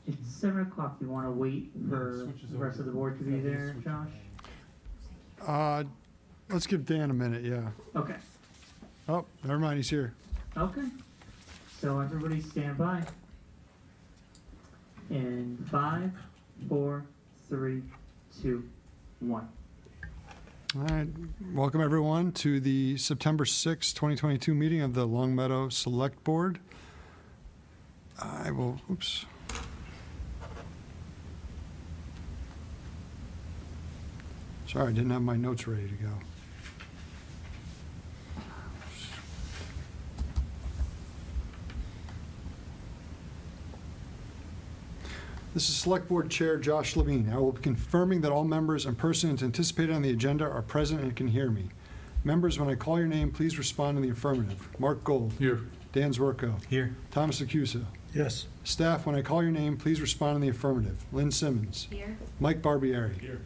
It's 7 o'clock. Do you want to wait for the rest of the board to be there, Josh? Let's give Dan a minute, yeah. Okay. Oh, never mind, he's here. Okay. So everybody stand by. In 5, 4, 3, 2, 1. All right, welcome everyone to the September 6, 2022 meeting of the Long Meadow Select Board. Oops. Sorry, I didn't have my notes ready to go. This is Select Board Chair Josh Levine. I will be confirming that all members and persons anticipated on the agenda are present and can hear me. Members, when I call your name, please respond in the affirmative. Mark Gold. Here. Dan Zwerko. Here. Thomas Acusa. Yes. Staff, when I call your name, please respond in the affirmative. Lynn Simmons. Here. Mike Barbieri. Here.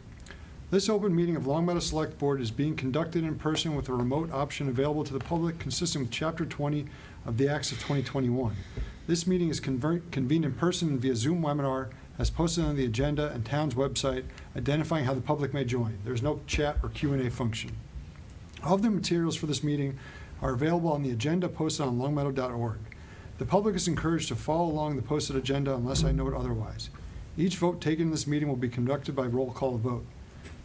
This open meeting of Long Meadow Select Board is being conducted in person with a remote option available to the public consistent with Chapter 20 of the Acts of 2021. This meeting is convened in person via Zoom webinar as posted on the agenda and town's website, identifying how the public may join. There's no chat or Q&A function. All of the materials for this meeting are available on the agenda posted on longmeadow.org. The public is encouraged to follow along the posted agenda unless I note otherwise. Each vote taken in this meeting will be conducted by roll call vote.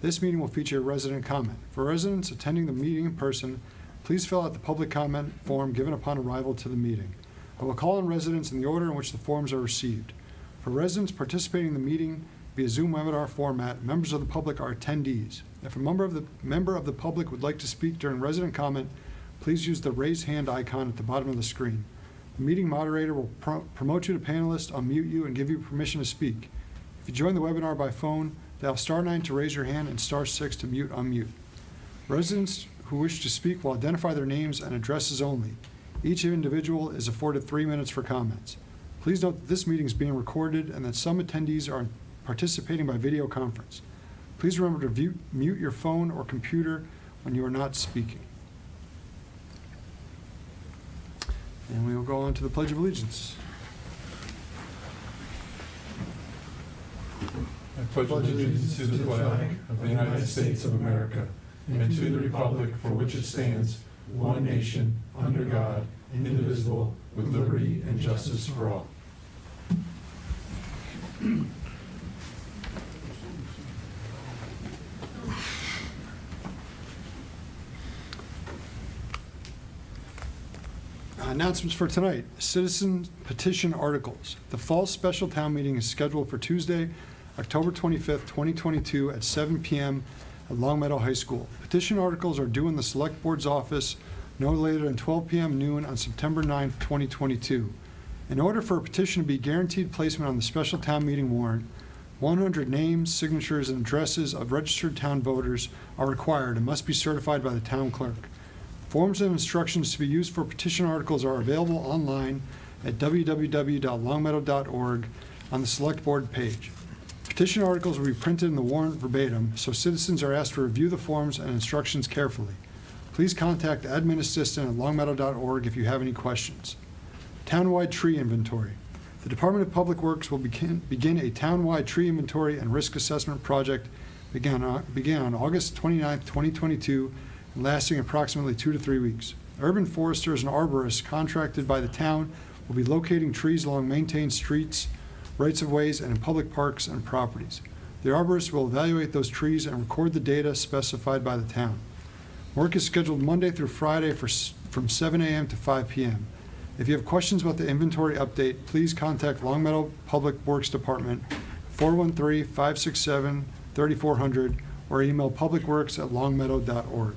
This meeting will feature a resident comment. For residents attending the meeting in person, please fill out the public comment form given upon arrival to the meeting. I will call on residents in the order in which the forms are received. For residents participating in the meeting via Zoom webinar format, members of the public are attendees. If a member of the public would like to speak during resident comment, please use the raise hand icon at the bottom of the screen. The meeting moderator will promote you to panelist, unmute you, and give you permission to speak. If you join the webinar by phone, dial *9 to raise your hand and *6 to mute, unmute. Residents who wish to speak will identify their names and addresses only. Each individual is afforded 3 minutes for comments. Please note that this meeting is being recorded and that some attendees are participating by video conference. Please remember to mute your phone or computer when you are not speaking. And we will go on to the Pledge of Allegiance. I pledge allegiance to the flag of the United States of America and to the republic for which it stands, one nation, under God, indivisible, with liberty and justice for all. Announcements for tonight. Citizen petition articles. The fall special town meeting is scheduled for Tuesday, October 25th, 2022 at 7 p.m. at Long Meadow High School. Petition articles are due in the Select Board's office no later than 12 p.m. noon on September 9th, 2022. In order for a petition to be guaranteed placement on the special town meeting warrant, 100 names, signatures, and addresses of registered town voters are required and must be certified by the town clerk. Forms and instructions to be used for petition articles are available online at www.longmeadow.org on the Select Board page. Petition articles will be printed in the warrant verbatim, so citizens are asked to review the forms and instructions carefully. Please contact the admin assistant at longmeadow.org if you have any questions. Townwide tree inventory. The Department of Public Works will begin a townwide tree inventory and risk assessment project began on August 29, 2022, and lasting approximately 2 to 3 weeks. Urban foresters and arborists contracted by the town will be locating trees along maintained streets, rights-of-ways, and in public parks and properties. The arborists will evaluate those trees and record the data specified by the town. Work is scheduled Monday through Friday from 7 a.m. to 5 p.m. If you have questions about the inventory update, please contact Long Meadow Public Works Department, 413-567-3400, or email publicworks@longmeadow.org.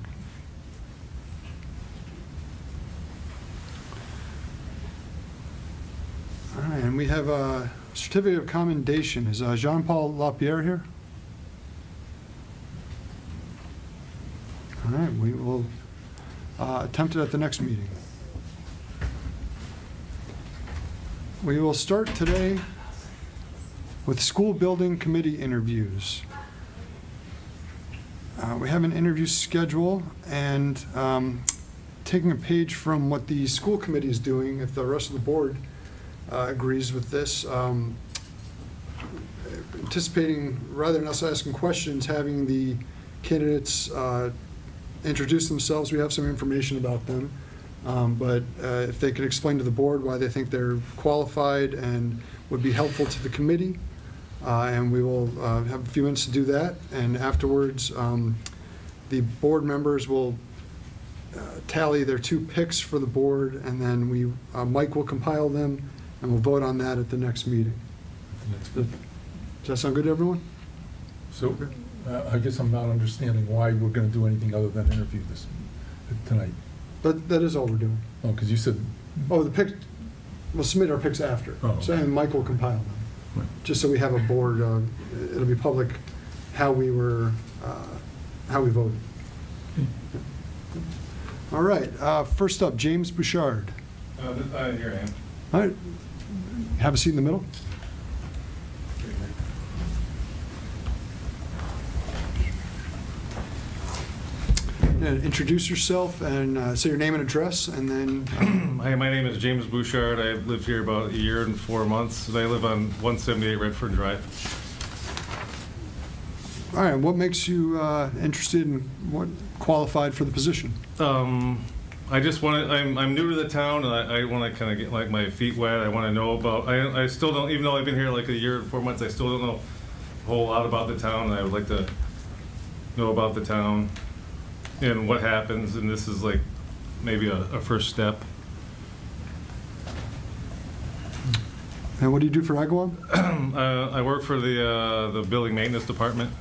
All right, and we have a certificate of commendation. Is Jean-Paul Lapierre here? All right, we will attempt it at the next meeting. We will start today with school building committee interviews. We have an interview schedule, and taking a page from what the school committee is doing, if the rest of the board agrees with this, anticipating, rather than us asking questions, having the candidates introduce themselves. We have some information about them. But if they could explain to the board why they think they're qualified and would be helpful to the committee. And we will have a few minutes to do that. And afterwards, the board members will tally their 2 picks for the board, and then Mike will compile them, and we'll vote on that at the next meeting. Does that sound good to everyone? So, I guess I'm not understanding why we're gonna do anything other than interview this tonight. That is all we're doing. Oh, because you said, Oh, the pick, we'll submit our picks after. Oh, So, okay. and Mike will compile them, Right. just so we have a board, it'll be public how we voted. All right, first up, James Bouchard. Here I am. All right, have a seat in the middle. Introduce yourself and say your name and address, and then, Hi, my name is James Bouchard. I've lived here about 1 year and 4 months. I live on 178 Redford Drive. all right, what makes you interested and what qualified for the position? I just want to, I'm new to the town, and I want to kind of get like my feet wet. I want to know about, I still don't, even though I've been here like 1 year and 4 months, I still don't know a whole lot about the town, and I would like to know about the town and what happens, and this is like maybe a first step. And what do you do for Agawam? I work for the building maintenance department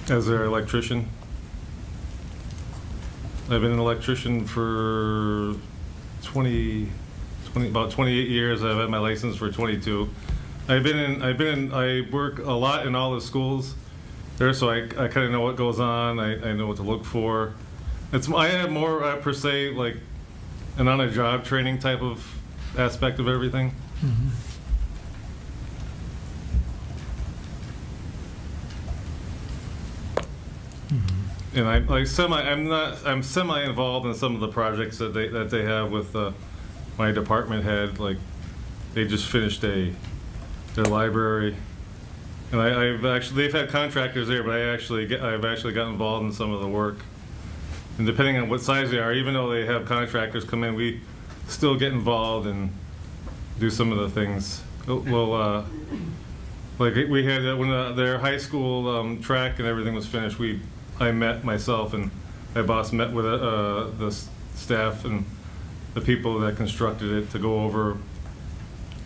as their electrician. I've been an electrician for about 28 years. I've had my license for 22. I work a lot in all the schools there, so I kind of know what goes on. I know what to look for. I have more per se like an on-a-job training type of aspect of everything. And I'm semi involved in some of the projects that they have with my department head. Like they just finished their library, and they've had contractors there, but I've actually got involved in some of the work. And depending on what size they are, even though they have contractors come in, we still get involved and do some of the things. Well, like we had when their high school track and everything was finished, I met myself and my boss met with the staff and the people that constructed it to go over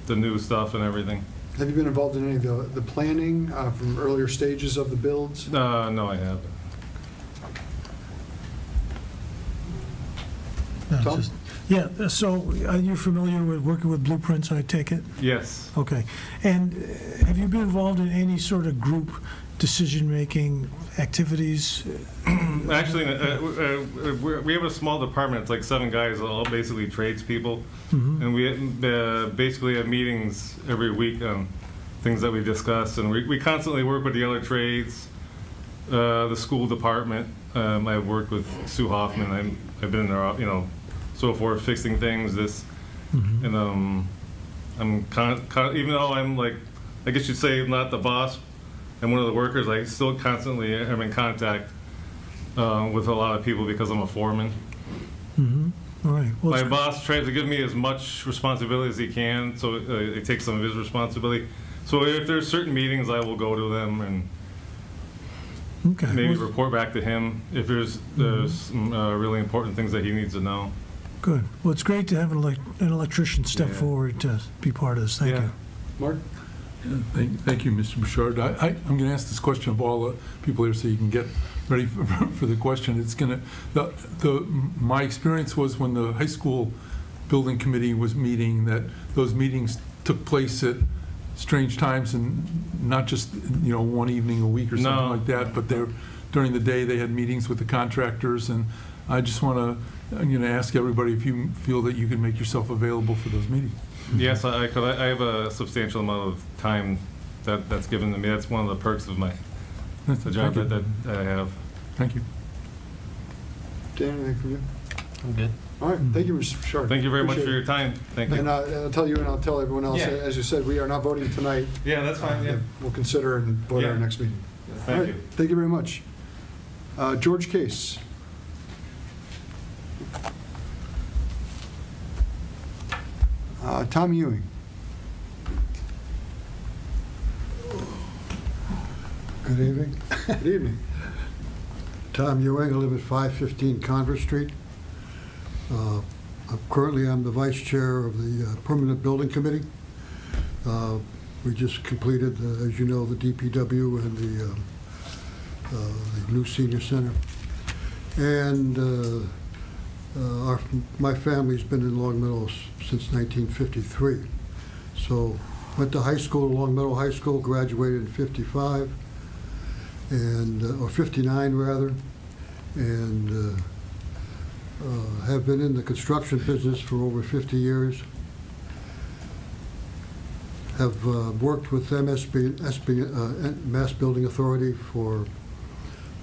the new stuff and everything. Have you been involved in any of the planning from earlier stages of the builds? No, I haven't. No, Tom? just- Yeah, so are you familiar with working with blueprints, I take it? Yes. Okay. And have you been involved in any sort of group decision-making activities? Actually, we have a small department. It's like 7 guys, all basically tradespeople. And we basically have meetings every week on things that we discuss. And we constantly work with the other trades, the school department. I've worked with Sue Hoffman. I've been in there, so forth, fixing things. And I'm even though I'm like, I guess you'd say not the boss, I'm one of the workers. I still constantly am in contact with a lot of people because I'm a foreman. All right. Well, My it's- boss tries to give me as much responsibility as he can, so it takes some of his responsibility. So if there's certain meetings, I will go to them and okay. maybe Well, report back to him if there's some really important things that he needs to know. good. Well, it's great to have an electrician step Yeah. forward to be part of this. Thank you. Mark? Thank you, Mr. Bouchard. I'm going to ask this question of all the people here so you can get ready for the question. It's going to, my experience was when the high school building committee was meeting, that those meetings took place at strange times and not just, one evening a week or something No. like that, but during the day they had meetings with the contractors. And I just I'm going to ask everybody if you feel that you can make yourself available for those meetings. Yes, I could. I have a substantial amount of time that's given to me. That's one of the perks of the job Thank you. that I have. Thank you. Dan, anything from you? I'm good. All right, thank you, Mr. Bouchard. Thank you very much for Appreciate your time. Thank it. you. And I'll tell you and I'll tell everyone else, Yeah. as you said, we are not voting tonight. Yeah, that's fine, yeah. We'll consider and vote at our Yeah. next meeting. All Thank right, you. thank you very much. George Case. Tom Yueng. Good evening. Good evening. Tom Yueng, I live at 515 Converse Street. Currently, I'm the vice chair of the Permanent Building Committee. We just completed, as you know, the DPW and the new senior center. And my family's been in Long Meadow since 1953. So went to high school, Long Meadow High School, graduated in 55, or 59 rather, and have been in the construction business for over 50 years. Have worked with Mass Building Authority for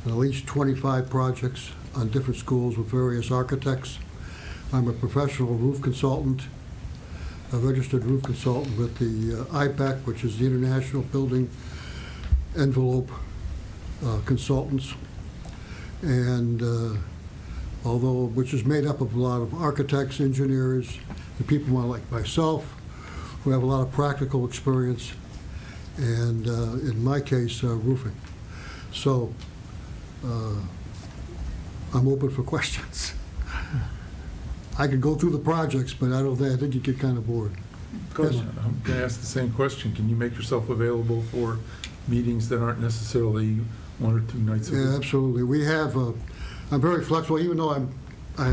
at least 25 projects on different schools with various architects. I'm a professional roof consultant, a registered roof consultant with the IPAC, which is the International Building Envelope Consultants, and which is made up of a lot of architects, engineers, and people like myself who have a lot of practical experience, and in my case, roofing. So I'm open for questions. I could go through the projects, but I think you get kind of bored. Yes. I'm going to ask the same question. Can you make yourself available for meetings that aren't necessarily 1 or 2 nights a week? Yeah, absolutely. We have, I'm very flexible, even though I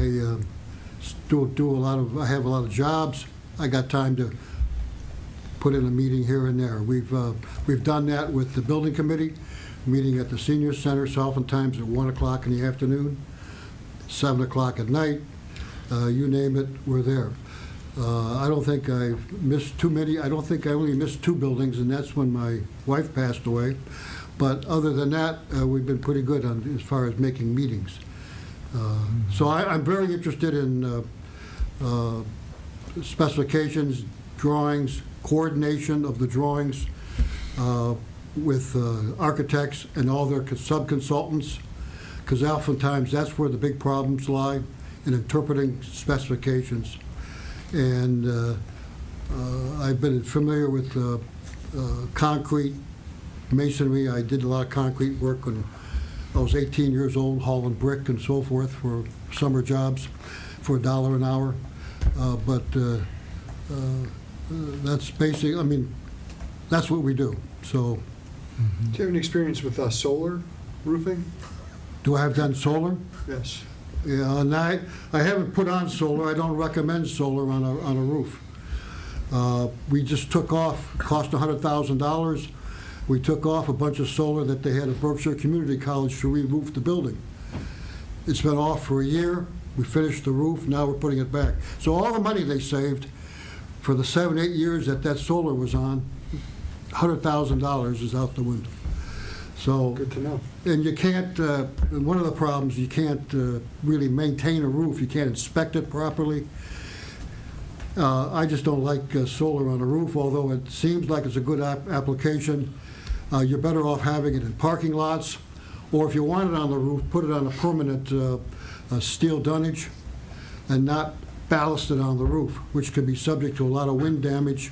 have a lot of jobs, I got time to put in a meeting here and there. We've done that with the building committee, meeting at the senior center, so oftentimes at 1 o'clock in the afternoon, 7 o'clock at night, you name it, we're there. I don't think I've missed too many. I don't think I only missed 2 buildings, and that's when my wife passed away. But other than that, we've been pretty good as far as making meetings. So I'm very interested in specifications, drawings, coordination of the drawings with architects and all their sub-consultants, because oftentimes that's where the big problems lie, in interpreting specifications. And I've been familiar with concrete, masonry. I did a lot of concrete work when I was 18 years old, hauling brick and so forth for summer jobs for $1 an hour. That's basic. I mean, that's what we do. So, Do you have any experience with solar roofing? do I have done solar? Yes. Yeah, and I haven't put on solar. I don't recommend solar on a roof. We just took off, cost $100,000. We took off a bunch of solar that they had at Boucher Community College to re-roof the building. It's been off for a year. We finished the roof. Now we're putting it back. So all the money they saved for the 7-8 years that solar was on, $100,000 is out the window. So, Good to know. and you can't, one of the problems, you can't really maintain a roof. You can't inspect it properly. I just don't like solar on a roof, although it seems like it's a good application. You're better off having it in parking lots, or if you want it on the roof, put it on a permanent steel dunnage and not ballast it on the roof, which can be subject to a lot of wind damage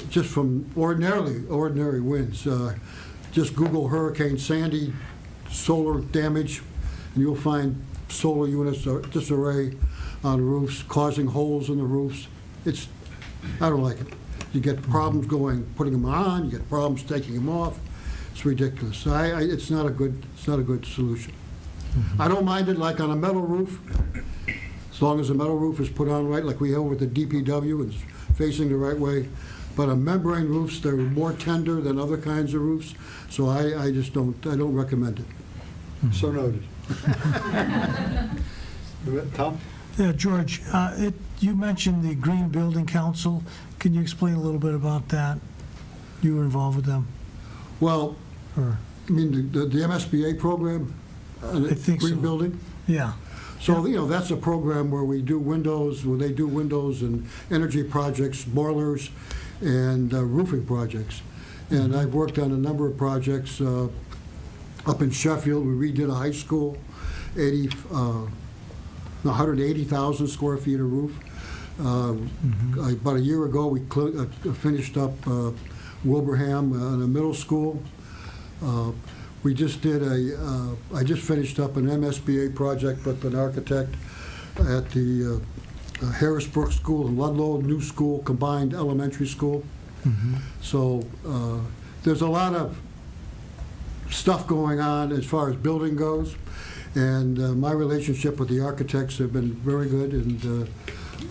just from ordinary winds. Just Google Hurricane Sandy solar damage, and you'll find solar units disarray on roofs, causing holes in the roofs. I don't like it. You get problems putting them on. You get problems taking them off. It's ridiculous. It's not a good solution. Mm-hmm. I don't mind it like on a metal roof, as long as the metal roof is put on right, like we have with the DPW and it's facing the right way. But on membrane roofs, they're more tender than other kinds of roofs, so I just don't recommend it. So noted. Tom? Yeah, George, you mentioned the Green Building Council. Can you explain a little bit about that? You were involved with them? Well, Or, I mean, the MSBA program, I think green so. building. Yeah. So, you know, that's a program where we do windows, where they do windows and energy projects, boilers, and roofing projects. And I've worked on a number of projects up in Sheffield. We redid a high school, 180,000 square feet of roof. About a year ago, we finished up Wilbraham in a middle school. We just did I just finished up an MSBA project with an architect at the Harrisbrook School in Ludlow, new school, combined elementary school. So there's a lot of stuff going on as far as building goes, and my relationship with the architects have been very good, and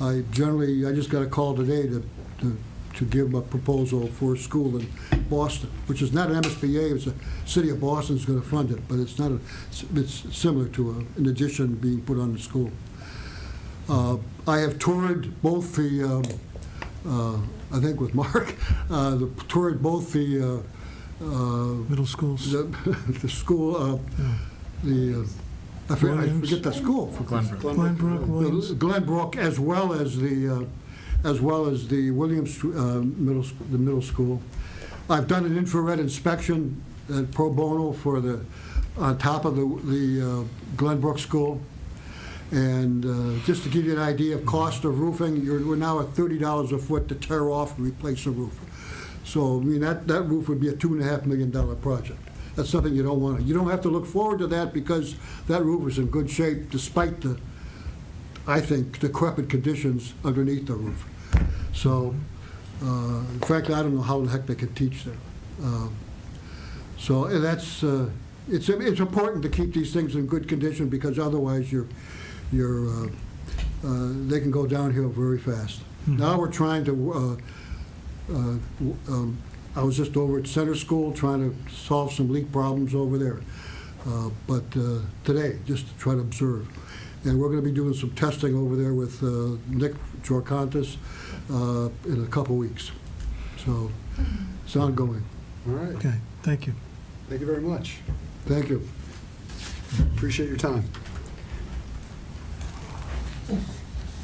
I just got a call today to give them a proposal for a school in Boston, which is not an MSBA, it's the city of Boston's going to fund it, but it's not it's similar to an addition being put on the school. I have toured both the, I think with Mark, toured both the Middle schools. the school, I forget the school. Glenbrook, Williams. Glenbrook, as well as the Williams middle school. I've done an infrared inspection pro bono for on top of the Glenbrook school. And just to give you an idea of cost of roofing, we're now at $30 a foot to tear off and replace a roof. So, I mean, that roof would be a $2.5 million project. That's something you don't want. You don't have to look forward to that because that roof is in good shape despite I think, decrepit conditions underneath the roof. So, frankly, I don't know how the heck they can teach that. So that's, it's important to keep these things in good condition because otherwise they can go downhill very fast. Now we're trying to, I was just over at Center School trying to solve some leak problems over there. But today, just to try to observe. And we're going to be doing some testing over there with Nick Jorkantis in a couple weeks. So it's ongoing. All right. Okay, thank you. Thank you very much. Thank you. Appreciate your time.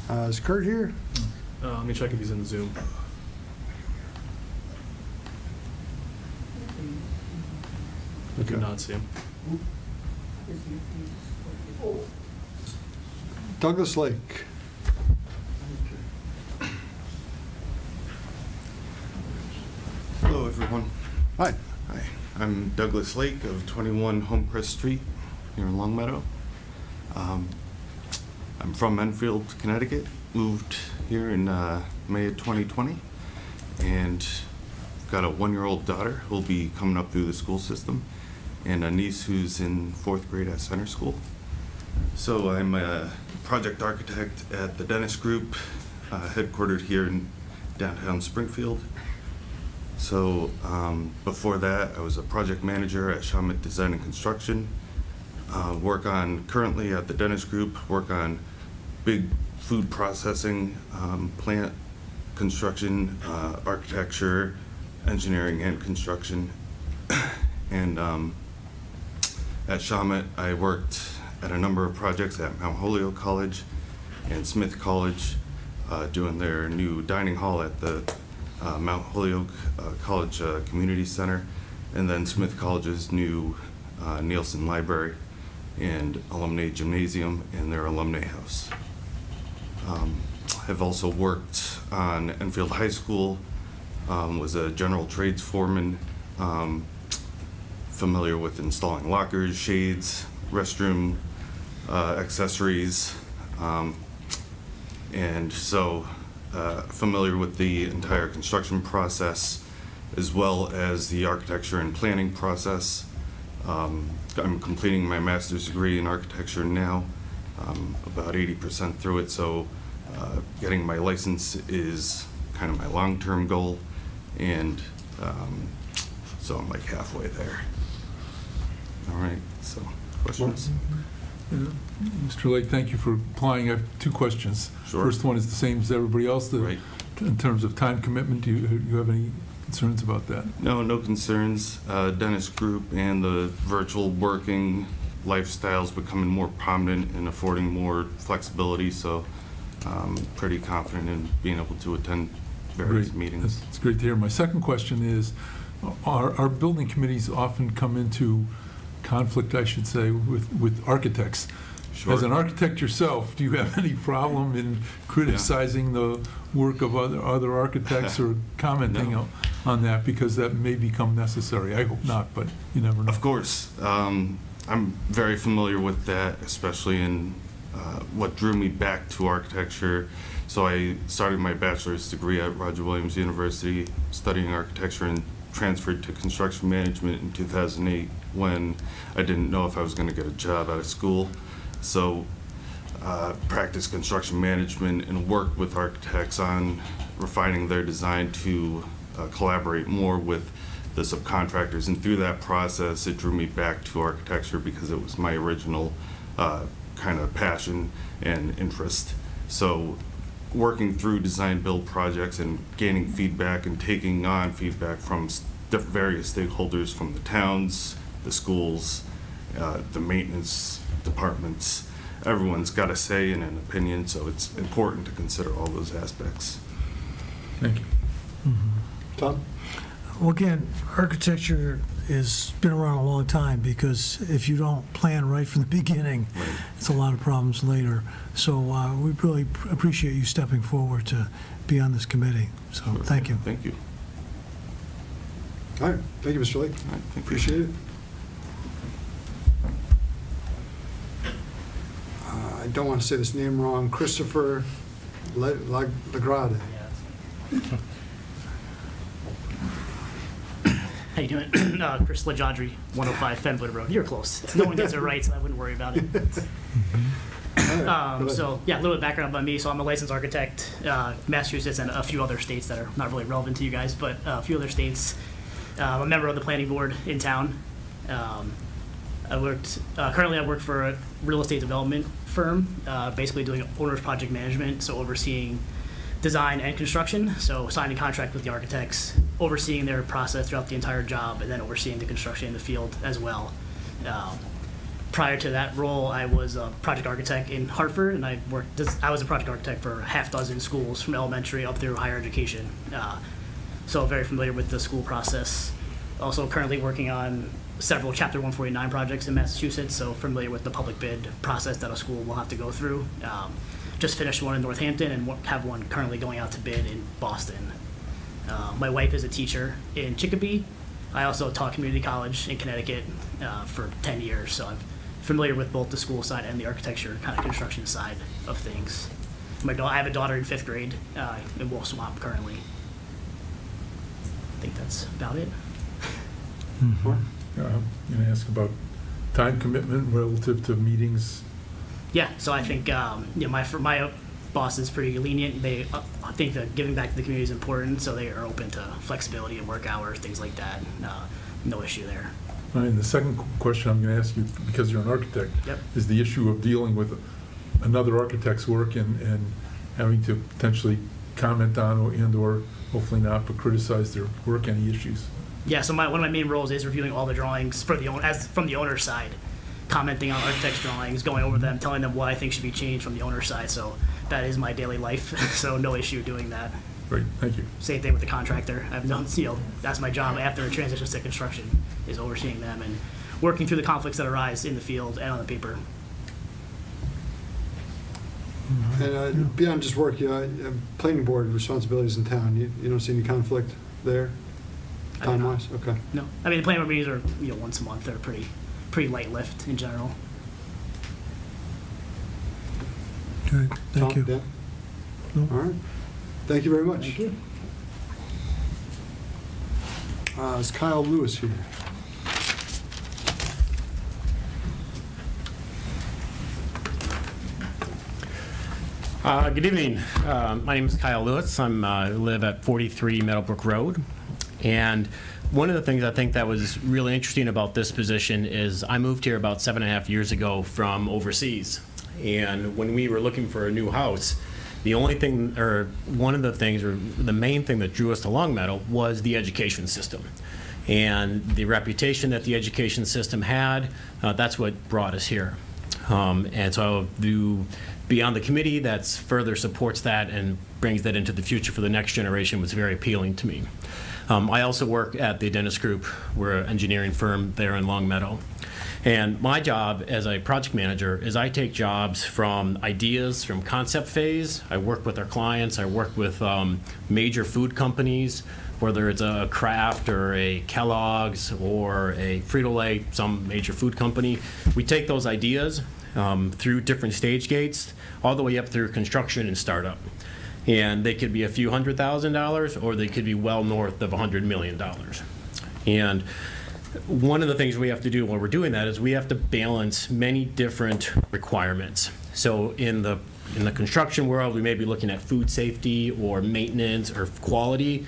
Is Kurt here? Let me check if he's in the Zoom. I do not see him. Douglas Lake. Hello, everyone. Hi. Hi, I'm Douglas Lake of 21 Homecrest Street here in Longmeadow. I'm from Enfield, Connecticut. Moved here in May of 2020, and got a 1-year-old daughter who'll be coming up through the school system, and a niece who's in 4th grade at Center School. So I'm a project architect at the Dennis Group, headquartered here in downtown Springfield. So before that, I was a project manager at Sept Design and Construction. Currently at the Dennis Group, work on big food processing, plant construction, architecture, engineering, and construction. And at Sept, I worked at a number of projects at Mount Holyoke College and Smith College, doing their new dining hall at the Mount Holyoke College Community Center, and then Smith College's new Nielsen Library and Alumni Gymnasium and their Alumni House. I've also worked on Enfield High School, was a general trades foreman, familiar with installing lockers, shades, restroom accessories, and so familiar with the entire construction process as well as the architecture and planning process. I'm completing my master's degree in architecture now, about 80% through it, so getting my license is kind of my long-term goal, and so I'm like halfway there. All right, so questions? Mr. Lake, thank you for applying. I have 2 questions. Sure. First one is the same as everybody else. Right. In terms of time commitment, do you have any concerns about that? No concerns. Dennis Group and the virtual working lifestyles becoming more prominent and affording more flexibility, so pretty confident in being able to attend various Great. meetings. It's great to hear. My second question is, our building committees often come into conflict, I should say, with architects. Sure. As an architect yourself, do you have any problem in criticizing the work of other architects or commenting No. on that? Because that may become necessary. I hope not, but you never know. Of course. I'm very familiar with that, especially in what drew me back to architecture. So I started my bachelor's degree at Roger Williams University studying architecture and transferred to construction management in 2008 when I didn't know if I was going to get a job out of school. So practiced construction management and worked with architects on refining their design to collaborate more with the subcontractors. And through that process, it drew me back to architecture because it was my original kind of passion and interest. So working through design build projects and gaining feedback and taking on feedback from various stakeholders from the towns, the schools, the maintenance departments. Everyone's got a say and an opinion, so it's important to consider all those aspects. Thank you. Tom? Well, again, architecture has been around a long time, because if you don't plan right from the beginning, Right. it's a lot of problems later. So we really appreciate you stepping forward to be on this committee. So Sure. thank you. Thank you. All right, thank you, Mr. Lake. All right, thank you. Appreciate it. I don't want to say this name wrong, Christopher Lagrade. How you doing? Chris Legendre, 105 Fenwood Road. You're close. No one gets it right, so I wouldn't worry about it. So, yeah, a little bit of background about me. So I'm a licensed architect, Massachusetts and a few other states that are not really relevant to you guys, but a few other states. I'm a member of the planning board in town. Currently I work for a real estate development firm, basically doing owner's project management, so overseeing design and construction, so signing contract with the architects, overseeing their process throughout the entire job, and then overseeing the construction in the field as well. Prior to that role, I was a project architect in Hartford, and I was a project architect for a half dozen schools from elementary up through higher education. So very familiar with the school process. Also currently working on several Chapter 149 projects in Massachusetts, so familiar with the public bid process that a school will have to go through. Just finished one in Northampton and have one currently going out to bid in Boston. My wife is a teacher in Chicopee. I also taught community college in Connecticut for 10 years, so I'm familiar with both the school side and the architecture kind of construction side of things. I have a daughter in 5th grade in Wolf Swamp currently. I think that's about it. I'm going to ask about time commitment relative to meetings. Yeah, so I think my boss is pretty lenient. They I think that giving back to the community is important, so they are open to flexibility and work hours, things like that. No issue there. All right, and the second question I'm going to ask you, because you're an architect, Yep. is the issue of dealing with another architect's work and having to potentially comment on or hopefully not, but criticize their work, any issues? Yeah, so one of my main roles is reviewing all the drawings from the owner's side, commenting on architect's drawings, going over them, telling them what I think should be changed from the owner's side. So that is my daily life. So no issue doing that. Great, thank you. Same thing with the contractor. I've done, that's my job after it transitions to construction, is overseeing them and working through the conflicts that arise in the field and on the paper. And beyond just work, planning board responsibilities in town, you don't see any conflict there, I do not. time-wise? Okay. No, I mean the planning board meetings are once a month. They're pretty light lift in general. Good, thank Tom, you. Dan? No. All right. Thank you very much. Thank you. Is Kyle Lewis here? Good evening. My name is Kyle Lewis. I live at 43 Meadowbrook Road. And one of the things I think that was really interesting about this position is I moved here about 7.5 years ago from overseas. And when we were looking for a new house, the only thing, or one of the things, or the main thing that drew us to Longmeadow was the education system. And the reputation that the education system had, that's what brought us here. And so I'll be on the committee that further supports that and brings that into the future for the next generation was very appealing to me. I also work at the Dennis Group. We're an engineering firm there in Longmeadow. And my job as a project manager is I take jobs from ideas, from concept phase. I work with our clients. I work with major food companies, whether it's a Kraft or a Kellogg's or a Frito-Lay, some major food company. We take those ideas through different stage gates, all the way up through construction and startup. And they could be a few $100,000 or they could be well north of $100 million. And one of the things we have to do when we're doing that is we have to balance many different requirements. So in the construction world, we may be looking at food safety or maintenance or quality.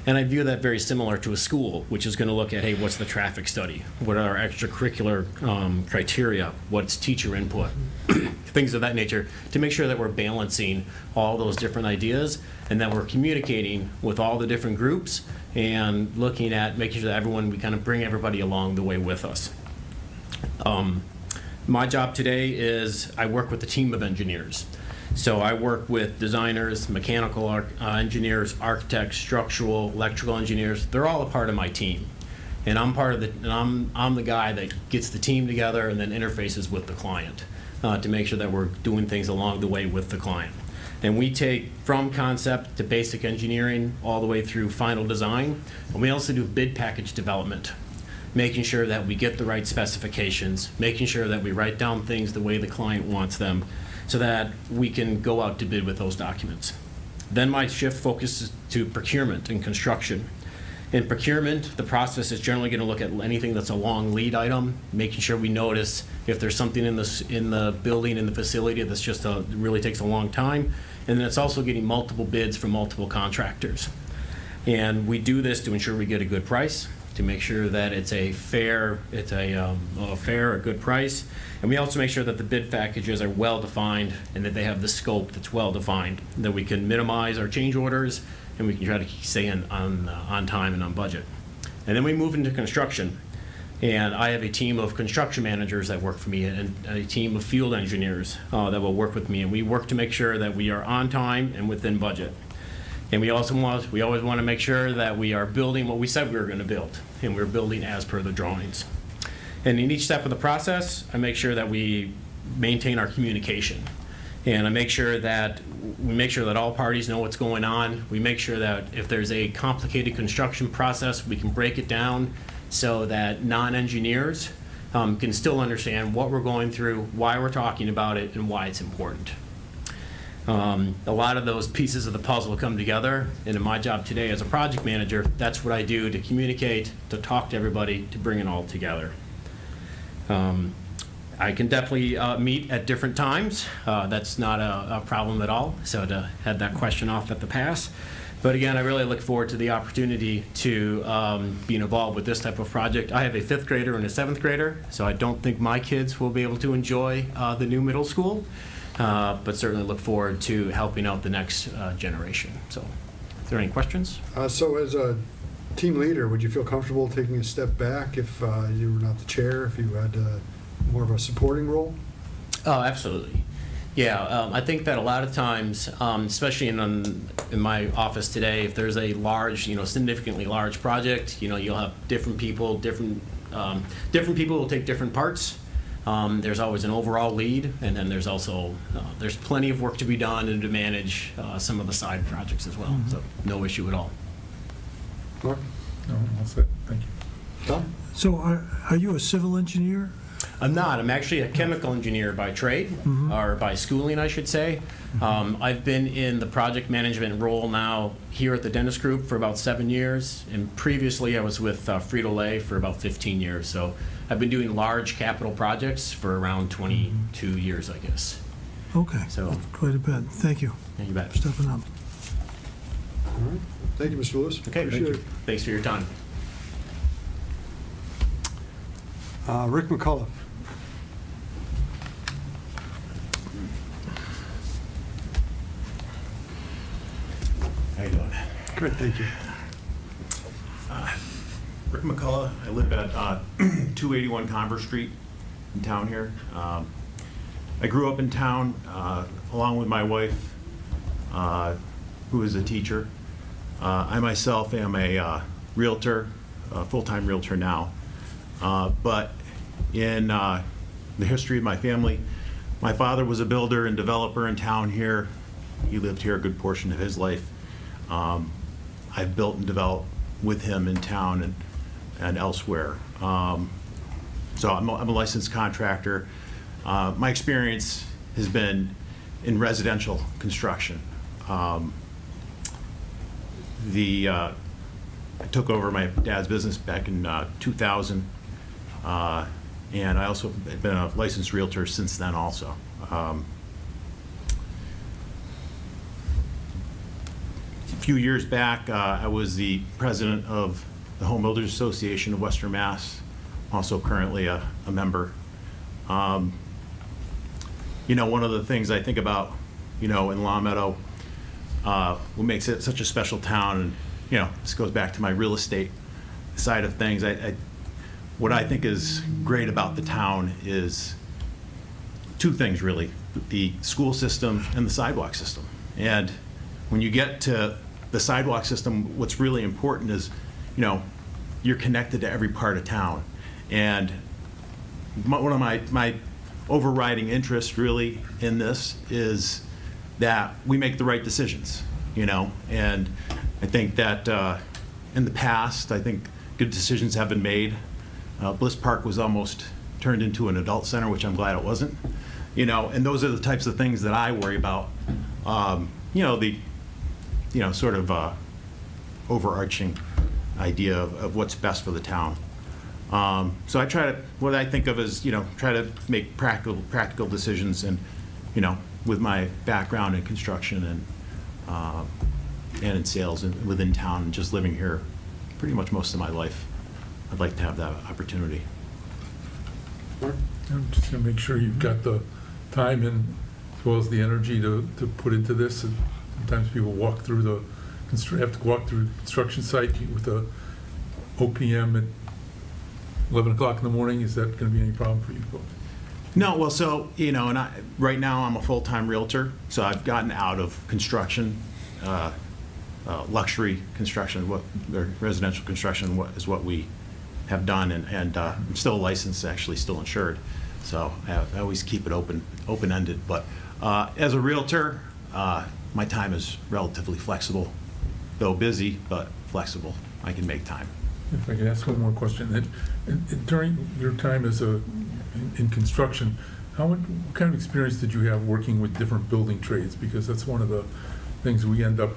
And I view that very similar to a school, which is going to look at, hey, what's the traffic study? What are our extracurricular criteria? What's teacher input? Things of that nature, to make sure that we're balancing all those different ideas and that we're communicating with all the different groups and looking at making sure that we kind of bring everybody along the way with us. My job today is I work with a team of engineers. So I work with designers, mechanical engineers, architects, structural, electrical engineers. They're all a part of my team. And I'm the guy that gets the team together and then interfaces with the client to make sure that we're doing things along the way with the client. And we take from concept to basic engineering all the way through final design. And we also do bid package development, making sure that we get the right specifications, making sure that we write down things the way the client wants them, so that we can go out to bid with those documents. Then my shift focuses to procurement and construction. In procurement, the process is generally going to look at anything that's a long lead item, making sure we notice if there's something in the building, in the facility that's just really takes a long time. And then it's also getting multiple bids from multiple contractors. And we do this to ensure we get a good price, to make sure that it's a good price. And we also make sure that the bid packages are well-defined and that they have the scope that's well-defined, that we can minimize our change orders and we can try to stay on time and on budget. And then we move into construction. And I have a team of construction managers that work for me and a team of field engineers that will work with me. And we work to make sure that we are on time and within budget. And we always want to make sure that we are building what we said we were going to build, and we're building as per the drawings. And in each step of the process, I make sure that we maintain our communication. And I make sure that all parties know what's going on. We make sure that if there's a complicated construction process, we can break it down so that non-engineers can still understand what we're going through, why we're talking about it, and why it's important. A lot of those pieces of the puzzle come together, and in my job today as a project manager, that's what I do to communicate, to talk to everybody, to bring it all together. I can definitely meet at different times. That's not a problem at all, so to head that question off at the pass. But again, I really look forward to the opportunity to being involved with this type of project. I have a 5th grader and a 7th grader, so I don't think my kids will be able to enjoy the new middle school. But certainly look forward to helping out the next generation. So, is there any questions? So as a team leader, would you feel comfortable taking a step back if you were not the chair, if you had more of a supporting role? Oh, absolutely. Yeah, I think that a lot of times, especially in my office today, if there's a large, significantly large project, you'll have different people will take different parts. There's always an overall lead, and then there's also there's plenty of work to be done and to manage some of the side projects as well. Mm-hmm. So no issue at all. Mark? No, that's it. Thank you. Tom? So are you a civil engineer? I'm not. I'm actually a chemical engineer by trade, mm-hmm. or by schooling, I should say. Mm-hmm. I've been in the project management role now here at the Dennis Group for about 7 years, and previously I was with Frito-Lay for about 15 years. So I've been doing large capital projects for around 22 years, I guess. Okay, So that's quite a bit. Thank you Yeah, you bet. for stepping up. All right. Thank you, Mr. Lewis. Okay, Appreciate thank you. Thanks for your time. it. Rick McCullough. How you doing? Great, thank you. Rick McCullough. I live at 281 Converse Street in town here. I grew up in town along with my wife, who is a teacher. I myself am a realtor, a full-time realtor now. But in the history of my family, my father was a builder and developer in town here. He lived here a good portion of his life. I've built and developed with him in town and elsewhere. So I'm a licensed contractor. My experience has been in residential construction. I took over my dad's business back in 2000, and I also have been a licensed realtor since then also. A few years back, I was the president of the Home Builders Association of Western Mass, also currently a member. You know, one of the things I think about, you know, in Long Meadow, what makes it such a special town, and, you know, this goes back to my real estate side of things. What I think is great about the town is two things, really: the school system and the sidewalk system. And when you get to the sidewalk system, what's really important is, you know, you're connected to every part of town. And one of my overriding interests really in this is that we make the right decisions, you know. And I think that in the past, I think good decisions have been made. Bliss Park was almost turned into an adult center, which I'm glad it wasn't, you know. And those are the types of things that I worry about. You know, the, you know, sort of overarching idea of what's best for the town. So I try to, what I think of as, you know, try to make practical decisions, and, you know, with my background in construction and in sales and within town and just living here pretty much most of my life, I'd like to have that opportunity. I'm just going to make sure you've got the time and as well as the energy to put into this. And sometimes people walk through have to walk through the construction site with a OPM at 11 o'clock in the morning. Is that going to be any problem for you folks? No, well, so, you know, and right now I'm a full-time realtor, so I've gotten out of construction, luxury construction, or residential construction is what we have done, and I'm still licensed, actually still insured, so I always keep it open-ended. But as a realtor, my time is relatively flexible, though busy, but flexible. I can make time. If I could ask one more question. During your time in construction, what kind of experience did you have working with different building trades? Because that's one of the things we end up,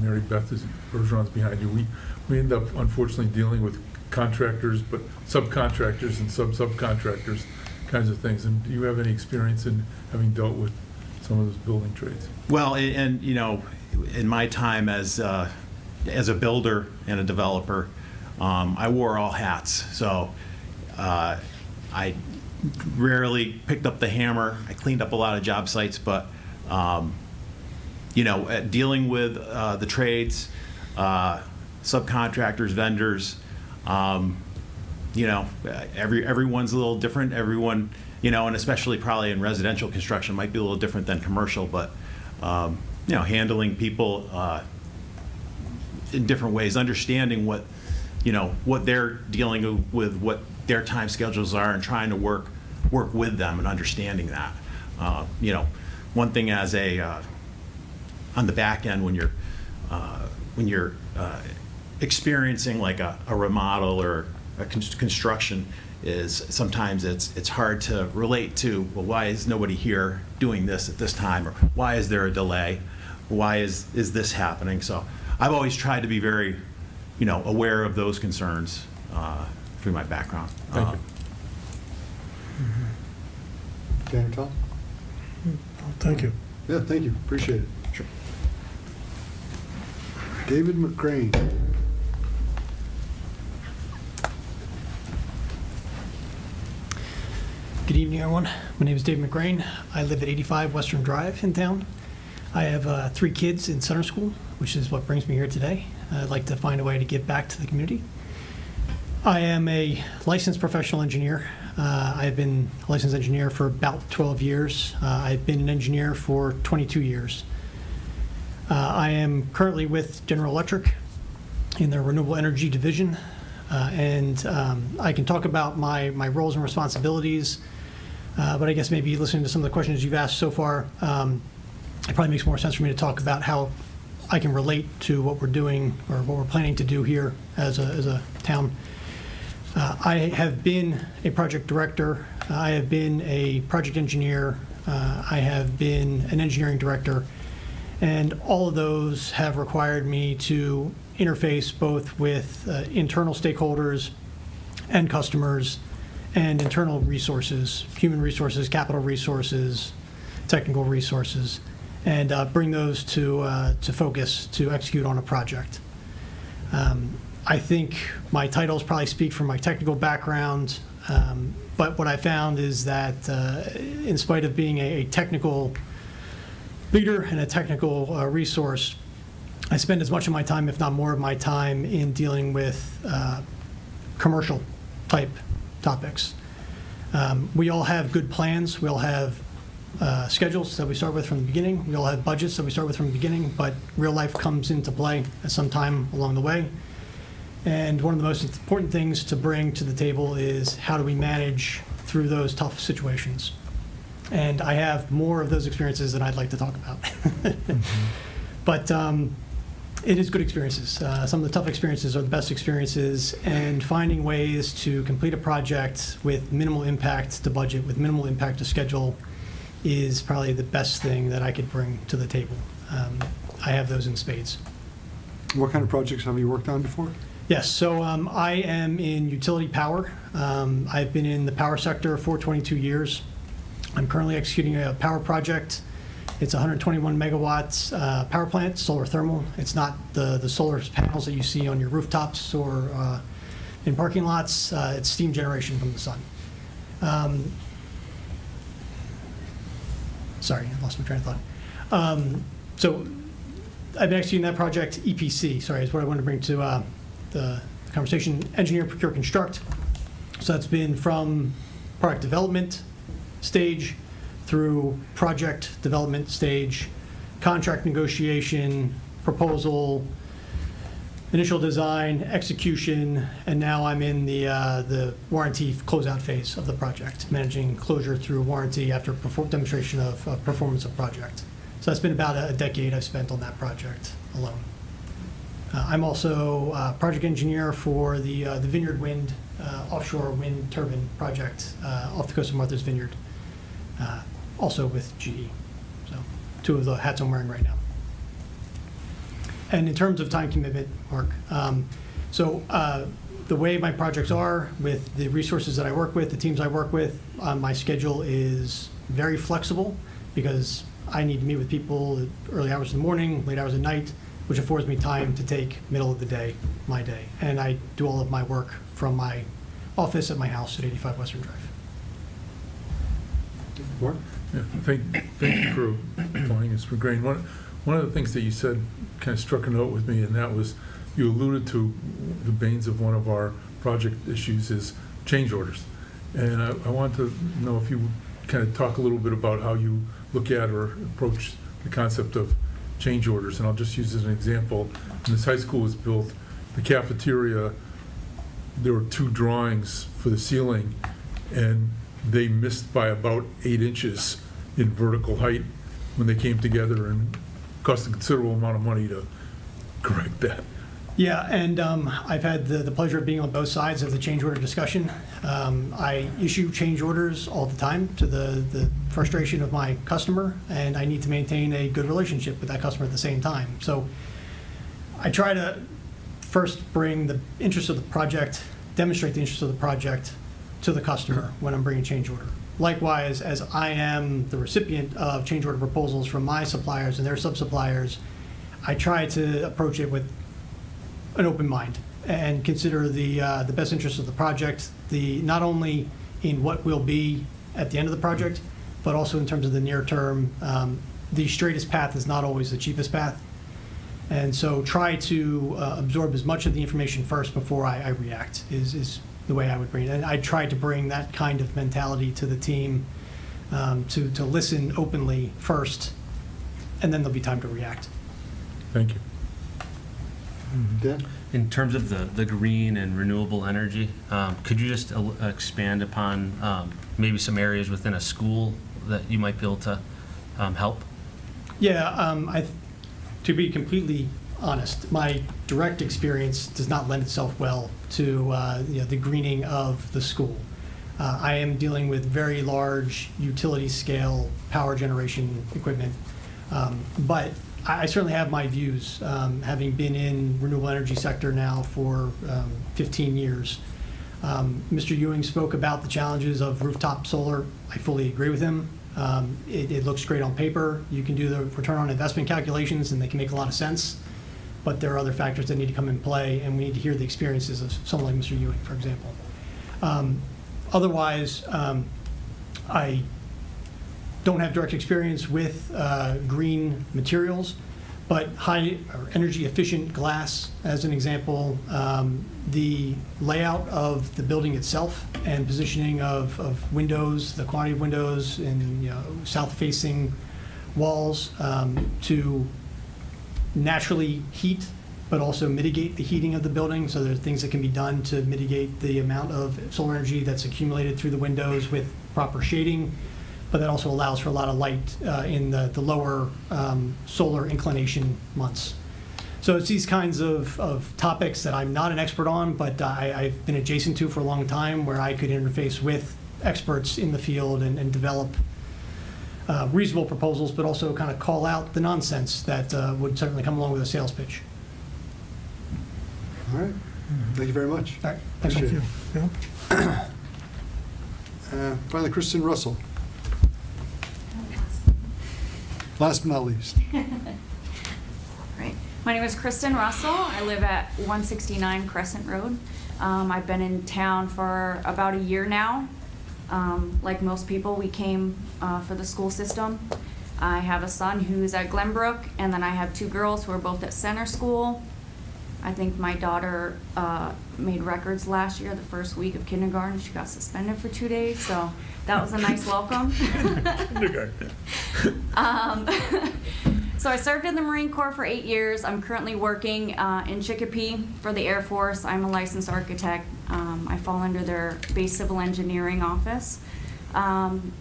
Mary Beth Bergeron's behind you, we end up unfortunately dealing with contractors, but subcontractors and subcontractors kinds of things. And do you have any experience in having dealt with some of those building trades? Well, and you know, in my time as a builder and a developer, I wore all hats. So I rarely picked up the hammer. I cleaned up a lot of job sites, but you know, dealing with the trades, subcontractors, vendors, you know, everyone's a little different. Everyone, you know, and especially probably in residential construction might be a little different than commercial, but you know, handling people in different ways, understanding what, you know, what they're dealing with, what their time schedules are, and trying to work with them and understanding that. You know, one thing as on the back end when you're experiencing like a remodel or a construction, is sometimes it's hard to relate to, well, why is nobody here doing this at this time, or why is there a delay, why is this happening? So I've always tried to be very, you know, aware of those concerns through my background. Thank you. Dan Tom? Thank you. Yeah, thank you. Appreciate it. Sure. David McGrane. Good evening, everyone. My name is Dave McGrane. I live at 85 Western Drive in town. I have 3 kids in center school, which is what brings me here today. I'd like to find a way to give back to the community. I am a licensed professional engineer. I've been a licensed engineer for about 12 years. I've been an engineer for 22 years. I am currently with General Electric in their renewable energy division, and I can talk about my roles and responsibilities, but I guess maybe listening to some of the questions you've asked so far, it probably makes more sense for me to talk about how I can relate to what we're doing or what we're planning to do here as a town. I have been a project director. I have been a project engineer. I have been an engineering director. And all of those have required me to interface both with internal stakeholders and customers and internal resources, human resources, capital resources, technical resources, and bring those to focus to execute on a project. I think my titles probably speak for my technical background, but what I found is that in spite of being a technical leader and a technical resource, I spend as much of my time, if not more of my time, in dealing with commercial type topics. We all have good plans. We all have schedules that we start with from the beginning. We all have budgets that we start with from the beginning, but real life comes into play at some time along the way. And one of the most important things to bring to the table is how do we manage through those tough situations. And I have more of those experiences than I'd like to talk about. But it is good experiences. Some of the tough experiences are the best experiences, and finding ways to complete a project with minimal impact to budget, with minimal impact to schedule, is probably the best thing that I could bring to the table. I have those in spades. What kind of projects have you worked on before? Yes, so I am in utility power. I've been in the power sector for 22 years. I'm currently executing a power project. It's a 121 megawatts power plant, solar thermal. It's not the solar panels that you see on your rooftops or in parking lots. It's steam generation from the sun. Sorry, I lost my train of thought. So I've been executing that project. EPC, sorry, is what I wanted to bring to the conversation. Engineer, procure, construct. So that's been from product development stage through project development stage, contract negotiation, proposal, initial design, execution, and now I'm in the warranty closeout phase of the project, managing closure through warranty after demonstration of performance of project. So that's been about a decade I've spent on that project alone. I'm also a project engineer for the Vineyard Wind offshore wind turbine project off the coast of Martha's Vineyard, also with GE. So two of the hats I'm wearing right now. And in terms of time commitment, Mark, the way my projects are with the resources that I work with, the teams I work with, my schedule is very flexible because I need to meet with people early hours in the morning, late hours at night, which affords me time to take middle of the day, my day. And I do all of my work from my office at my house at 85 Western Drive. Mark? Yeah, thank you for joining us, McGrane. One of the things that you said kind of struck a note with me, and that was you alluded to the banes of one of our project issues is change orders. And I want to know if you would kind of talk a little bit about how you look at or approach the concept of change orders. And I'll just use as an example, when this high school was built, the cafeteria, there were 2 drawings for the ceiling, and they missed by about 8 inches in vertical height when they came together, and cost a considerable amount of money to correct that. Yeah, and I've had the pleasure of being on both sides of the change order discussion. I issue change orders all the time to the frustration of my customer, and I need to maintain a good relationship with that customer at the same time. So I try to first bring the interest of the project, demonstrate the interest of the project to the customer when I'm bringing change order. Likewise, as I am the recipient of change order proposals from my suppliers and their sub-suppliers, I try to approach it with an open mind and consider the best interest of the project, not only in what will be at the end of the project, but also in terms of the near term. The straightest path is not always the cheapest path. And so try to absorb as much of the information first before I react is the way I would bring it. And I try to bring that kind of mentality to the team, to listen openly first, and then there'll be time to react. Thank you. Dan? In terms of the green and renewable energy, could you just expand upon maybe some areas within a school that you might be able to help? Yeah, to be completely honest, my direct experience does not lend itself well to the greening of the school. I am dealing with very large utility scale power generation equipment, but I certainly have my views, having been in renewable energy sector now for 15 years. Mr. Yueng spoke about the challenges of rooftop solar. I fully agree with him. It looks great on paper. You can do the return on investment calculations and they can make a lot of sense, but there are other factors that need to come in play, and we need to hear the experiences of someone like Mr. Yueng, for example. Otherwise, I don't have direct experience with green materials, but high or energy efficient glass, as an example, the layout of the building itself and positioning of windows, the quantity of windows and south-facing walls to naturally heat, but also mitigate the heating of the building. So there's things that can be done to mitigate the amount of solar energy that's accumulated through the windows with proper shading. But that also allows for a lot of light in the lower solar inclination months. So it's these kinds of topics that I'm not an expert on, but I've been adjacent to for a long time, where I could interface with experts in the field and develop reasonable proposals, but also kind of call out the nonsense that would certainly come along with a sales pitch. All right. Thank you very much. All right. Thank Thank you. you. Yeah. Finally, Kristen Russell. Last but not least. Right. My name is Kristen Russell. I live at 169 Crescent Road. I've been in town for about a year now. Like most people, we came for the school system. I have a son who's at Glenbrook, and then I have two girls who are both at Center School. I think my daughter made records last year, the first week of kindergarten. She got suspended for 2 days, so that was a nice welcome. So I served in the Marine Corps for 8 years. I'm currently working in Chicopee for the Air Force. I'm a licensed architect. I fall under their base civil engineering office.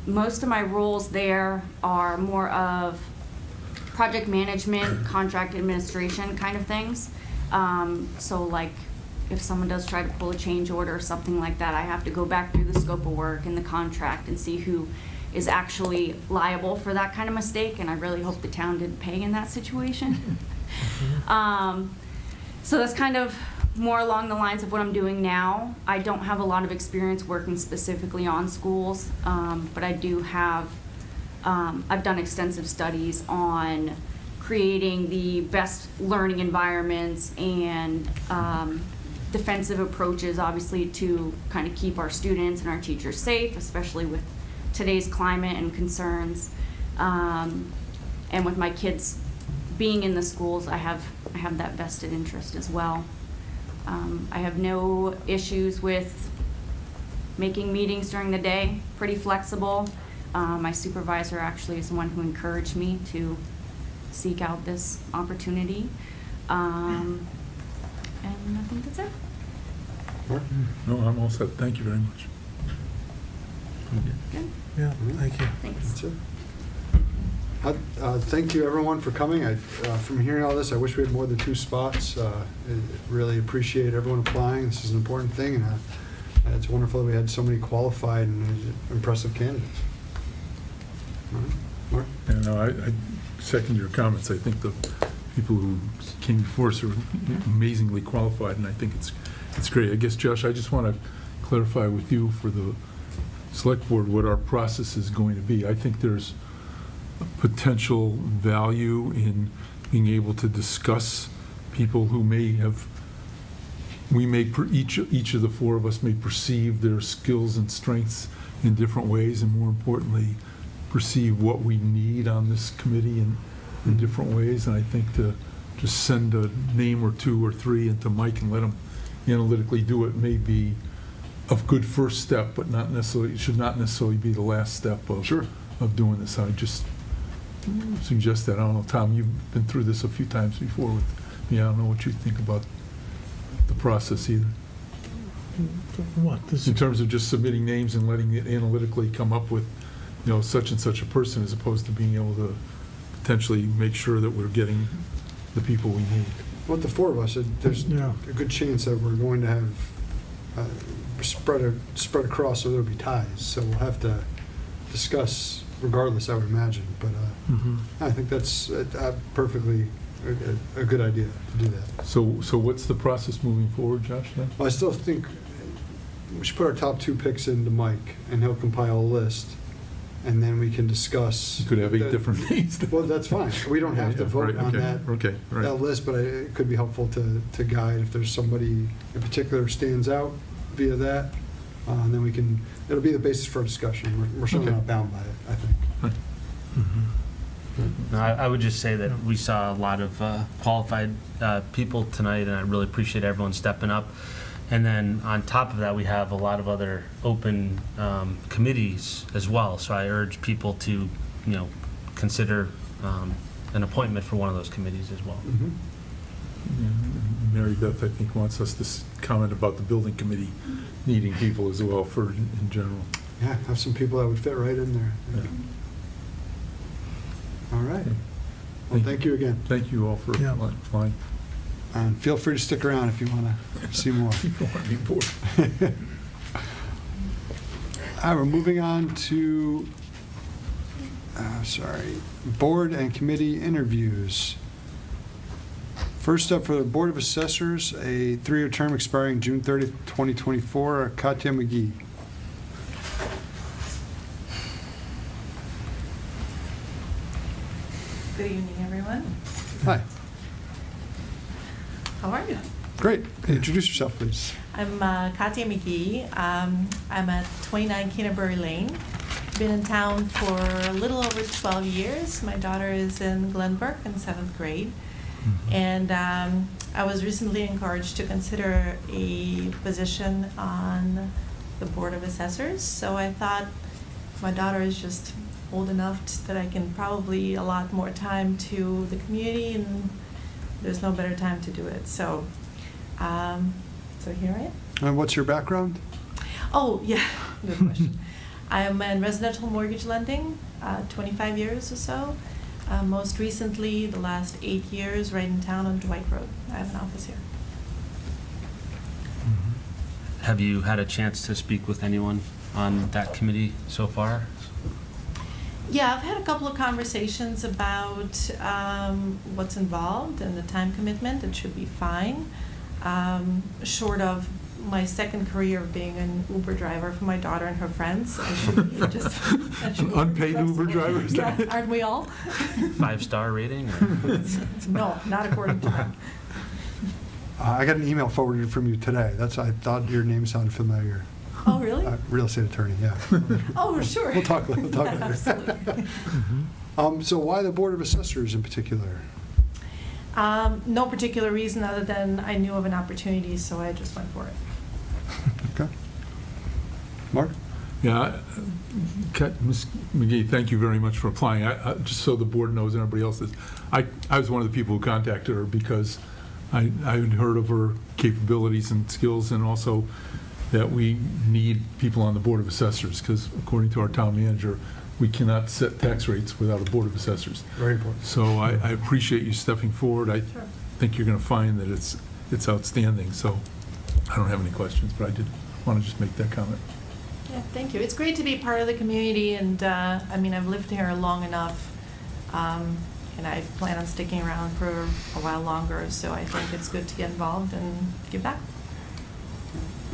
Most of my roles there are more of project management, contract administration kind of things. So like if someone does try to pull a change order or something like that, I have to go back through the scope of work and the contract and see who is actually liable for that kind of mistake, and I really hope the town didn't pay in that situation. So that's kind of more along the lines of what I'm doing now. I don't have a lot of experience working specifically on schools, but I do have, I've done extensive studies on creating the best learning environments and defensive approaches, obviously, to kind of keep our students and our teachers safe, especially with today's climate and concerns. And with my kids being in the schools, I have that vested interest as well. I have no issues with making meetings during the day, pretty flexible. My supervisor actually is the one who encouraged me to seek out this opportunity. And I think that's it. No, I'm all set. Thank you very much. Good. Yeah, thank you. Thanks. That's it. Thank you, everyone, for coming. From hearing all this, I wish we had more than 2 spots. I really appreciate everyone applying. This is an important thing, and it's wonderful that we had so many qualified and impressive candidates. All right. Mark? Yeah, no, I second your comments. I think the people who came before us are amazingly qualified, and I think it's great. I guess, Josh, I just want to clarify with you for the select board what our process is going to be. I think there's potential value in being able to discuss people who may have, each of the 4 of us may perceive their skills and strengths in different ways, and more importantly, perceive what we need on this committee in different ways. And I think to just send a name or two or three into Mike and let him analytically do it may be a good first step, but not necessarily, it should not necessarily be the last step of, Sure. of doing this. I just suggest that. I don't know, Tom, you've been through this a few times before with me. I don't know what you think about the process either. What, this In is, terms of just submitting names and letting it analytically come up with, such and such a person, as opposed to being able to potentially make sure that we're getting the people we need. With the four of us, there's Yeah. a good chance that we're going to have spread across, so there'll be ties. So we'll have to discuss regardless, I would imagine. But Mhm. I think that's perfectly a good idea to do that. So what's the process moving forward, Josh, then? Well, I still think we should put our top 2 picks into Mike, and he'll compile a list, and then we can discuss. You could have 8 that- different names. Well, that's fine. We don't have to Yeah, vote right, on okay, that. Okay, right. That list, but it could be helpful to guide if there's somebody in particular stands out via that. And then it'll be the basis for a discussion. We're certainly Okay. not bound by it, I think. No, I would just say that we saw a lot of qualified people tonight, and I really appreciate everyone stepping up. And then on top of that, we have a lot of other open committees as well. So I urge people to, consider an appointment for one of those committees as well. Mhm. Yeah, Mary Beth, I think, wants us to comment about the building committee needing people as well for in general. Yeah, have some people that would fit right in there. Yeah. All right. Well, thank you again. Thank you all for Yeah. flying. And feel free to stick around if you want to see more. People want to be bored. All right, we're moving on to, board and committee interviews. First up for the Board of Assessors, a 3-year term expiring June 30th, 2024, Katy McGhee. Good evening, everyone. Hi. How are you? Great. Introduce yourself, please. I'm Katy McGhee. I'm at 29 Canterbury Lane. Been in town for a little over 12 years. My daughter is in Glenbrook in 7th grade. And I was recently encouraged to consider a position on the Board of Assessors. So I thought my daughter is just old enough that I can probably allot more time to the community, and there's no better time to do it. So, so here I am. And what's your background? Oh, yeah, good question. I'm in residential mortgage lending, 25 years or so. Most recently, the last 8 years, right in town on Dwight Road. I have an office here. Have you had a chance to speak with anyone on that committee so far? Yeah, I've had a couple of conversations about what's involved and the time commitment. It should be fine. Short of my second career of being an Uber driver for my daughter and her friends, I should be just that should be Unpaid Uber flexible. driver, is that Yeah, it? aren't we all? 5-star rating? Or? No, not according to them. I got an email forwarded from you today. I thought your name sounded familiar. Oh, really? Real estate attorney, yeah. Oh, sure. We'll talk later. Absolutely. So why the Board of Assessors in particular? No particular reason other than I knew of an opportunity, so I just went for it. Okay. Mark? Yeah, Ms. McGee, thank you very much for applying. Just so the board knows and everybody else is, I was one of the people who contacted her because I had heard of her capabilities and skills, and also that we need people on the Board of Assessors, because according to our town manager, we cannot set tax rates without a Board of Assessors. Very important. So I appreciate you stepping forward. I Sure. think you're going to find that it's outstanding. So I don't have any questions, but I did want to just make that comment. Yeah, thank you. It's great to be part of the community, and I mean, I've lived here long enough, and I plan on sticking around for a while longer, so I think it's good to get involved and give back.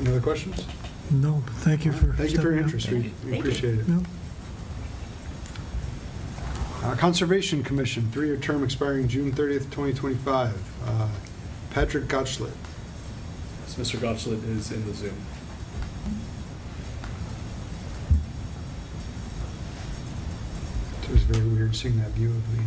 Any other questions? No, but thank you for Thank you for your stepping up. interest. We Thank you. appreciate it. Yep. Conservation Commission, 3-year term expiring June 30th, 2025. Patrick Gottschlitt. So Mr. Gottschalk is in the Zoom. It was very weird seeing that view of me.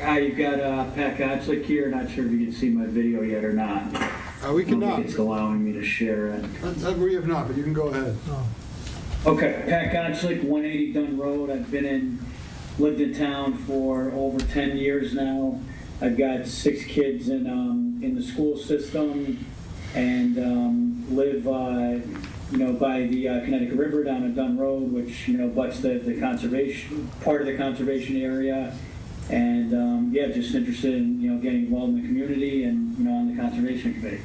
Hi, you've got Pat Gottschalk here. Not sure if you can see my video yet or not. We I don't cannot. think it's allowing me to share it. We have not, but you can go ahead. Okay, Pat Gottschalk, 180 Dunn Road. I've lived in town for over 10 years now. I've got 6 kids in the school system, and live by the Connecticut River down at Dunn Road, which butts the conservation part of the conservation area. And just interested in getting involved in the community and on the conservation committee.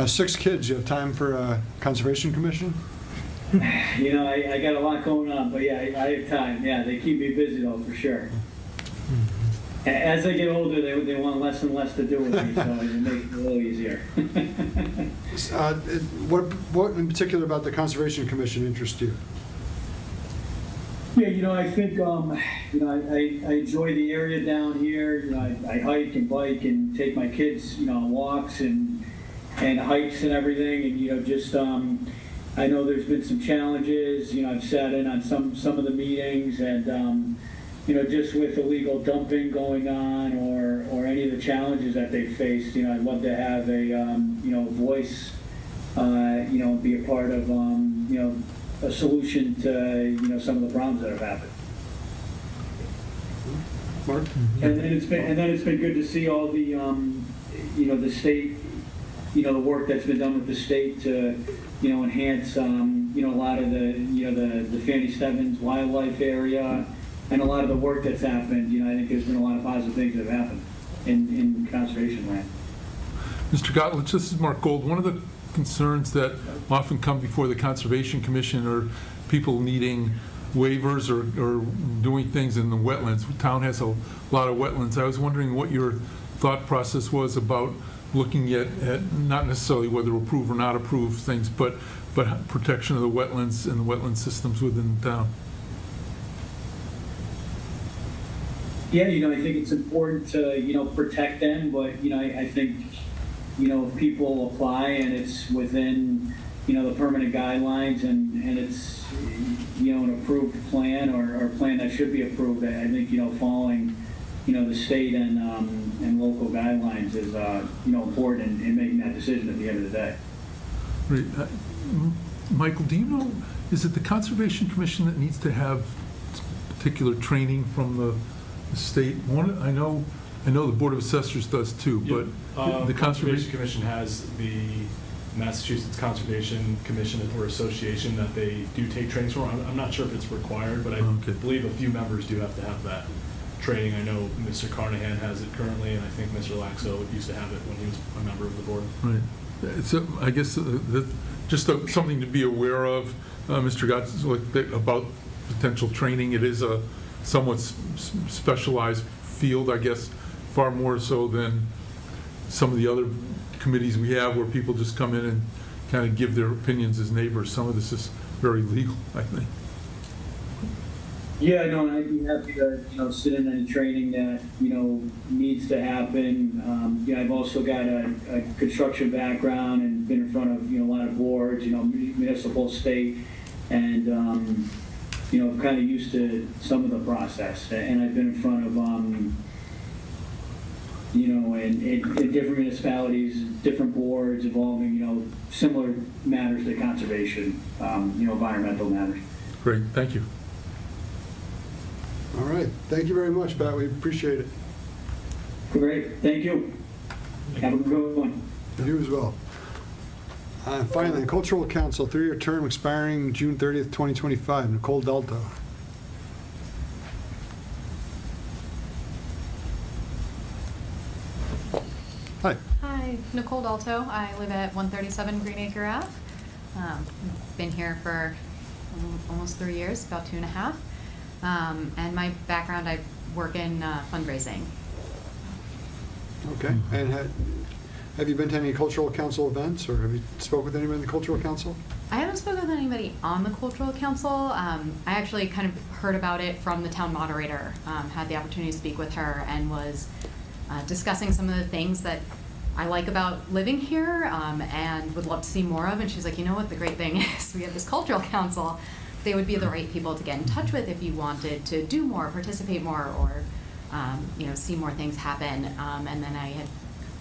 6 kids. You have time for a conservation commission? I got a lot going on, but yeah, I have time. Yeah, they keep me busy though, for sure. As I get older, they want less and less to do with me, so it makes it a little easier. What in particular about the Conservation Commission interests you? Yeah, I think, I enjoy the area down here. I hike and bike and take my kids, on walks and hikes and everything. And, I know there's been some challenges. I've sat in on some of the meetings, and, just with illegal dumping going on or any of the challenges that they've faced, I'd love to have a, voice, be a part of, a solution to, some of the problems that have happened. Mark? And then it's been good to see all the, the state, the work that's been done with the state to, enhance, a lot of the Fanny Stebbins wildlife area. And a lot of the work that's happened, I think there's been a lot of positive things that have happened in conservation land. Mr. Gottlieb, this is Mark Gold. One of the concerns that often come before the Conservation Commission are people needing waivers or doing things in the wetlands. The town has a lot of wetlands. I was wondering what your thought process was about looking at not necessarily whether to approve or not approve things, but protection of the wetlands and the wetland systems within the town. Yeah, I think it's important to, protect them, but, I think, if people apply and it's within, the permanent guidelines and it's, an approved plan or a plan that should be approved, I think, following, the state and local guidelines is, important in making that decision at the end of the day. Right. Michael, do you know, is it the Conservation Commission that needs to have particular training from the state? I know the Board of Assessors does too, but the Conservation Commission has the Massachusetts Conservation Commission or Association that they do take trainings from. I'm not sure if it's required, but I believe a few members do have to have that training. I know Mr. Carnahan has it currently, and I think Mr. Laxo used to have it when he was a member of the board. Right. So I guess just something to be aware of, Mr. Gotts, about potential training. It is a somewhat specialized field, I guess, far more so than some of the other committees we have where people just come in and kind of give their opinions as neighbors. Some of this is very legal, I think. Yeah, no, and I'd be happy to, sit in any training that, needs to happen. I've also got a construction background and been in front of, a lot of boards, municipal, state, and, kind of used to some of the process. And I've been in front of, in different municipalities, different boards involving, similar matters to conservation, environmental matters. Great, thank you. All right. Thank you very much, Pat. We appreciate it. Great. Thank you. Have a good one. You as well. Finally, Cultural Council, 3-year term expiring June 30th, 2025. Nicole Dalto. Hi. Hi, Nicole Dalto. I live at 137 Greenacre Ave. Been here for almost 3 years, about 2.5. And my background, I work in fundraising. Okay. And have you been to any Cultural Council events, or have you spoken with anyone in the Cultural Council? I haven't spoken with anybody on the Cultural Council. I actually kind of heard about it from the town moderator. Had the opportunity to speak with her and was discussing some of the things that I like about living here and would love to see more of. And she's like, you know what, the great thing is we have this Cultural Council. they would be the right people to get in touch with if you wanted to do more, participate more, or see more things happen. And then I had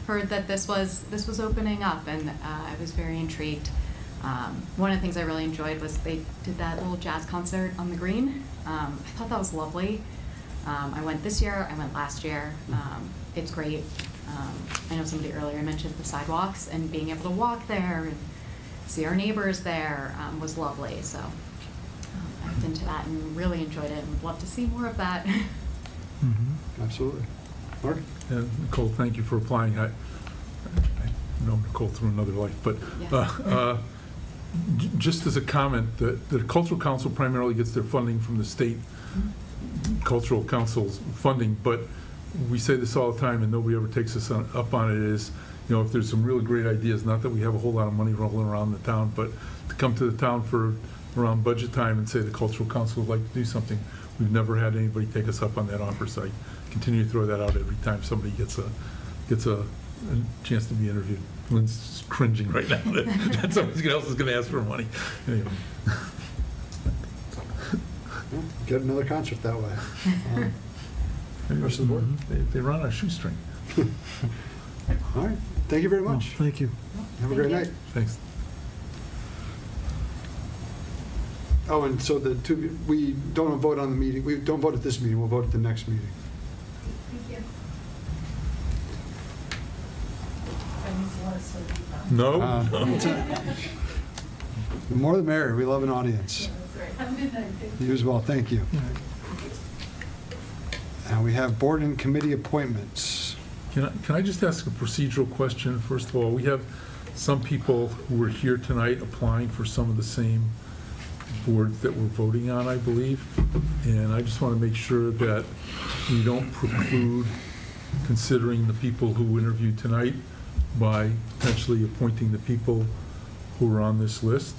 heard that this was opening up, and I was very intrigued. One of the things I really enjoyed was they did that little jazz concert on the green. I thought that was lovely. I went this year, I went last year. It's great. I know somebody earlier mentioned the sidewalks, and being able to walk there and see our neighbors there was lovely. So I've been to that and really enjoyed it, and would love to see more of that. Absolutely. Mark? Nicole, thank you for applying. I know Nicole through another life, but just as a comment, the Cultural Council primarily gets their funding from the state Cultural Council's funding, but we say this all the time and nobody ever takes us up on it, is, if there's some really great ideas, not that we have a whole lot of money rolling around the town, but to come to the town for around budget time and say the Cultural Council would like to do something, we've never had anybody take us up on that offer, so I continue to throw that out every time somebody gets a chance to be interviewed. Lynn's cringing right now that somebody else is going to ask for money. Anyway. Get another concert that way. Maybe rest of the board, they run on a shoestring. All right. Thank you very much. Thank you. Have a great night. Thanks. Oh, and so we don't vote on the meeting. We don't vote at this meeting. We'll vote at the next meeting. Thank you. No? The more the merrier. We love an audience. Have a good night. You as well. Thank you. Now we have board and committee appointments. Can I just ask a procedural question? First of all, we have some people who are here tonight applying for some of the same boards that we're voting on, I believe. And I just want to make sure that we don't preclude considering the people who interviewed tonight by potentially appointing the people who are on this list.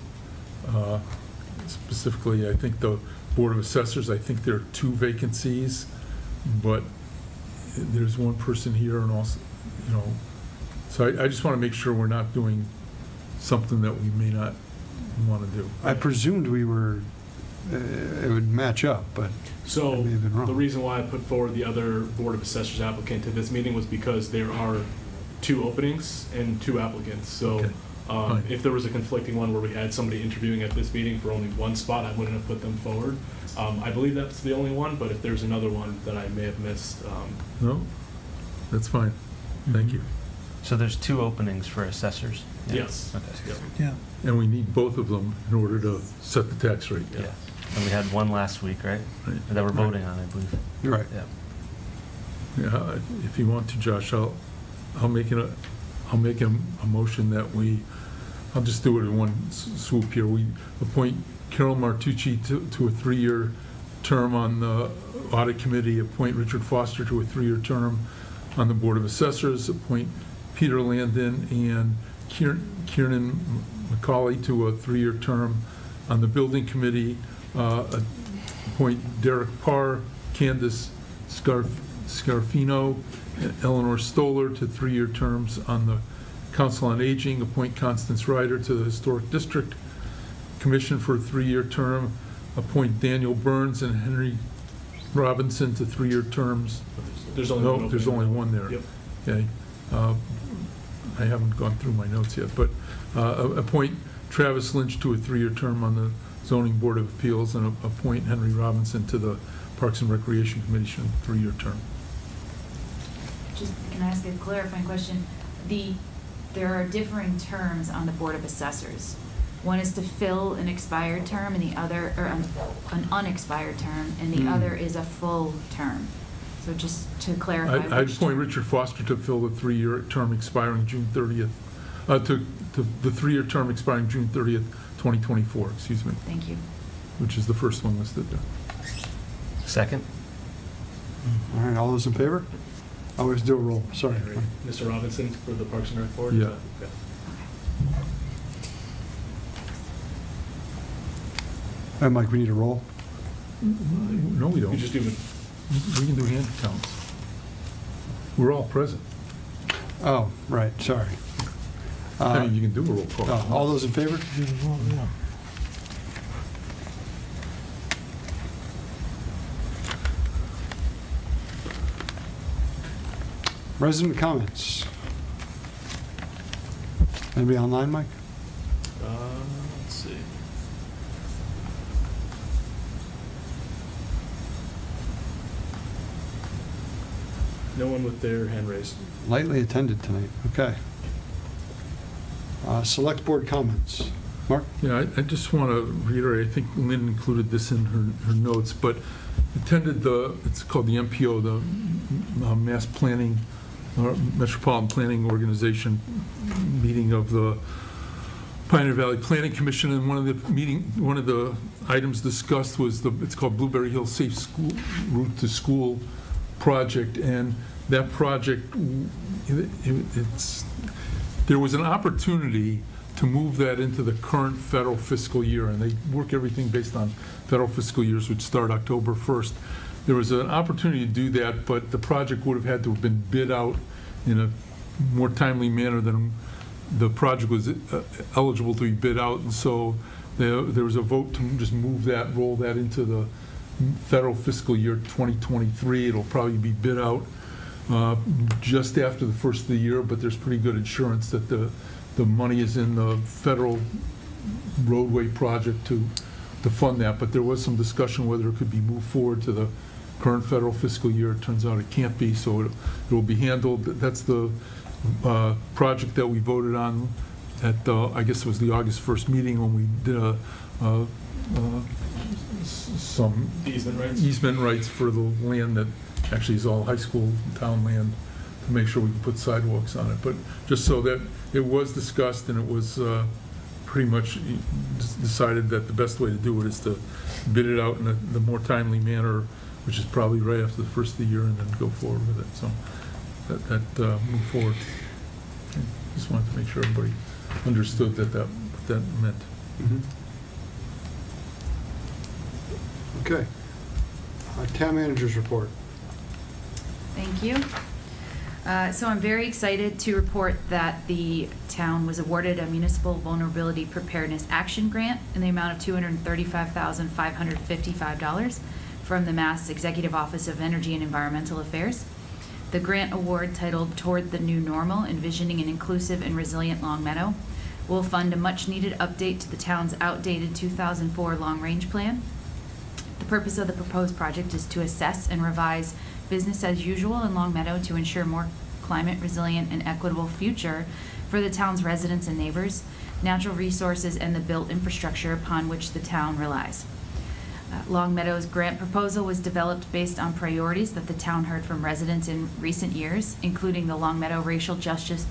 Specifically, I think the Board of Assessors, I think there are 2 vacancies, but there's one person here and also, so I just want to make sure we're not doing something that we may not want to do. I presumed we were, it would match up, but So I may have been wrong. the reason why I put forward the other Board of Assessors applicant to this meeting was because there are 2 openings and 2 applicants. So Okay. if there was a conflicting one where we had somebody interviewing at this meeting for only 1 spot, I wouldn't have put them forward. I believe that's the only one, but if there's another one that I may have missed. No? That's fine. Thank you. So there's 2 openings for assessors? Yes. Okay. Yep. Yeah. And we need both of them in order to set the tax rate. Yeah. And we had one last week, right? Right. That we're voting on, I believe. You're right. Yeah. Yeah, if you want to, Josh, I'll make a motion that I'll just do it in one swoop here. We appoint Carol Martucci to a 3-year term on the Audit Committee, appoint Richard Foster to a 3-year term on the Board of Assessors, appoint Peter Landon and Kieran McCauley to a 3-year term on the Building Committee, appoint Derek Parr, Candace Scarfino, and Eleanor Stoller to 3-year terms on the Council on Aging, appoint Constance Ryder to the Historic District Commission for a 3-year term, appoint Daniel Burns and Henry Robinson to 3-year terms. There's only one No, there's opening. only one there. Yep. Okay. I haven't gone through my notes yet, but appoint Travis Lynch to a 3-year term on the Zoning Board of Appeals, and appoint Henry Robinson to the Parks and Recreation Commission, 3-year term. Just, can I ask a clarifying question? There are differing terms on the Board of Assessors. One is to fill an expired term, and the other, or an unexpired term, and the other is a full term. So just to clarify. I'd appoint Richard Foster to fill the 3-year term expiring June 30th, to the 3-year term expiring June 30th, 2024, excuse me. Thank you. Which is the first one listed there. Second? All right, all those in favor? I always do a roll, sorry. Mr. Robinson for the Parks and Rec Board? Yeah. Okay. And Mike, we need a roll? No, we don't. You just do it. We can do hand counts. We're all present. Oh, right, sorry. I mean, you can do a roll call. All those in favor? Resident comments. Anybody online, Mike? Let's see. No one with their hand raised. Lightly attended tonight, okay. Select board comments. Mark? Yeah, I just want to reiterate, I think Lynn included this in her notes, but attended it's called the MPO, the Mass Planning, Metropolitan Planning Organization meeting of the Pioneer Valley Planning Commission, and one of the items discussed was it's called Blueberry Hill Safe School Route to School project, and that project, there was an opportunity to move that into the current federal fiscal year, and they work everything based on federal fiscal years, which start October 1st. There was an opportunity to do that, but the project would have had to have been bid out in a more timely manner than the project was eligible to be bid out, and so there was a vote to just move that, roll that into the federal fiscal year 2023. It'll probably be bid out just after the first of the year, but there's pretty good assurance that the money is in the federal roadway project to fund that. But there was some discussion whether it could be moved forward to the current federal fiscal year. It turns out it can't be, so it will be handled. That's the project that we voted on at I guess it was the August 1st meeting when we did some easement rights for the land that actually is all high school town land, to make sure we can put sidewalks on it. But just so that it was discussed, and it was pretty much decided that the best way to do it is to bid it out in the more timely manner, which is probably right after the first of the year, and then go forward with it. So that move forward. Just wanted to make sure everybody understood what that meant. Mm-hmm. Okay. Town manager's report. Thank you. So I'm very excited to report that the town was awarded a municipal vulnerability preparedness action grant in the amount of $235,555 from the Mass Executive Office of Energy and Environmental Affairs. The grant award, titled Toward the New Normal, Envisioning an Inclusive and Resilient Longmeadow, will fund a much-needed update to the town's outdated 2004 long-range plan. The purpose of the proposed project is to assess and revise business as usual in Longmeadow to ensure more climate resilient and equitable future for the town's residents and neighbors, natural resources, and the built infrastructure upon which the town relies. Longmeadow's grant proposal was developed based on priorities that the town heard from residents in recent years, including the Longmeadow Racial Justice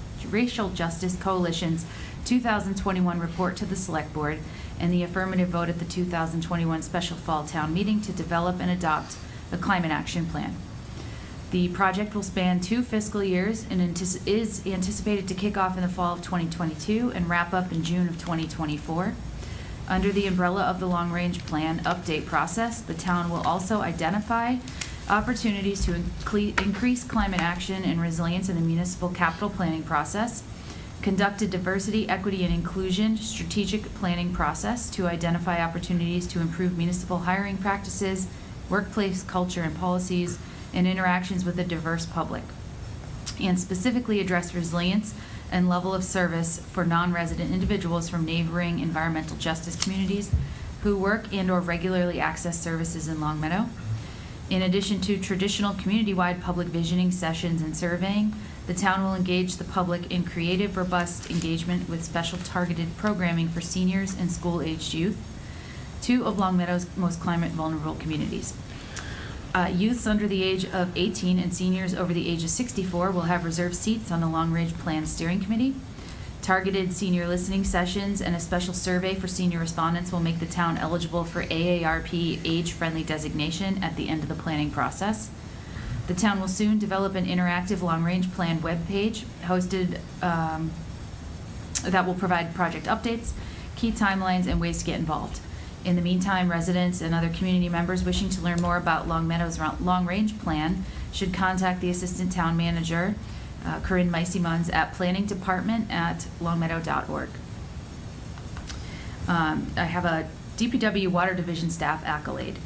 Coalition's 2021 report to the Select Board and the affirmative vote at the 2021 Special Fall Town Meeting to develop and adopt a climate action plan. The project will span 2 fiscal years and is anticipated to kick off in the fall of 2022 and wrap up in June of 2024. Under the umbrella of the long-range plan update process, the town will also identify opportunities to increase climate action and resilience in the municipal capital planning process, conduct a diversity, equity, and inclusion strategic planning process to identify opportunities to improve municipal hiring practices, workplace culture and policies, and interactions with a diverse public, and specifically address resilience and level of service for non-resident individuals from neighboring environmental justice communities who work and or regularly access services in Longmeadow. In addition to traditional community-wide public visioning sessions and surveying, the town will engage the public in creative, robust engagement with special targeted programming for seniors and school-aged youth, 2 of Longmeadow's most climate vulnerable communities. Youths under the age of 18 and seniors over the age of 64 will have reserved seats on the Long Range Plan Steering Committee. Targeted senior listening sessions and a special survey for senior respondents will make the town eligible for AARP age-friendly designation at the end of the planning process. The town will soon develop an interactive long-range plan webpage hosted that will provide project updates, key timelines, and ways to get involved. In the meantime, residents and other community members wishing to learn more about Longmeadow's long-range plan should contact the Assistant Town Manager, Corinne Meisy-Munz, at planningdepartment@longmeadow.org. I have a DPW Water Division staff accolade.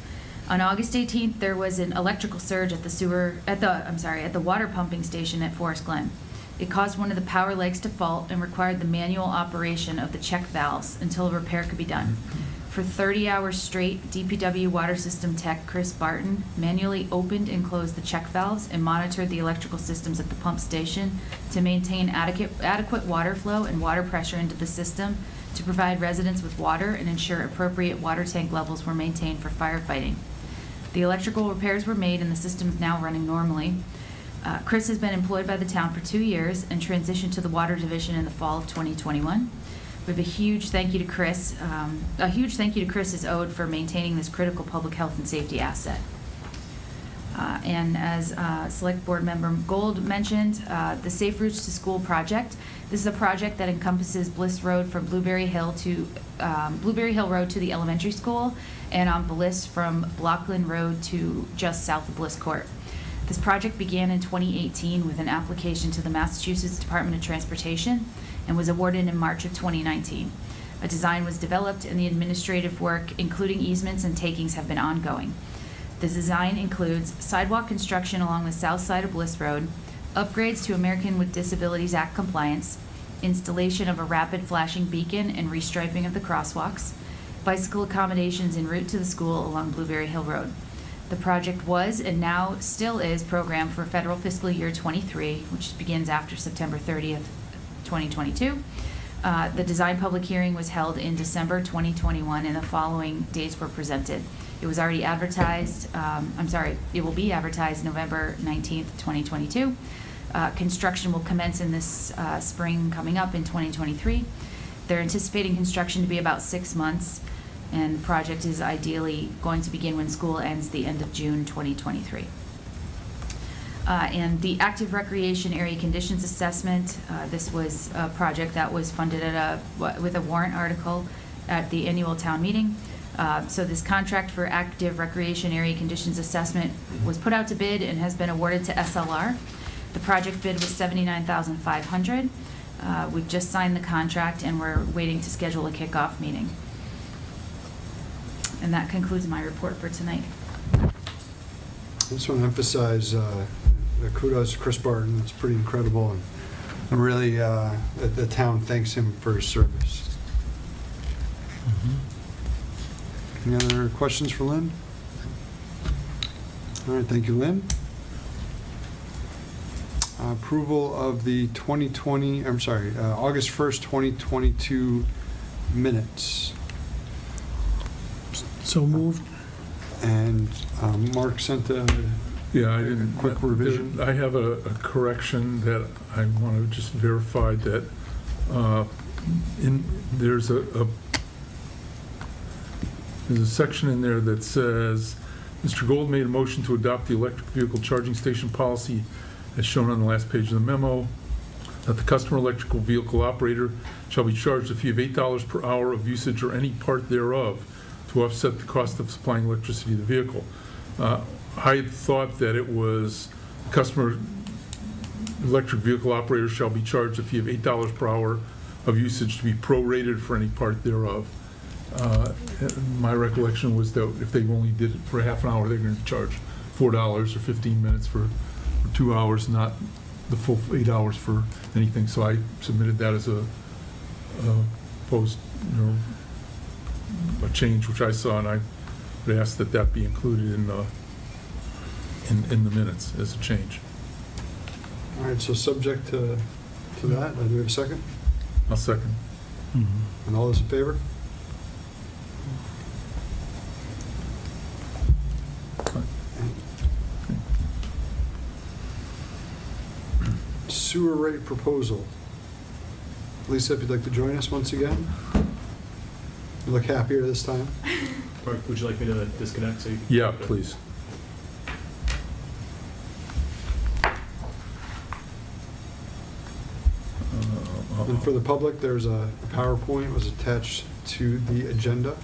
On August 18th, there was an electrical surge at the water pumping station at Forest Glen. It caused one of the power legs to fault and required the manual operation of the check valves until a repair could be done. For 30 hours straight, DPW water system tech Chris Barton manually opened and closed the check valves and monitored the electrical systems at the pump station to maintain adequate water flow and water pressure into the system to provide residents with water and ensure appropriate water tank levels were maintained for firefighting. The electrical repairs were made and the system is now running normally. Chris has been employed by the town for 2 years and transitioned to the water division in the fall of 2021. We have a huge thank you to Chris. A huge thank you to Chris is owed for maintaining this critical public health and safety asset. And as Select Board Member Gold mentioned, the Safe Routes to School project. This is a project that encompasses Bliss Road from Blueberry Hill Road to the elementary school, and on Bliss from Blockland Road to just south of Bliss Court. This project began in 2018 with an application to the Massachusetts Department of Transportation and was awarded in March of 2019. A design was developed and the administrative work, including easements and takings, have been ongoing. The design includes sidewalk construction along the south side of Bliss Road, upgrades to American with Disabilities Act compliance, installation of a rapid flashing beacon and restriping of the crosswalks, bicycle accommodations en route to the school along Blueberry Hill Road. The project was and now still is programmed for federal fiscal year 23, which begins after September 30th, 2022. The design public hearing was held in December 2021 and the following dates were presented. It was already advertised, it will be advertised November 19th, 2022. Construction will commence in this spring coming up in 2023. They're anticipating construction to be about 6 months, and the project is ideally going to begin when school ends the end of June 2023. And the active recreation area conditions assessment, this was a project that was funded with a warrant article at the annual town meeting. So this contract for active recreation area conditions assessment was put out to bid and has been awarded to SLR. The project bid was $79,500. We've just signed the contract and we're waiting to schedule a kickoff meeting. And that concludes my report for tonight. I just want to emphasize kudos to Chris Barton. It's pretty incredible, and really the town thanks him for his service. Any other questions for Lynn? All right, thank you, Lynn. Approval of the August 1st, 2022 minutes. So moved. And Mark sent a quick revision. I have a correction that I want to just verify that there's a section in there that says, Mr. Gold made a motion to adopt the electric vehicle charging station policy as shown on the last page of the memo, that the customer electrical vehicle operator shall be charged a fee of $8 per hour of usage or any part thereof to offset the cost of supplying electricity to the vehicle. I thought that it was customer electric vehicle operator shall be charged a fee of $8 per hour of usage to be prorated for any part thereof. My recollection was that if they only did it for a half an hour, they're going to charge $4 or 15 minutes for 2 hours, not the full 8 hours for anything. So I submitted that as a change which I saw, and I would ask that that be included in the minutes as a change. All right, so subject to that, do we have a second? I'll second. And all those in favor? Sewer rate proposal. Lisa, if you'd like to join us once again. You look happier this time. Mark, would you like me to disconnect? So you can Yeah, please. And for the public, there's a PowerPoint was attached to the agenda.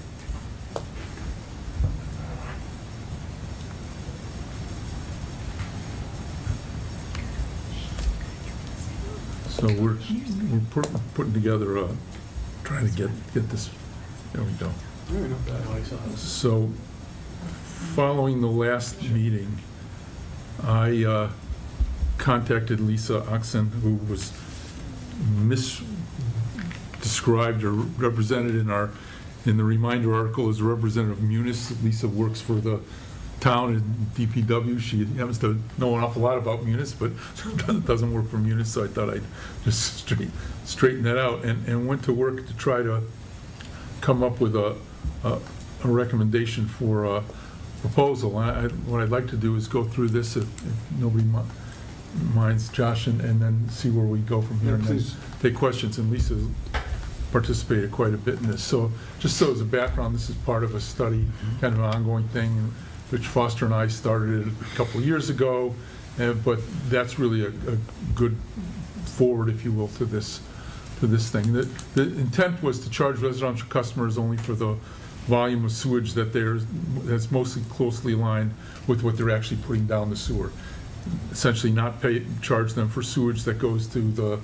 So we're putting together trying to get this. There we go. Not bad. So following the last meeting, I contacted Lisa Oxen, who was misdescribed or represented in the reminder article as representative of Munis. Lisa works for the town in DPW. She happens to know an awful lot about Munis, but doesn't work for Munis, so I thought I'd just straighten that out, and went to work to try to come up with a recommendation for a proposal. What I'd like to do is go through this, if nobody minds, Josh, and then see where we go from here, and then take questions. And Lisa participated quite a bit in this. So just so as a background, this is part of a study, kind of an ongoing thing. Rich Foster and I started it a couple of years ago, but that's really a good forward, if you will, to this thing. The intent was to charge residential customers only for the volume of sewage that's mostly closely aligned with what they're actually putting down the sewer. Essentially not charge them for sewage that goes to the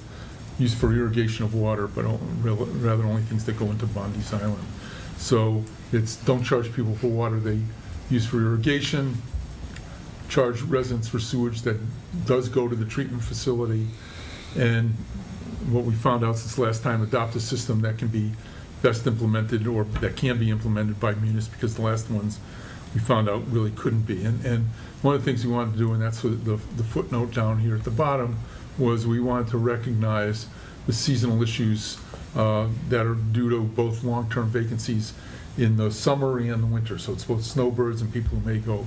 use for irrigation of water, but rather only things that go into Bondi's Island. So it's don't charge people for water they use for irrigation, charge residents for sewage that does go to the treatment facility, and what we found out since last time, adopt a system that can be best implemented, or that can be implemented by Munis, because the last ones we found out really couldn't be. And one of the things we wanted to do, and that's what the footnote down here at the bottom, was we wanted to recognize the seasonal issues that are due to both long-term vacancies in the summer and the winter. So it's both snowbirds and people who may go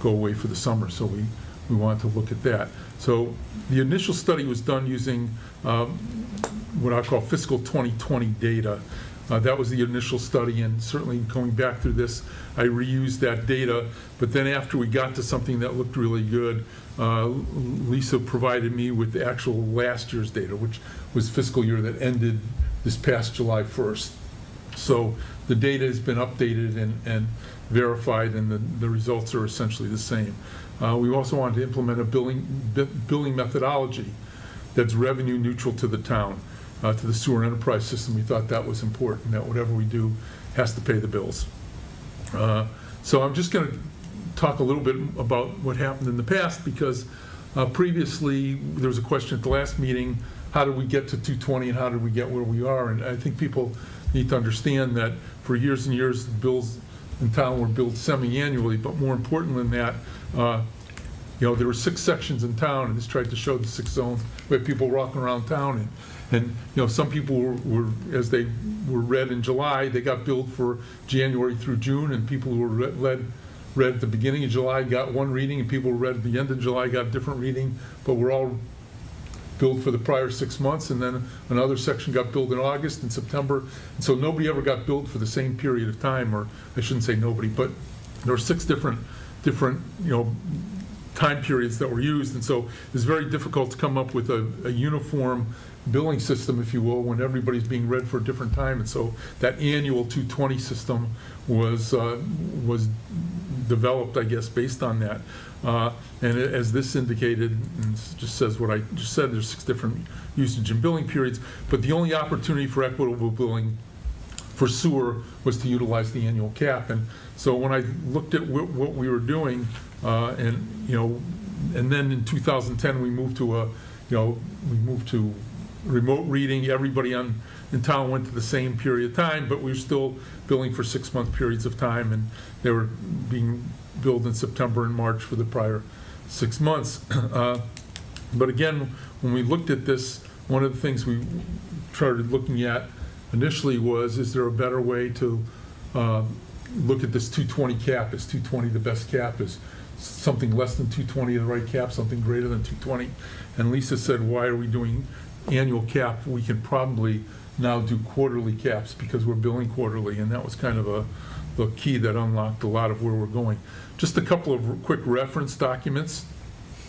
away for the summer. So we wanted to look at that. So the initial study was done using what I call fiscal 2020 data. That was the initial study, and certainly going back through this, I reused that data. But then after we got to something that looked really good, Lisa provided me with the actual last year's data, which was fiscal year that ended this past July 1st. So the data has been updated and verified, and the results are essentially the same. We also wanted to implement a billing methodology that's revenue neutral to the town, to the sewer enterprise system. We thought that was important, that whatever we do has to pay the bills. So I'm just going to talk a little bit about what happened in the past, because previously there was a question at the last meeting, how did we get to 220 and how did we get where we are? And I think people need to understand that for years and years, the bills in town were billed semi-annually, but more important than that, there were 6 sections in town, and this tried to show the 6 zones. We had people walking around town, and some people were, as they were read in July, they got billed for January through June, and people who were read at the beginning of July got one reading, and people who read at the end of July got a different reading, but we're all billed for the prior 6 months, and then another section got billed in August and September, and so nobody ever got billed for the same period of time, or I shouldn't say nobody, but there were 6 different time periods that were used, and so it's very difficult to come up with a uniform billing system, if you will, when everybody's being read for a different time. And so that annual 220 system was developed, I guess, based on that. And as this indicated, and it just says what I just said, there's 6 different usage and billing periods, but the only opportunity for equitable billing for sewer was to utilize the annual cap. And so when I looked at what we were doing, and then in 2010 we moved to remote reading. Everybody in town went to the same period of time, but we were still billing for 6-month periods of time, and they were being billed in September and March for the prior 6 months. But again, when we looked at this, one of the things we started looking at initially was, is there a better way to look at this 220 cap? Is 220 the best cap? Is something less than 220 the right cap? Something greater than 220? And Lisa said, why are we doing annual cap? We can probably now do quarterly caps because we're billing quarterly, and that was kind of the key that unlocked a lot of where we're going. Just a couple of quick reference documents,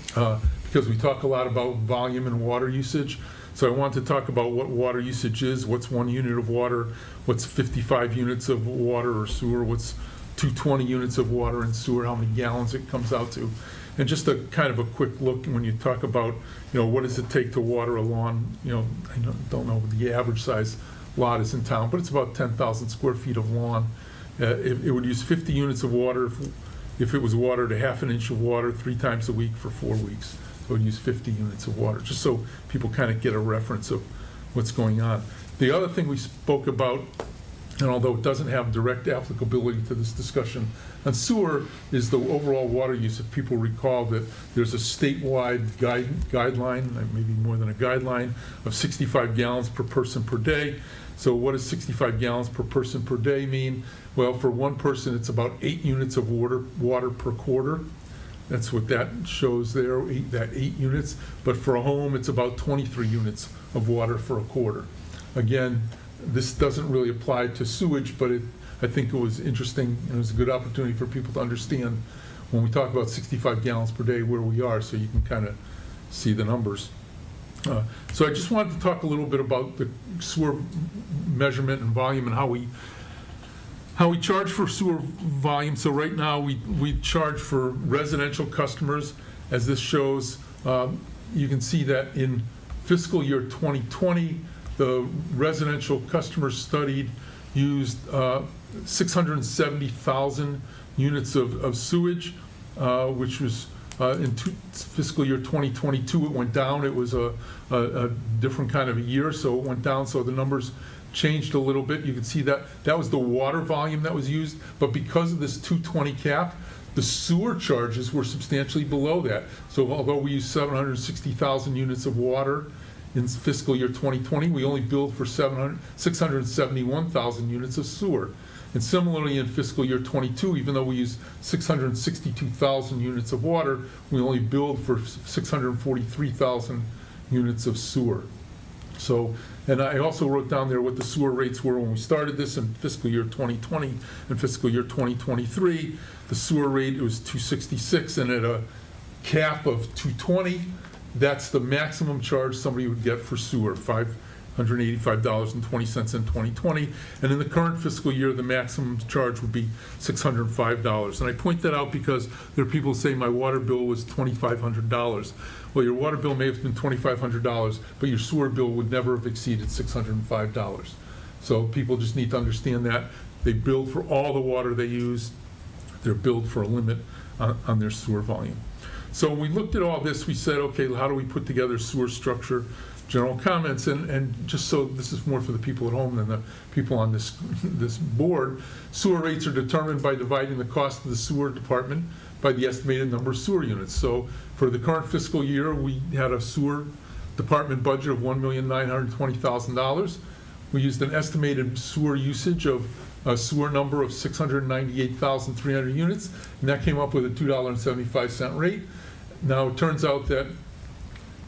because we talk a lot about volume and water usage. So I want to talk about what water usage is, what's 1 unit of water, what's 55 units of water or sewer, what's 220 units of water and sewer, how many gallons it comes out to. And just a kind of a quick look when you talk about, what does it take to water a lawn? I don't know what the average size lot is in town, but it's about 10,000 square feet of lawn. It would use 50 units of water if it was watered, a half an inch of water 3 times a week for 4 weeks. So it would use 50 units of water, just so people kind of get a reference of what's going on. The other thing we spoke about, and although it doesn't have direct applicability to this discussion on sewer, is the overall water use. If people recall that there's a statewide guideline, maybe more than a guideline, of 65 gallons per person per day. So what does 65 gallons per person per day mean? Well, for one person, it's about 8 units of water per quarter. That's what that shows there, 8 units. But for a home, it's about 23 units of water for a quarter. Again, this doesn't really apply to sewage, but I think it was interesting, and it was a good opportunity for people to understand when we talk about 65 gallons per day where we are, so you can kind of see the numbers. So I just wanted to talk a little bit about the sewer measurement and volume and how we charge for sewer volume. So right now we charge for residential customers. As this shows, you can see that in fiscal year 2020, the residential customers studied used 670,000 units of sewage, which was in fiscal year 2022, it went down. It was a different kind of a year, so it went down. So the numbers changed a little bit. You can see that was the water volume that was used, but because of this 220 cap, the sewer charges were substantially below that. So although we used 760,000 units of water in fiscal year 2020, we only billed for 671,000 units of sewer. And similarly in fiscal year 22, even though we used 662,000 units of water, we only billed for 643,000 units of sewer. So, and I also wrote down there what the sewer rates were when we started this in fiscal year 2020 and fiscal year 2023. The sewer rate was 266, and at a cap of 220, that's the maximum charge somebody would get for sewer, $585.20 in 2020. And in the current fiscal year, the maximum charge would be $605. And I point that out because there are people who say my water bill was $2,500. Well, your water bill may have been $2,500, but your sewer bill would never have exceeded $605. So people just need to understand that. They bill for all the water they use. They're billed for a limit on their sewer volume. So when we looked at all this, we said, okay, how do we put together sewer structure? General comments, and just so this is more for the people at home than the people on this board, sewer rates are determined by dividing the cost of the sewer department by the estimated number of sewer units. So for the current fiscal year, we had a sewer department budget of $1,920,000. We used an estimated sewer usage of a sewer number of 698,300 units, and that came up with a $2.75 rate. Now it turns out that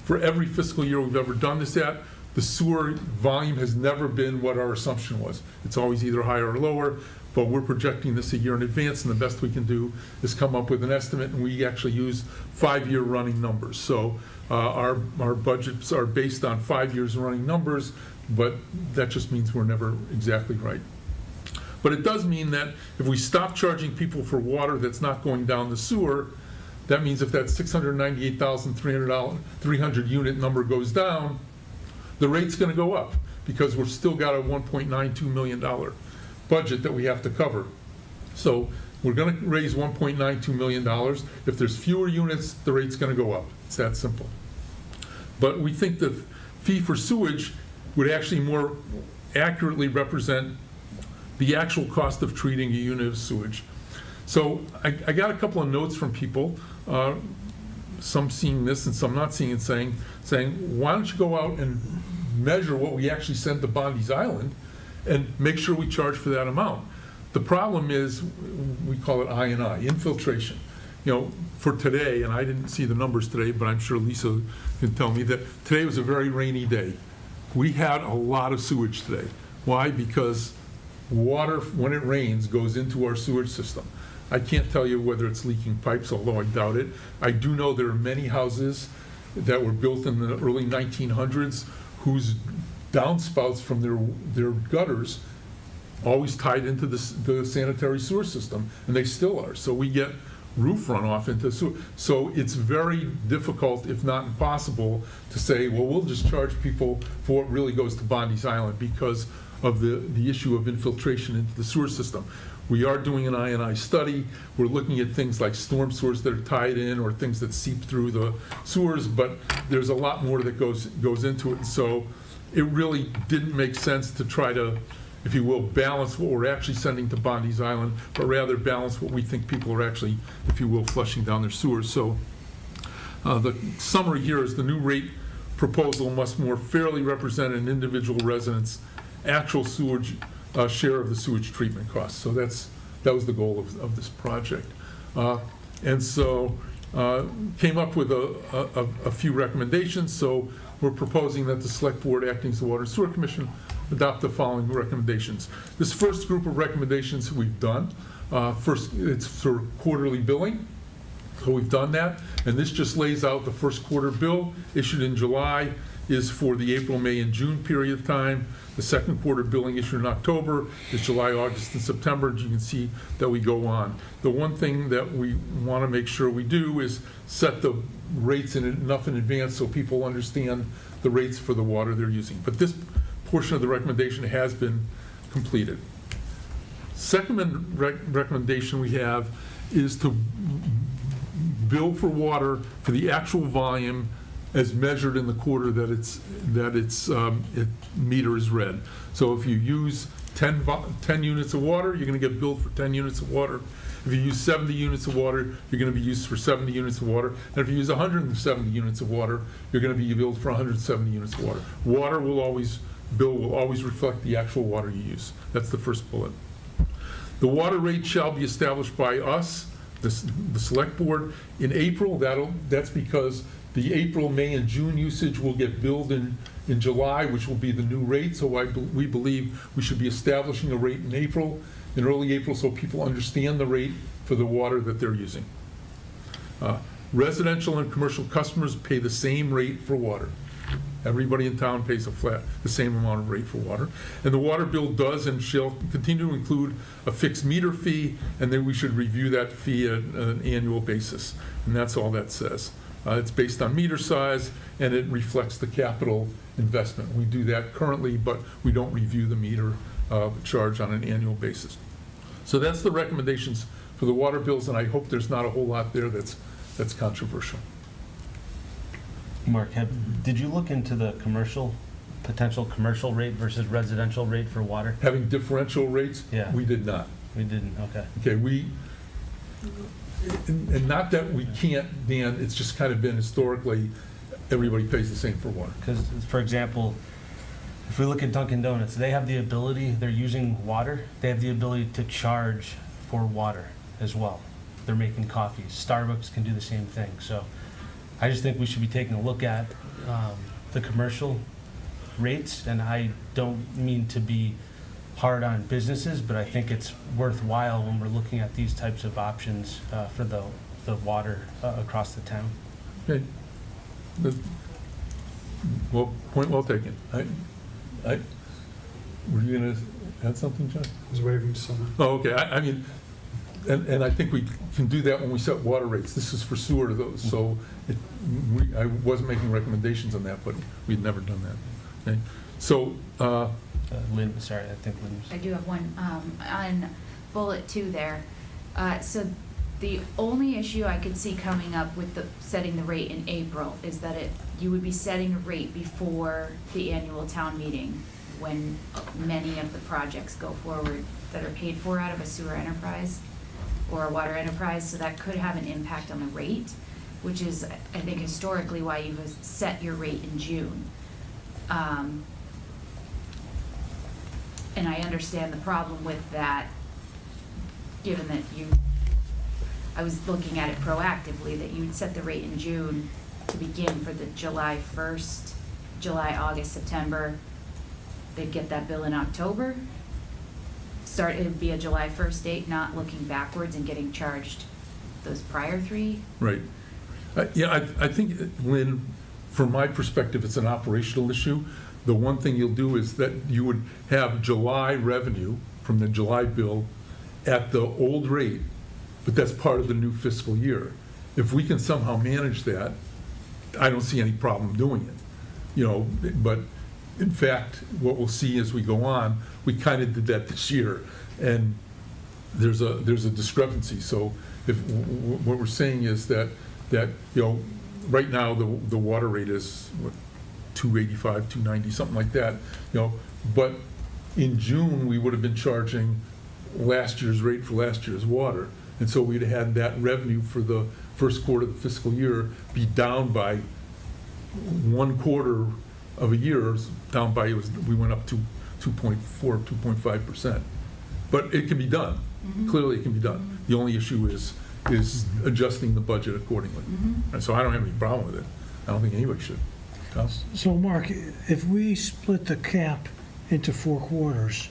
for every fiscal year we've ever done this at, the sewer volume has never been what our assumption was. It's always either higher or lower, but we're projecting this a year in advance, and the best we can do is come up with an estimate, and we actually use 5-year running numbers. So our budgets are based on 5 years running numbers, but that just means we're never exactly right. But it does mean that if we stop charging people for water that's not going down the sewer, that means if that 698,300 unit number goes down, the rate's going to go up because we're still got a $1.92 million budget that we have to cover. So we're going to raise $1.92 million. If there's fewer units, the rate's going to go up. It's that simple. But we think the fee for sewage would actually more accurately represent the actual cost of treating a unit of sewage. So I got a couple of notes from people, some seeing this and some not seeing it, saying, why don't you go out and measure what we actually send to Bondi's Island and make sure we charge for that amount. The problem is, we call it I&I, infiltration. You know, for today, and I didn't see the numbers today, but I'm sure Lisa can tell me that today was a very rainy day. We had a lot of sewage today. Why? Because water, when it rains, goes into our sewage system. I can't tell you whether it's leaking pipes, although I doubt it. I do know there are many houses that were built in the early 1900s whose downspouts from their gutters always tied into the sanitary sewer system, and they still are. So we get roof runoff into sewer. So it's very difficult, if not impossible, to say, well, we'll just charge people for what really goes to Bondi's Island, because of the issue of infiltration into the sewer system. We are doing an I&I study. We're looking at things like storm sewers that are tied in or things that seep through the sewers, but there's a lot more that goes into it. And so it really didn't make sense to try to, if you will, balance what we're actually sending to Bondi's Island, but rather balance what we think people are actually, if you will, flushing down their sewers. So the summary here is the new rate proposal must more fairly represent an individual resident's actual sewage share of the sewage treatment costs. So that was the goal of this project. And so came up with a few recommendations. So we're proposing that the Select Board, acting as the Water and Sewer Commission, adopt the following recommendations. This first group of recommendations we've done. First, it's for quarterly billing. So we've done that. And this just lays out the first quarter bill issued in July is for the April, May, and June period of time. The second quarter billing issued in October is July, August, and September. And you can see that we go on. The one thing that we want to make sure we do is set the rates enough in advance so people understand the rates for the water they're using. But this portion of the recommendation has been completed. Second recommendation we have is to bill for water for the actual volume as measured in the quarter that its meter is read. So if you use 10 units of water, you're going to get billed for 10 units of water. If you use 70 units of water, you're going to be used for 70 units of water. And if you use 170 units of water, you're going to be billed for 170 units of water. Bill will always reflect the actual water you use. That's the first bullet. The water rate shall be established by us, the Select Board, in April. That's because the April, May, and June usage will get billed in July, which will be the new rate. So we believe we should be establishing a rate in early April, so people understand the rate for the water that they're using. Residential and commercial customers pay the same rate for water. Everybody in town pays the same amount of rate for water. And the water bill does and shall continue to include a fixed meter fee, and then we should review that fee at an annual basis. And that's all that says. It's based on meter size, and it reflects the capital investment. We do that currently, but we don't review the meter charge on an annual basis. So that's the recommendations for the water bills, and I hope there's not a whole lot there that's controversial. Mark, did you look into the potential commercial rate versus residential rate for water? Having differential rates? Yeah. We did not. We didn't, okay. Okay, and not that we can't, Dan, it's just kind of been historically, everybody pays the same for water. Because, for example, if we look at Dunkin' Donuts, they have the ability, they're using water, they have the ability to charge for water as well. They're making coffees. Starbucks can do the same thing. So I just think we should be taking a look at the commercial rates, and I don't mean to be hard on businesses, but I think it's worthwhile when we're looking at these types of options for the water across the town. Okay. Well, point well taken. Were you going to add something, John? I was waving to someone. Oh, okay. I mean, and I think we can do that when we set water rates. This is for sewer, though, so I wasn't making recommendations on that, but we'd never done that. Okay. So, Lynn, sorry, I think Lynn. I do have one on bullet 2 there. So the only issue I could see coming up with setting the rate in April is that you would be setting a rate before the annual town meeting when many of the projects go forward that are paid for out of a sewer enterprise or a water enterprise. So that could have an impact on the rate, which is, I think, historically why you've set your rate in June. And I understand the problem with that, given that I was looking at it proactively, that you would set the rate in June to begin for the July 1st, July, August, September. They'd get that bill in October. It would be a July 1st date, not looking backwards and getting charged those prior 3. right. Yeah, I think, Lynn, from my perspective, it's an operational issue. The one thing you'll do is that you would have July revenue from the July bill at the old rate, but that's part of the new fiscal year. If we can somehow manage that, I don't see any problem doing it. But in fact, what we'll see as we go on, we kind of did that this year, and there's a discrepancy. So if what we're saying is that right now the water rate is what, 285, 290, something like that, but in June we would have been charging last year's rate for last year's water, and so we'd have had that revenue for the first quarter of the fiscal year be down by 1/4 of a year, down by, we went up to 2.4, 2.5%. But it can be done. Clearly it can be done. The only issue is adjusting the budget accordingly. And so I don't have any problem with it. I don't think anybody should. Tom? So Mark, if we split the cap into 4 quarters,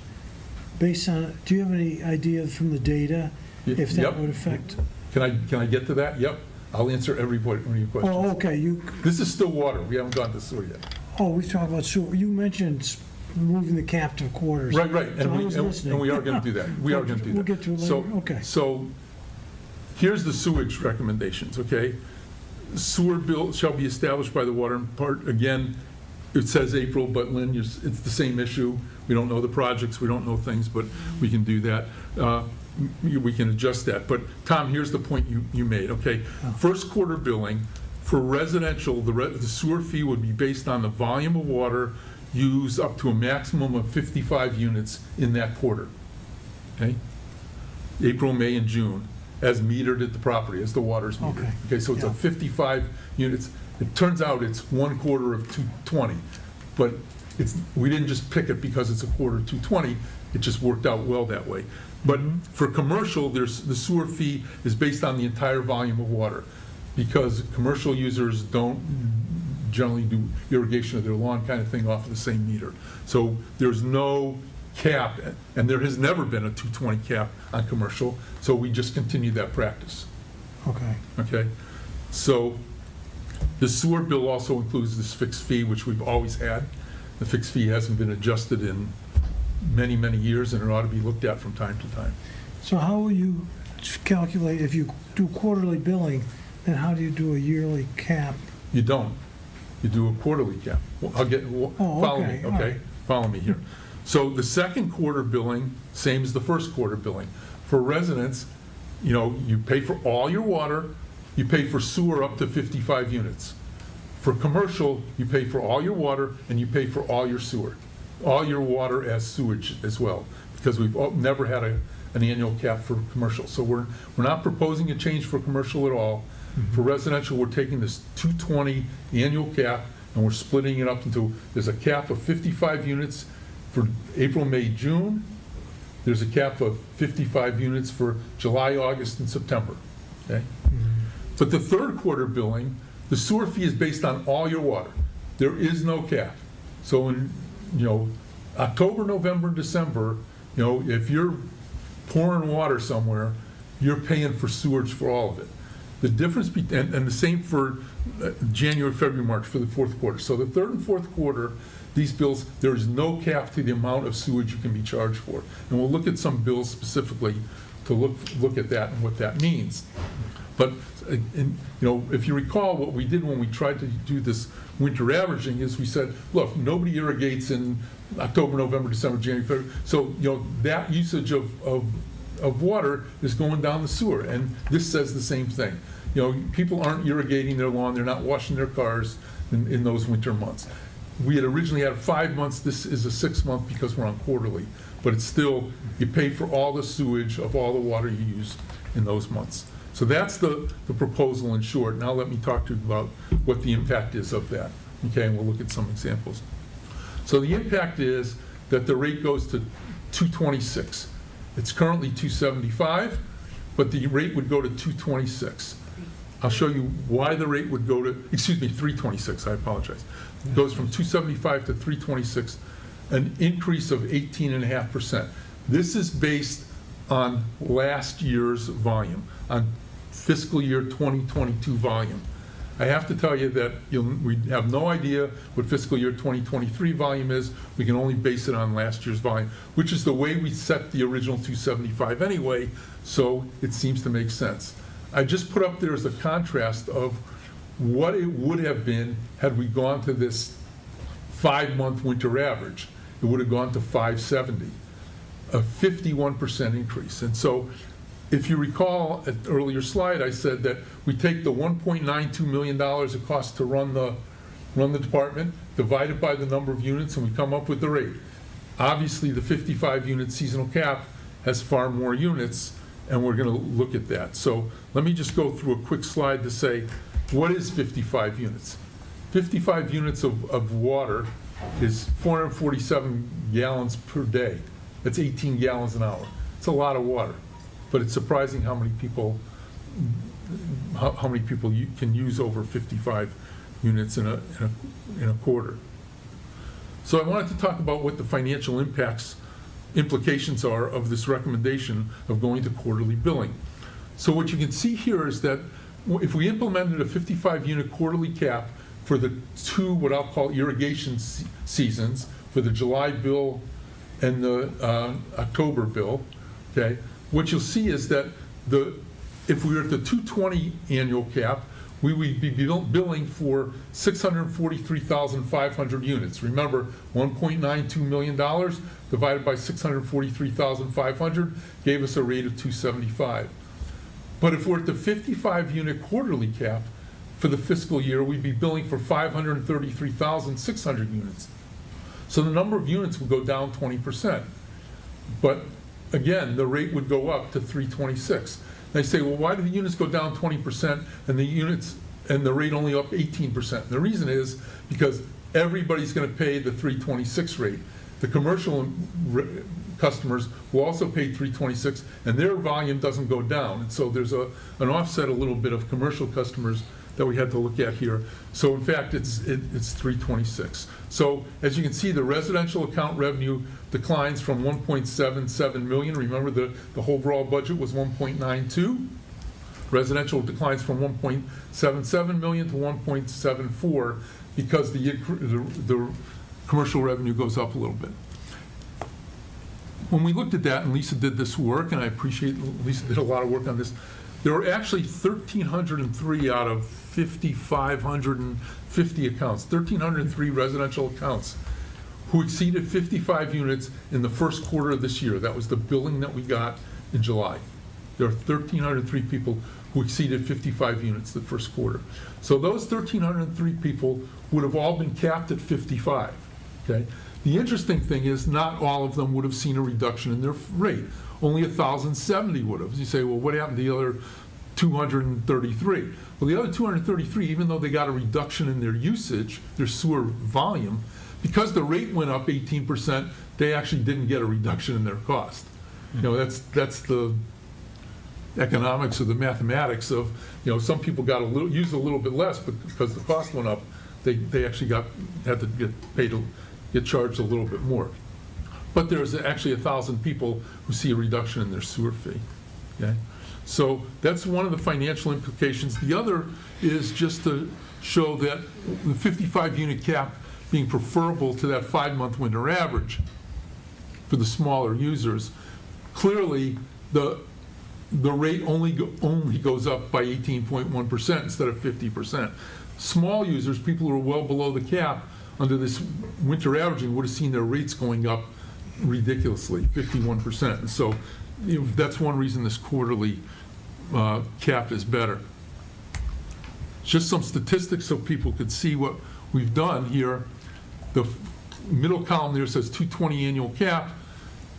based on, do you have any idea from the data if that would affect? Can I get to that? Yep. I'll answer every one of your questions. Oh, okay. This is still water. We haven't gone to sewer yet. Oh, we've talked about sewer. You mentioned moving the cap to quarters. Right. So I was listening. And we are going to do that. We are going to do that. We'll get to it later. Okay. So here's the sewage recommendations, okay? Sewer bill shall be established by the water part. Again, it says April, but Lynn, it's the same issue. We don't know the projects, we don't know things, but we can do that. We can adjust that. But Tom, here's the point you made, okay? First quarter billing, for residential, the sewer fee would be based on the volume of water used up to a maximum of 55 units in that quarter, okay? April, May, and June, as metered at the property, as the water's metered. Okay, so it's a 55 units. It turns out it's 1/4 of 220, but we didn't just pick it because it's 1/4 220, it just worked out well that way. But for commercial, the sewer fee is based on the entire volume of water, because commercial users don't generally do irrigation of their lawn kind of thing off of the same meter. So there's no cap, and there has never been a 220 cap on commercial, so we just continue that practice. Okay? So the sewer bill also includes this fixed fee, which we've always had. The fixed fee hasn't been adjusted in many, many years, and it ought to be looked at from time to time. So how will you calculate, if you do quarterly billing, then how do you do a yearly cap? You don't. You do a quarterly cap. Follow me, okay? Right. Follow me here. So the second quarter billing, same as the first quarter billing. For residents, you pay for all your water, you pay for sewer up to 55 units. For commercial, you pay for all your water and you pay for all your sewer. All your water as sewage as well, because we've never had an annual cap for commercial. So we're not proposing a change for commercial at all. For residential, we're taking this 220 annual cap and we're splitting it up into, there's a cap of 55 units for April, May, June. There's a cap of 55 units for July, August, and September. Okay? But the third quarter billing, the sewer fee is based on all your water. There is no cap. So in October, November, December, if you're pouring water somewhere, you're paying for sewage for all of it. The difference, and the same for January, February, March for the fourth quarter. So the third and fourth quarter, these bills, there is no cap to the amount of sewage you can be charged for. And we'll look at some bills specifically to look at that and what that means. But if you recall, what we did when we tried to do this winter averaging is we said, look, nobody irrigates in October, November, December, January, February. So that usage of water is going down the sewer, and this says the same thing. People aren't irrigating their lawn, they're not washing their cars in those winter months. We had originally had 5 months, this is a 6-month because we're on quarterly, but it's still, you pay for all the sewage of all the water you use in those months. So that's the proposal in short. Now let me talk to you about what the impact is of that. Okay, and we'll look at some examples. So the impact is that the rate goes to 226. It's currently 275, but the rate would go to 226. I'll show you why the rate would go to, 326, I apologize. It goes from 275 to 326, an increase of 18.5%. This is based on last year's volume, on fiscal year 2022 volume. I have to tell you that we have no idea what fiscal year 2023 volume is. We can only base it on last year's volume, which is the way we set the original 275 anyway, so it seems to make sense. I just put up there as a contrast of what it would have been had we gone to this 5-month winter average. It would have gone to 570, a 51% increase. And so if you recall at the earlier slide, I said that we take the $1.92 million it costs to run the department, divide it by the number of units, and we come up with the rate. Obviously, the 55-unit seasonal cap has far more units, and we're going to look at that. So let me just go through a quick slide to say, what is 55 units? 55 units of water is 447 gallons per day. That's 18 gallons an hour. It's a lot of water, but it's surprising how many people can use over 55 units in a quarter. So I wanted to talk about what the financial implications are of this recommendation of going to quarterly billing. So what you can see here is that if we implemented a 55-unit quarterly cap for the two, what I'll call irrigation seasons, for the July bill and the October bill, okay, what you'll see is that if we were at the 220 annual cap, we would be billing for 643,500 units. Remember, $1.92 million divided by 643,500 gave us a rate of 275. But if we're at the 55-unit quarterly cap for the fiscal year, we'd be billing for 533,600 units. So the number of units would go down 20%. But again, the rate would go up to 326. They say, well, why do the units go down 20% and the rate only up 18%? And the reason is because everybody's going to pay the 326 rate. The commercial customers will also pay 326, and their volume doesn't go down. And so there's an offset a little bit of commercial customers that we had to look at here. So in fact, it's 326. So as you can see, the residential account revenue declines from 1.77 million. Remember, the whole overall budget was 1.92. Residential declines from 1.77 million to 1.74 because the commercial revenue goes up a little bit. When we looked at that, and Lisa did this work, and I appreciate Lisa did a lot of work on this, there were actually 1,303 out of 5,550 accounts, 1,303 residential accounts who exceeded 55 units in the first quarter of this year. That was the billing that we got in July. There are 1,303 people who exceeded 55 units the first quarter. So those 1,303 people would have all been capped at 55, okay? The interesting thing is not all of them would have seen a reduction in their rate. Only 1,070 would have. You say, well, what happened to the other 233? Well, the other 233, even though they got a reduction in their usage, their sewer volume, because the rate went up 18%, they actually didn't get a reduction in their cost. You know, that's the economics or the mathematics of, you know, some people got used a little bit less, but because the cost went up, they actually had to get charged a little bit more. But there's actually 1,000 people who see a reduction in their sewer fee. Okay, so that's one of the financial implications. The other is just to show that the 55-unit cap being preferable to that 5-month winter average for the smaller users. Clearly, the rate only goes up by 18.1% instead of 50%. Small users, people who are well below the cap under this winter averaging, would have seen their rates going up ridiculously, 51%. And so that's one reason this quarterly cap is better. Just some statistics so people could see what we've done here. The middle column there says 220 annual cap.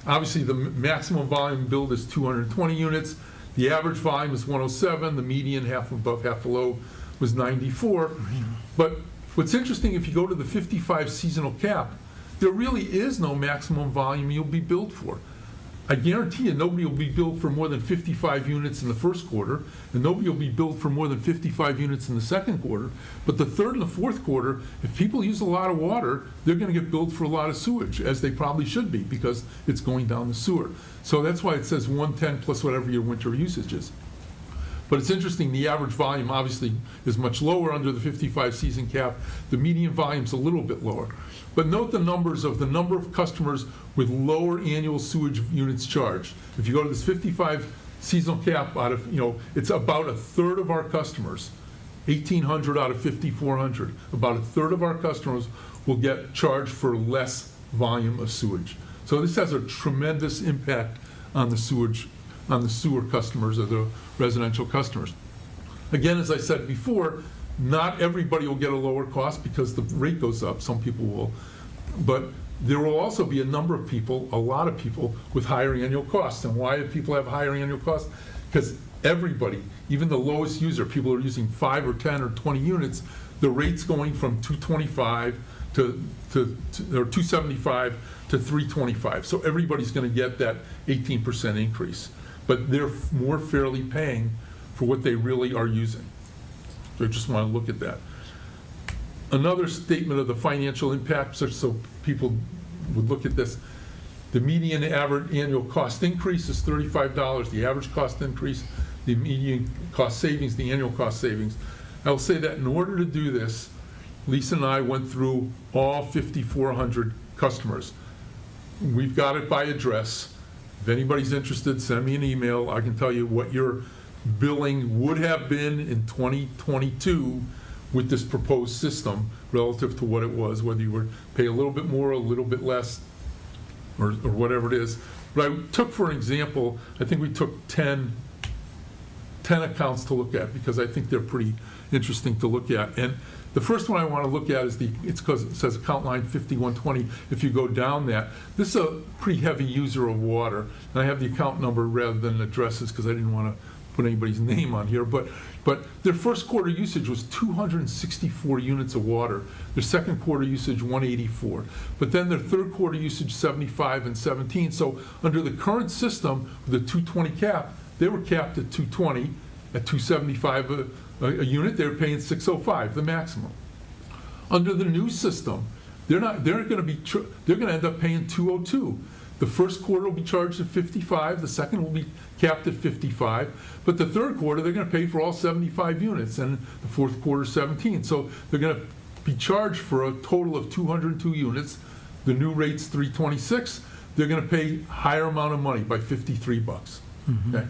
Obviously, the maximum volume billed is 220 units. The average volume is 107. The median, half above, half below, was 94. But what's interesting, if you go to the 55 seasonal cap, there really is no maximum volume you'll be billed for. I guarantee you nobody will be billed for more than 55 units in the first quarter, and nobody will be billed for more than 55 units in the second quarter. But the third and the fourth quarter, if people use a lot of water, they're going to get billed for a lot of sewage, as they probably should be, because it's going down the sewer. So that's why it says 110 plus whatever your winter usage is. But it's interesting, the average volume obviously is much lower under the 55 season cap. The median volume's a little bit lower. But note the numbers of the number of customers with lower annual sewage units charged. If you go to this 55 seasonal cap, out of, it's about a third of our customers, 1,800 out of 5,400, about a third of our customers will get charged for less volume of sewage. So this has a tremendous impact on the sewer customers or the residential customers. Again, as I said before, not everybody will get a lower cost because the rate goes up. Some people will. But there will also be a number of people, a lot of people, with higher annual costs. And why do people have higher annual costs? Because everybody, even the lowest user, people are using 5 or 10 or 20 units, the rate's going from 225 or 275 to 325. So everybody's going to get that 18% increase. But they're more fairly paying for what they really are using. So I just want to look at that. Another statement of the financial impact, so people would look at this. The median average annual cost increase is $35. The average cost increase, the median cost savings, the annual cost savings. I will say that in order to do this, Lisa and I went through all 5,400 customers. We've got it by address. If anybody's interested, send me an email. I can tell you what your billing would have been in 2022 with this proposed system relative to what it was, whether you were pay a little bit more, a little bit less, or whatever it is. But I took, for an example, I think we took 10 accounts to look at because I think they're pretty interesting to look at. And the first one I want to look at is it's because it says account line 5120. If you go down that, this is a pretty heavy user of water. And I have the account number rather than addresses because I didn't want to put anybody's name on here. But their first quarter usage was 264 units of water. Their second quarter usage, 184. But then their third quarter usage, 75 and 17. So under the current system, with the 220 cap, they were capped at 220, at 275 a unit. They were paying 605, the maximum. Under the new system, they're going to end up paying 202. The first quarter will be charged at 55. The second will be capped at 55. But the third quarter, they're going to pay for all 75 units, and the fourth quarter, 17. So they're going to be charged for a total of 202 units. The new rate's 326. They're going to pay higher amount of money by $53. Okay.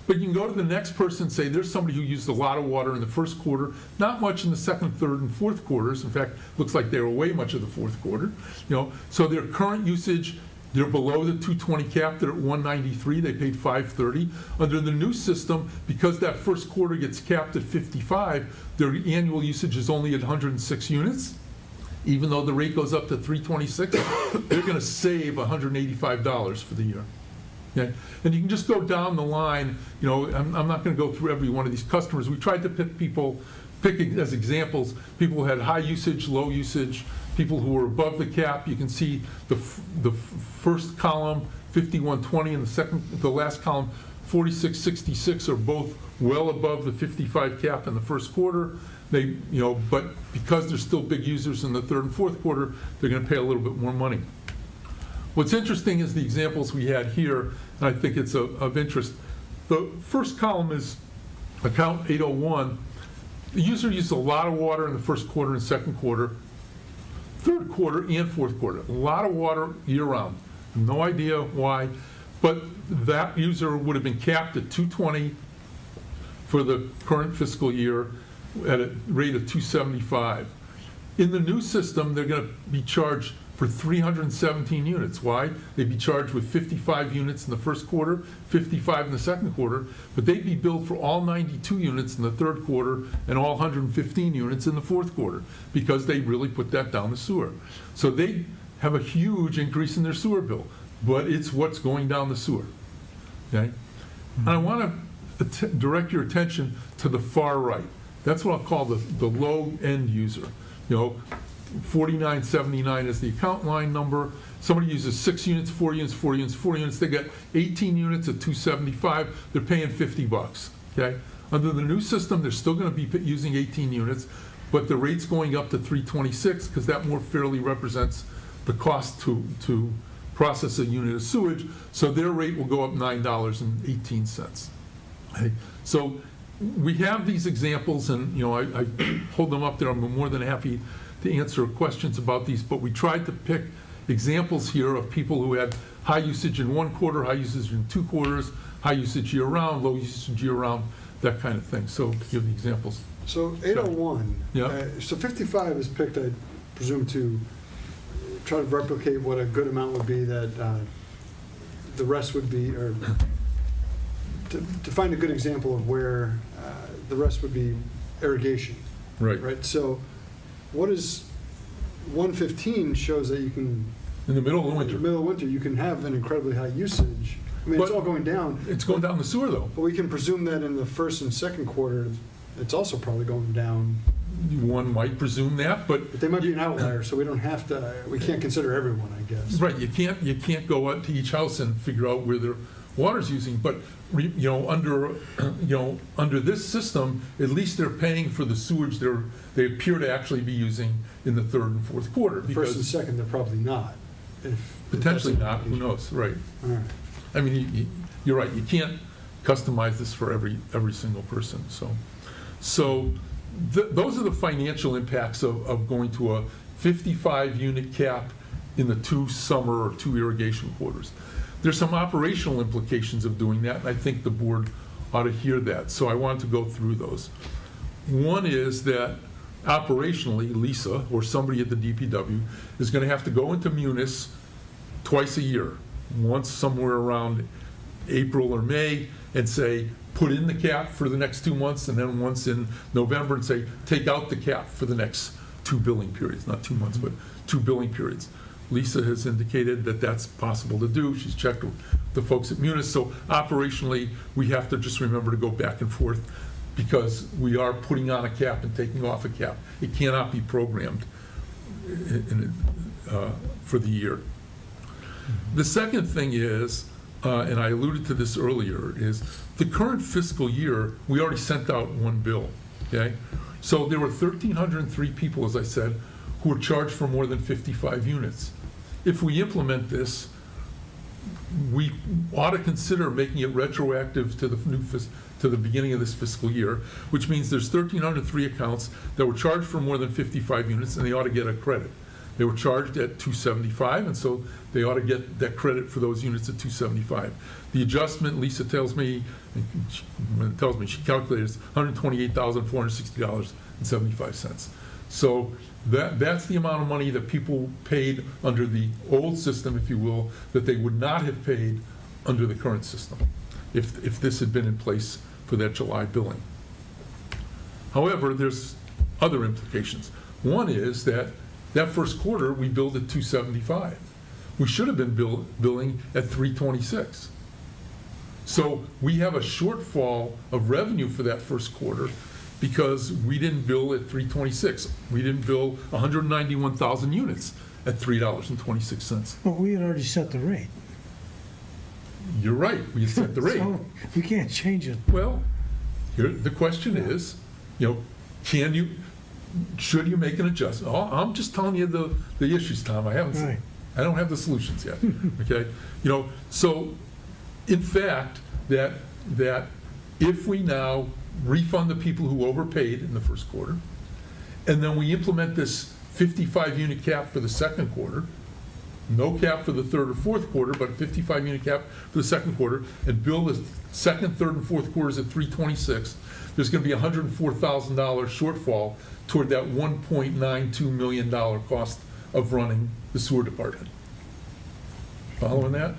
But you can go to the next person and say, there's somebody who used a lot of water in the first quarter, not much in the second, third, and fourth quarters. In fact, looks like they were way much of the fourth quarter. So their current usage, they're below the 220 cap. They're at 193. They paid 530. Under the new system, because that first quarter gets capped at 55, their annual usage is only at 106 units. Even though the rate goes up to 326, they're going to save $185 for the year. Okay? And you can just go down the line. I'm not going to go through every one of these customers. We tried to pick as examples people who had high usage, low usage, people who were above the cap. You can see the first column, 5120, and the last column, 4666, are both well above the 55 cap in the first quarter. But because they're still big users in the third and fourth quarter, they're going to pay a little bit more money. What's interesting is the examples we had here, and I think it's of interest. The first column is account 801. The user used a lot of water in the first quarter and second quarter, third quarter and fourth quarter. A lot of water year-round. No idea why, but that user would have been capped at 220 for the current fiscal year at a rate of 275. In the new system, they're going to be charged for 317 units. Why? They'd be charged with 55 units in the first quarter, 55 in the second quarter, but they'd be billed for all 92 units in the third quarter and all 115 units in the fourth quarter because they really put that down the sewer. So they have a huge increase in their sewer bill, but it's what's going down the sewer. Okay? And I want to direct your attention to the far right. That's what I'll call the low-end user. 4979 is the account line number. Somebody uses 6 units, 4 units, 4 units, 4 units. They get 18 units at 275. They're paying $50. Okay. Under the new system, they're still going to be using 18 units, but the rate's going up to 326 because that more fairly represents the cost to process a unit of sewage. So their rate will go up $9.18. Okay. So we have these examples, and I hold them up there. I'm more than happy to answer questions about these, but we tried to pick examples here of people who had high usage in 1 quarter, high usage in 2 quarters, high usage year-round, low usage year-round, that kind of thing. So give the examples. So 801, Yeah. so 55 is picked, I presume to try to replicate what a good amount would be that the rest would be, or to find a good example of where the rest would be irrigation. Right. Right, so what is 115 shows that you can, In the middle of in winter. the middle of winter, you can have an incredibly high usage. I mean, it's But- all going down. It's going down the sewer, though. But we can presume that in the first and second quarter, it's also probably going down. One might presume that, but But they might be an outlier, so we don't have to, we can't consider everyone, I guess. right, you can't go out to each house and figure out where their water's using, but under this system, at least they're paying for the sewage they appear to actually be using in the third and fourth quarter. First and Because second, they're probably not. potentially not, who knows, right? All right. I mean, you're right, you can't customize this for every single person, so those are the financial impacts of going to a 55-unit cap in the 2 summer or 2 irrigation quarters. There's some operational implications of doing that, and I think the board ought to hear that, so I wanted to go through those. One is that operationally, Lisa, or somebody at the DPW, is gonna have to go into Munis twice a year, once somewhere around April or May, and say, put in the cap for the next 2 months, and then once in November, and say, take out the cap for the next 2 billing periods, not 2 months, but 2 billing periods. Lisa has indicated that that's possible to do. She's checked with the folks at Munis, so operationally, we have to just remember to go back and forth, because we are putting on a cap and taking off a cap. It cannot be programmed for the year. The second thing is, and I alluded to this earlier, is the current fiscal year, we already sent out 1 bill, okay? So there were 1,303 people, as I said, who were charged for more than 55 units. If we implement this, we ought to consider making it retroactive to the beginning of this fiscal year, which means there's 1,303 accounts that were charged for more than 55 units, and they ought to get a credit. They were charged at $275, and so they ought to get that credit for those units at $275. The adjustment, Lisa tells me, she calculated it's $128,460.75. So that's the amount of money that people paid under the old system, if you will, that they would not have paid under the current system if this had been in place for that July billing. However, there's other implications. One is that first quarter, we billed at $275. We should have been billing at $326. So we have a shortfall of revenue for that first quarter because we didn't bill at $326. We didn't bill 191,000 units at $3.26. But we had already set the rate. You're right, we set the rate. So we can't change it. Well, the question is, should you make an adjustment? Oh, I'm just telling you the issues, Tom. I don't have the solutions yet. Okay, so in fact, that if we now refund the people who overpaid in the first quarter, and then we implement this 55-unit cap for the second quarter, no cap for the third or fourth quarter, but 55-unit cap for the second quarter, and bill the second, third, and fourth quarters at $326, there's going to be a $104,000 shortfall toward that $1.92 million cost of running the sewer department. Following that?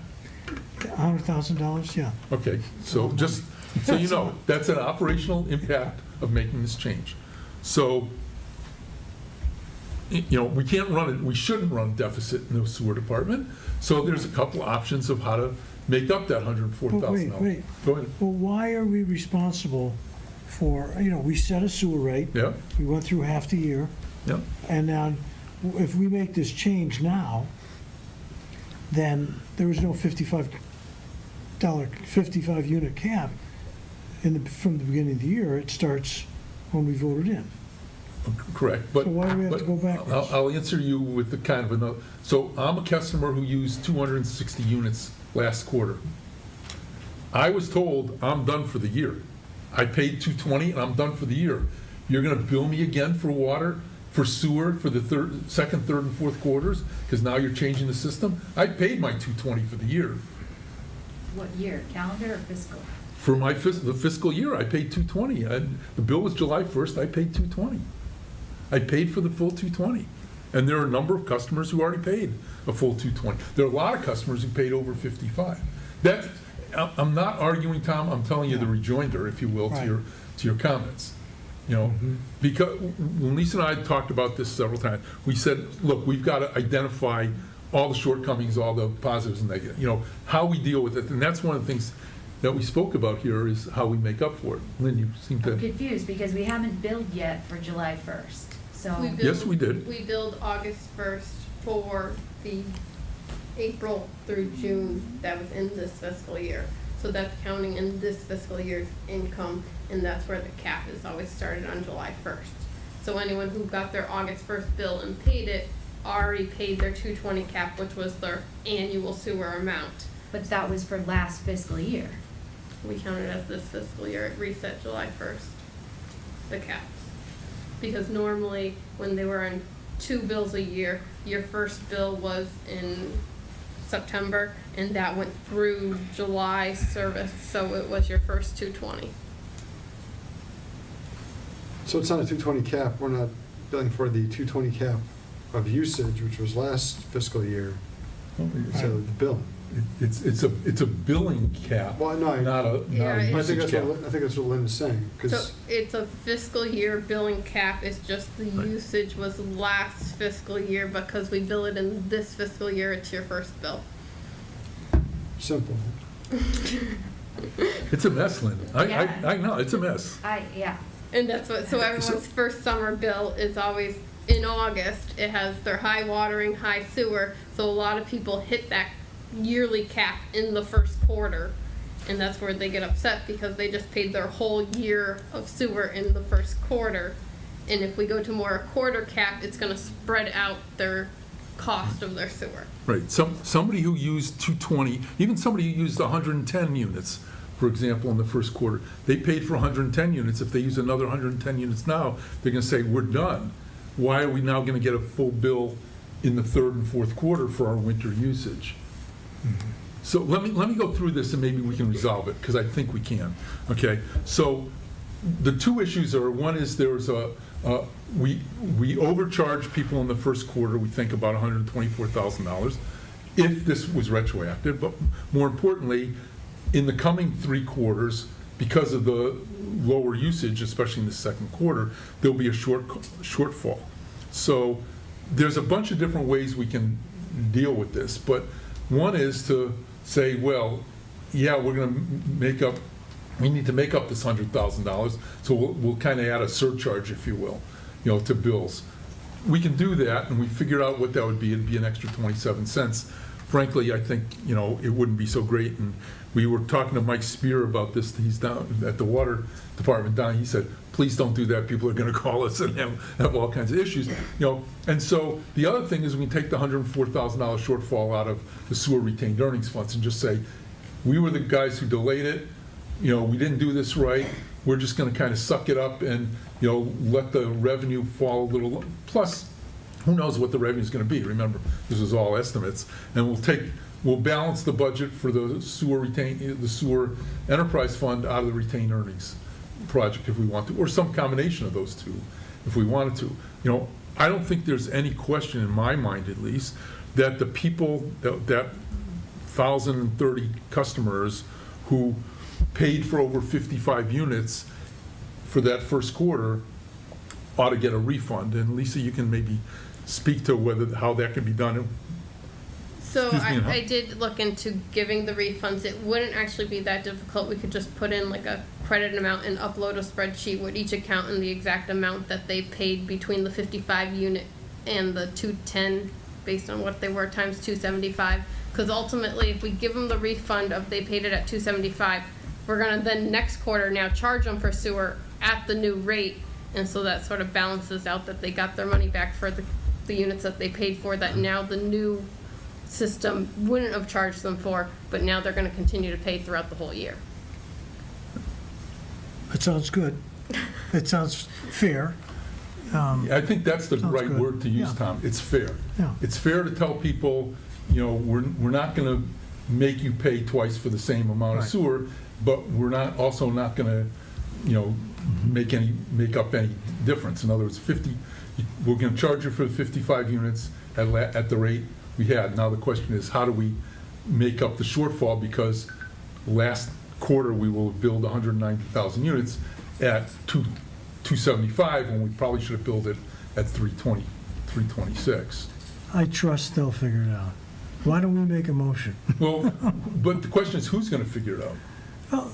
$100,000, yeah. Okay, so just so you know, that's an operational impact of making this change. So, we can't run it, we shouldn't run deficit in the sewer department. So there's a couple options of how to make up that $104,000. Wait. Go ahead. Well, why are we responsible for, we set a sewer rate. Yeah. We went through half the year. Yeah. And now, if we make this change now, then there was no $55-unit cap from the beginning of the year. It starts when we voted in. Correct. But, so why do we have to go backwards? I'll answer you with the kind of another. So I'm a customer who used 260 units last quarter. I was told I'm done for the year. I paid $220 and I'm done for the year. You're going to bill me again for water, for sewer, for the second, third, and fourth quarters because now you're changing the system? I paid my $220 for the year. What year, calendar or fiscal? For the fiscal year, I paid $220. The bill was July 1st. I paid $220. I paid for the full $220. And there are a number of customers who already paid a full 220. There are a lot of customers who paid over 55. I'm not arguing, Tom, I'm telling you the rejoinder, if you will, to your comments. You know, because when Lisa and I talked about this several times, we said, look, we've got to identify all the shortcomings, all the positives and negatives, you know, how we deal with it. And that's one of the things that we spoke about here is how we make up for it. Lynn, you seem to... I'm confused because we haven't billed yet for July 1st. So Yes, we did. We billed August 1st for the April through June that was in this fiscal year. So that's counting in this fiscal year's income, and that's where the cap is always started on July 1st. So anyone who got their August 1st bill and paid it already paid their 220 cap, which was their annual sewer amount. But that was for last fiscal year. We counted as this fiscal year. It reset July 1st, the caps. Because normally when they were on 2 bills a year, your first bill was in September and that went through July service, so it was your first 220. So it's not a 220 cap, we're not billing for the 220 cap of usage, which was last fiscal year, so the bill. It's a billing cap, Well, no, not a I think usage cap. that's what Lynn is saying, So because, it's a fiscal year billing cap, it's just the usage was last fiscal year, because we bill it in this fiscal year, it's your first bill. simple. It's a mess, Lynn. Yeah. I know, it's a mess. Yeah. And that's what, so everyone's first summer bill is always in August. It has their high watering, high sewer, so a lot of people hit that yearly cap in the first quarter. And that's where they get upset because they just paid their whole year of sewer in the first quarter. And if we go to more a quarter cap, it's gonna spread out their cost of their sewer. Right, somebody who used 220, even somebody who used 110 units, for example, in the first quarter, they paid for 110 units. If they use another 110 units now, they're gonna say, we're done. Why are we now gonna get a full bill in the third and fourth quarter for our winter usage? So let me go through this and maybe we can resolve it, because I think we can. Okay, so the two issues are, one is there's we overcharge people in the first quarter, we think about $124,000 if this was retroactive, but more importantly, in the coming 3 quarters, because of the lower usage, especially in the second quarter, there'll be a shortfall. So there's a bunch of different ways we can deal with this, but one is to say, well, yeah, we're going to we need to make up this $100,000, so we'll kind of add a surcharge, if you will, to bills. We can do that, and we figured out what that would be. It'd be an extra 27 cents. Frankly, I think, it wouldn't be so great, and we were talking to Mike Spear about this. He's down at the water department down. He said, please don't do that. People are going to call us and have all kinds of issues. And so the other thing is we can take the $104,000 shortfall out of the sewer retained earnings funds and just say, we were the guys who delayed it. We didn't do this right. We're just going to kind of suck it up and, let the revenue fall a little. Plus, who knows what the revenue is going to be? Remember, this is all estimates. And we'll balance the budget for the sewer enterprise fund out of the retained earnings project if we want to, or some combination of those two if we wanted to. I don't think there's any question in my mind, at least, that the people, that 1,030 customers who paid for over 55 units for that first quarter ought to get a refund. And Lisa, you can maybe speak to how that can be done. So I did look into giving the refunds. It wouldn't actually be that difficult. We could just put in like a credit amount and upload a spreadsheet with each account and the exact amount that they paid between the 55 unit and the 210 based on what they were times 275. Because ultimately, if we give them the refund of they paid it at 275, we're gonna then next quarter now charge them for sewer at the new rate. And so that sort of balances out that they got their money back for the units that they paid for, that now the new system wouldn't have charged them for, but now they're going to continue to pay throughout the whole year. That sounds good. It sounds fair. I think that's the right good. word to use, Tom. It's fair. Yeah. It's fair to tell people, we're not going to make you pay twice for the same amount of sewer, but we're also not going to, make up any difference. In other words, 50 we're going to charge you for the 55 units at the rate we had. Now the question is, how do we make up the shortfall? Because last quarter, we will build 190,000 units at 275, when we probably should have built it at 320, 326. I trust they'll figure it out. Why don't we make a motion? Well, but the question is, who's going to figure it out? Well,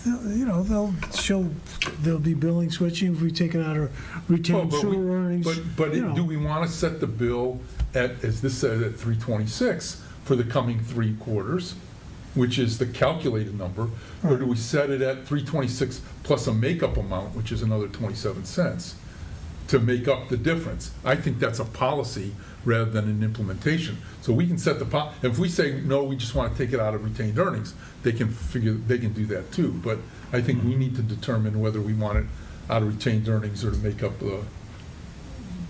you know, there'll be billing switching if we take it out of retained sewer earnings. But you know. do we want to set the bill at, as this said, at 326 for the coming 3 quarters, which is the calculated number, or do we set it at 326 plus a makeup amount, which is another 27 cents, to make up the difference? I think that's a policy rather than an implementation. So we can set the if we say no, we just want to take it out of retained earnings, they can do that too. But I think we need to determine whether we want it out of retained earnings or to make up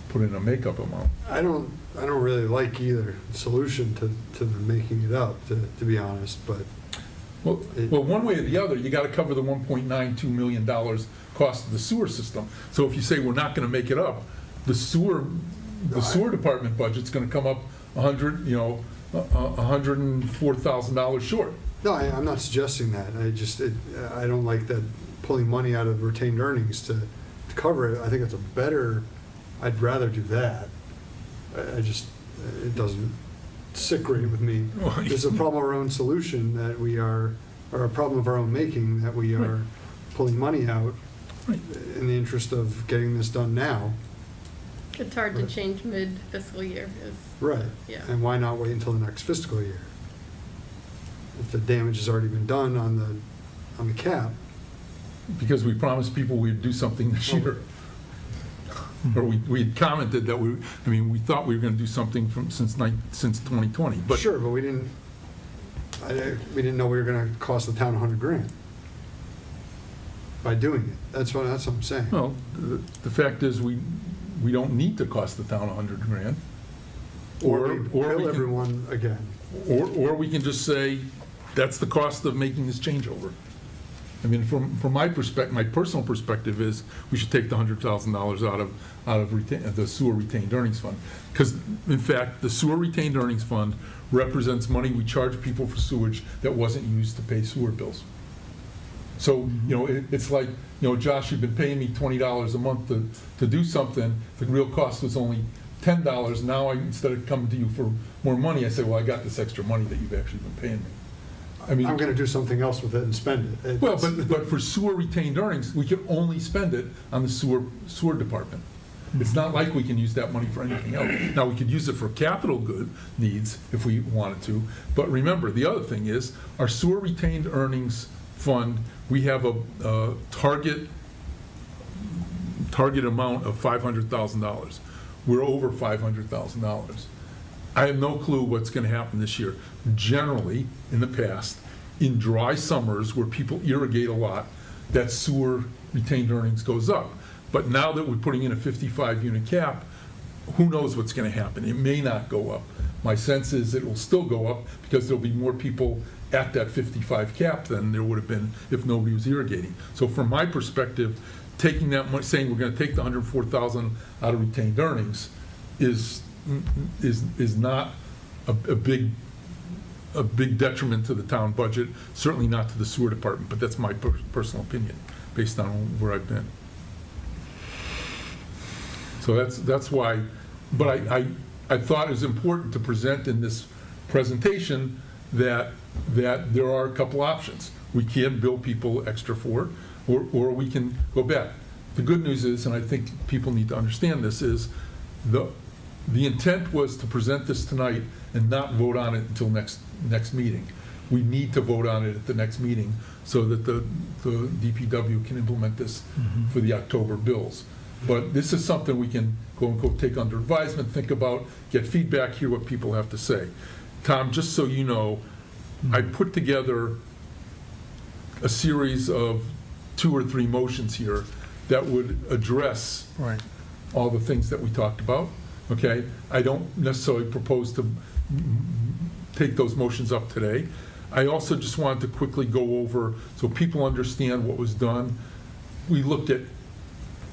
put in a makeup amount. I don't really like either solution to making it up, to be honest, but. Well, one way or the other, you got to cover the $1.92 million cost of the sewer system. So if you say we're not going to make it up, the sewer department budget's going to come up $104,000 short. No, I'm not suggesting that. I don't like that pulling money out of retained earnings to cover it. I think it's I'd rather do that. It doesn't sit great with me. It's a problem of our own solution that or a problem of our own making, that we are pulling money out in the interest of getting this done now. It's hard to change mid-fiscal year. Right. Yeah. And why not wait until the next fiscal year? If the damage has already been done on the cap. Because we promised people we'd do something this year. Or we had commented that we thought we were going to do something since 2020. But sure, but we didn't know we were going to cost the town $100,000 by doing it. That's what I'm saying. Well, the fact is we don't need to cost the town $100,000. Or bill everyone again. Or we can just say that's the cost of making this changeover. I mean, from my perspective, my personal perspective is we should take the $100,000 out of the sewer retained earnings fund, because in fact the sewer retained earnings fund represents money we charge people for sewage that wasn't used to pay sewer bills. So it's like, Josh, you've been paying me $20 a month to do something. The real cost was only $10. Now instead of coming to you for more money, I say, well, I got this extra money that you've actually been paying me. I mean, I'm going to do something else with it and spend it. Well, but for sewer retained earnings, we can only spend it on the sewer department. It's not like we can use that money for anything else. Now, we could use it for capital good needs if we wanted to. But remember, the other thing is, our sewer retained earnings fund, we have a target amount of $500,000. We're over $500,000. I have no clue what's going to happen this year. Generally, in the past, in dry summers where people irrigate a lot, that sewer retained earnings goes up. But now that we're putting in a 55-unit cap, who knows what's going to happen? It may not go up. My sense is it will still go up because there'll be more people at that 55 cap than there would have been if nobody was irrigating. So from my perspective, taking that money, saying we're going to take the $104,000 out of retained earnings is not a big detriment to the town budget, certainly not to the sewer department, but that's my personal opinion based on where I've been. So that's why, but I thought it was important to present in this presentation that there are a couple options. We can bill people extra for it, or we can go back. The good news is, and I think people need to understand this, is the intent was to present this tonight and not vote on it until next meeting. We need to vote on it at the next meeting so that the DPW can implement this for the October bills. But this is something we can go take under advisement, think about, get feedback, hear what people have to say. Tom, just so you know, I put together a series of 2 or 3 motions here that would address all the things that we talked about. Okay, I don't necessarily propose to take those motions up today. I also just wanted to quickly go over so people understand what was done. We looked at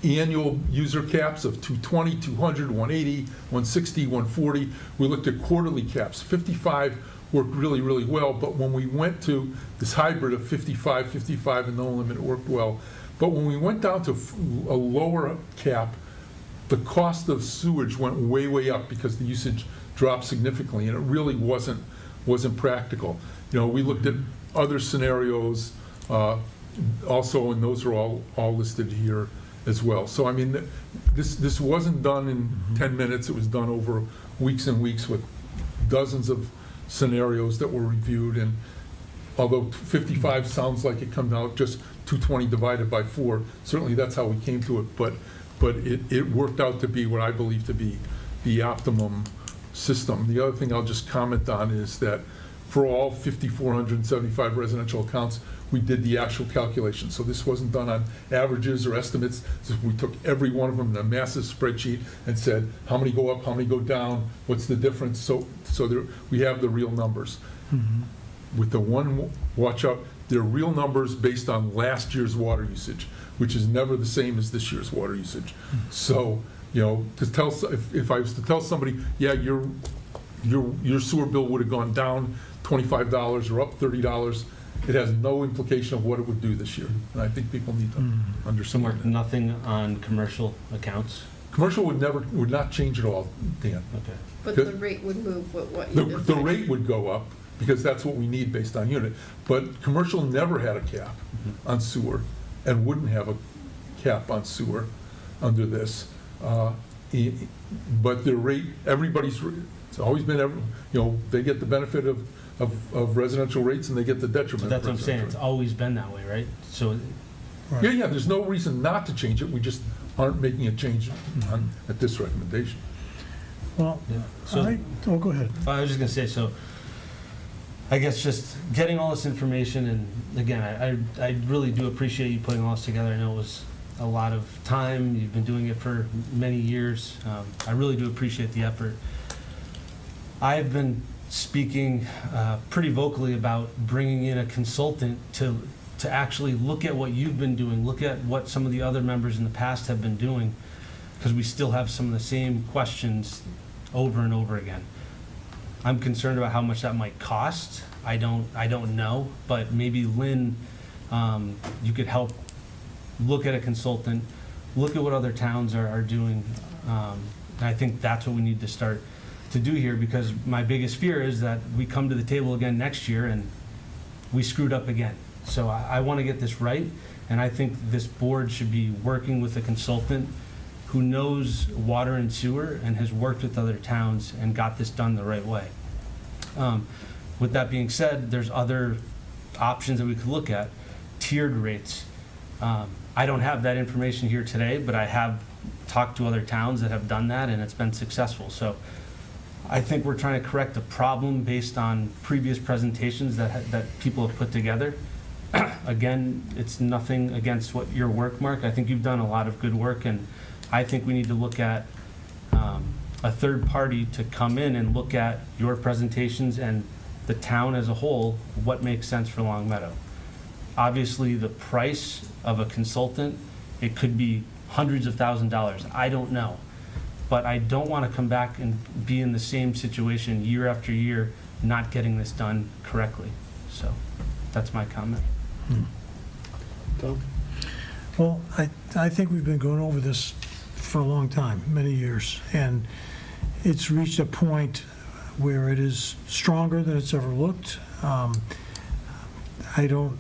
annual user caps of 220, 200, 180, 160, 140. We looked at quarterly caps. 55 worked really, really well, but when we went to this hybrid of 55, 55 and no limit, it worked well. But when we went down to a lower cap, the cost of sewage went way, way up because the usage dropped significantly, and it really wasn't practical. You know, we looked at other scenarios also, and those are all listed here as well. So I mean, this wasn't done in 10 minutes. It was done over weeks and weeks with dozens of scenarios that were reviewed. And although 55 sounds like it comes out just 220 divided by 4, certainly that's how we came to it. But it worked out to be what I believe to be the optimum system. The other thing I'll just comment on is that for all 5,475 residential accounts, we did the actual calculation. So this wasn't done on averages or estimates. So we took every one of them in a massive spreadsheet and said, how many go up, how many go down, what's the difference? So there, we have the real numbers. With the one watch out, they're real numbers based on last year's water usage, which is never the same as this year's water usage. So, you know, to tell, if I was to tell somebody, yeah, your sewer bill would have gone down $25 or up $30, it has no implication of what it would do this year. And I think people need to understand that. Nothing on commercial accounts? Commercial would not change at all, Dan. Okay. But the rate would move with what you The rate would go up because that's what we need based on unit. But commercial never had a cap on sewer and wouldn't have a cap on sewer under this. But the rate, it's always been, you know, they get the benefit of residential rates and they get the detriment. So that's what I'm saying, it's residential. always been that way, right? So, Yeah, there's no reason not to change it. We just aren't making a change at this recommendation. Well, So- go ahead. I was just gonna say, so, I guess just getting all this information, and again, I really do appreciate you putting all this together. I know it was a lot of time, you've been doing it for many years. I really do appreciate the effort. I've been speaking pretty vocally about bringing in a consultant to actually look at what you've been doing, look at what some of the other members in the past have been doing, because we still have some of the same questions over and over again. I'm concerned about how much that might cost. I don't know, but maybe Lynn, you could help look at a consultant, look at what other towns are doing. And I think that's what we need to start to do here, because my biggest fear is that we come to the table again next year and we screwed up again. So I want to get this right, and I think this board should be working with a consultant who knows water and sewer and has worked with other towns and got this done the right way. With that being said, there's other options that we could look at. Tiered rates. I don't have that information here today, but I have talked to other towns that have done that, and it's been successful. So I think we're trying to correct a problem based on previous presentations that people have put together. Again, it's nothing against what your work, Mark. I think you've done a lot of good work, and I think we need to look at a third party to come in and look at your presentations and the town as a whole, what makes sense for Long Meadow. Obviously, the price of a consultant, it could be hundreds of $1,000s. I don't know. But I don't want to come back and be in the same situation year after year, not getting this done correctly. So that's my comment. Tom? Well, I think we've been going over this for a long time, many years, and it's reached a point where it is stronger than it's ever looked. I don't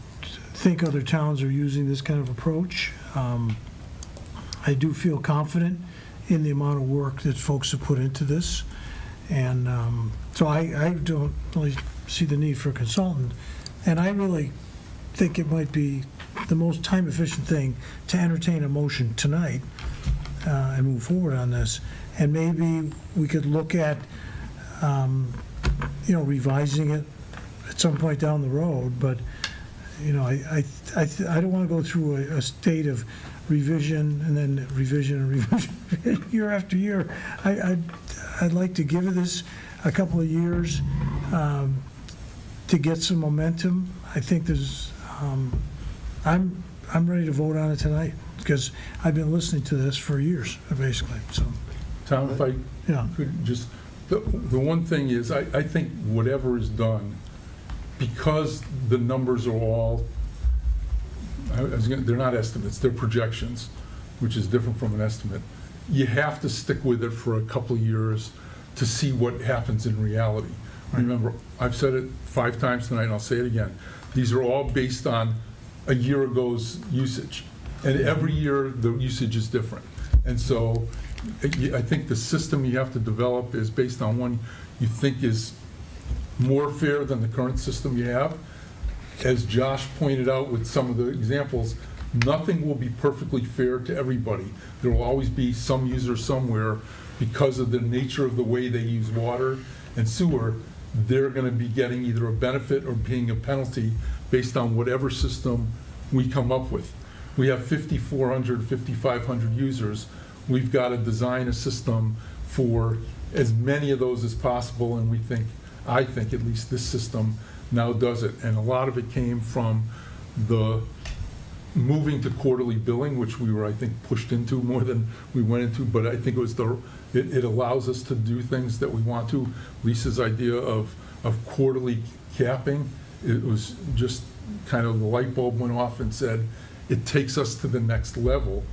think other towns are using this kind of approach. I do feel confident in the amount of work that folks have put into this, and so I don't really see the need for a consultant, and I really think it might be the most time-efficient thing to entertain a motion tonight and move forward on this. And maybe we could look at, revising it at some point down the road. But, I don't want to go through a state of revision and then revision and revision year after year. I'd like to give this a couple of years to get some momentum. I think there's, I'm I'm ready to vote on it tonight, because I've been listening to this for years, basically, so, Tom, if I yeah. could just, the one thing is, I think whatever is done, because the numbers are all, they're not estimates, they're projections, which is different from an estimate. You have to stick with it for a couple of years to see what happens in reality. Remember, I've said it 5 times tonight, and I'll say it again. These are all based on a year ago's usage. And every year, the usage is different. And so I think the system you have to develop is based on one you think is more fair than the current system you have. As Josh pointed out with some of the examples, nothing will be perfectly fair to everybody. There will always be some user somewhere, because of the nature of the way they use water and sewer, they're going to be getting either a benefit or paying a penalty based on whatever system we come up with. We have 5,400, 5,500 users. We've got to design a system for as many of those as possible, and I think at least this system now does it. And a lot of it came from the moving to quarterly billing, which we were, I think, pushed into more than we went into, but I think it was it allows us to do things that we want to. Lisa's idea of quarterly capping, it was just kind of the light bulb went off and said, it takes us to the next level.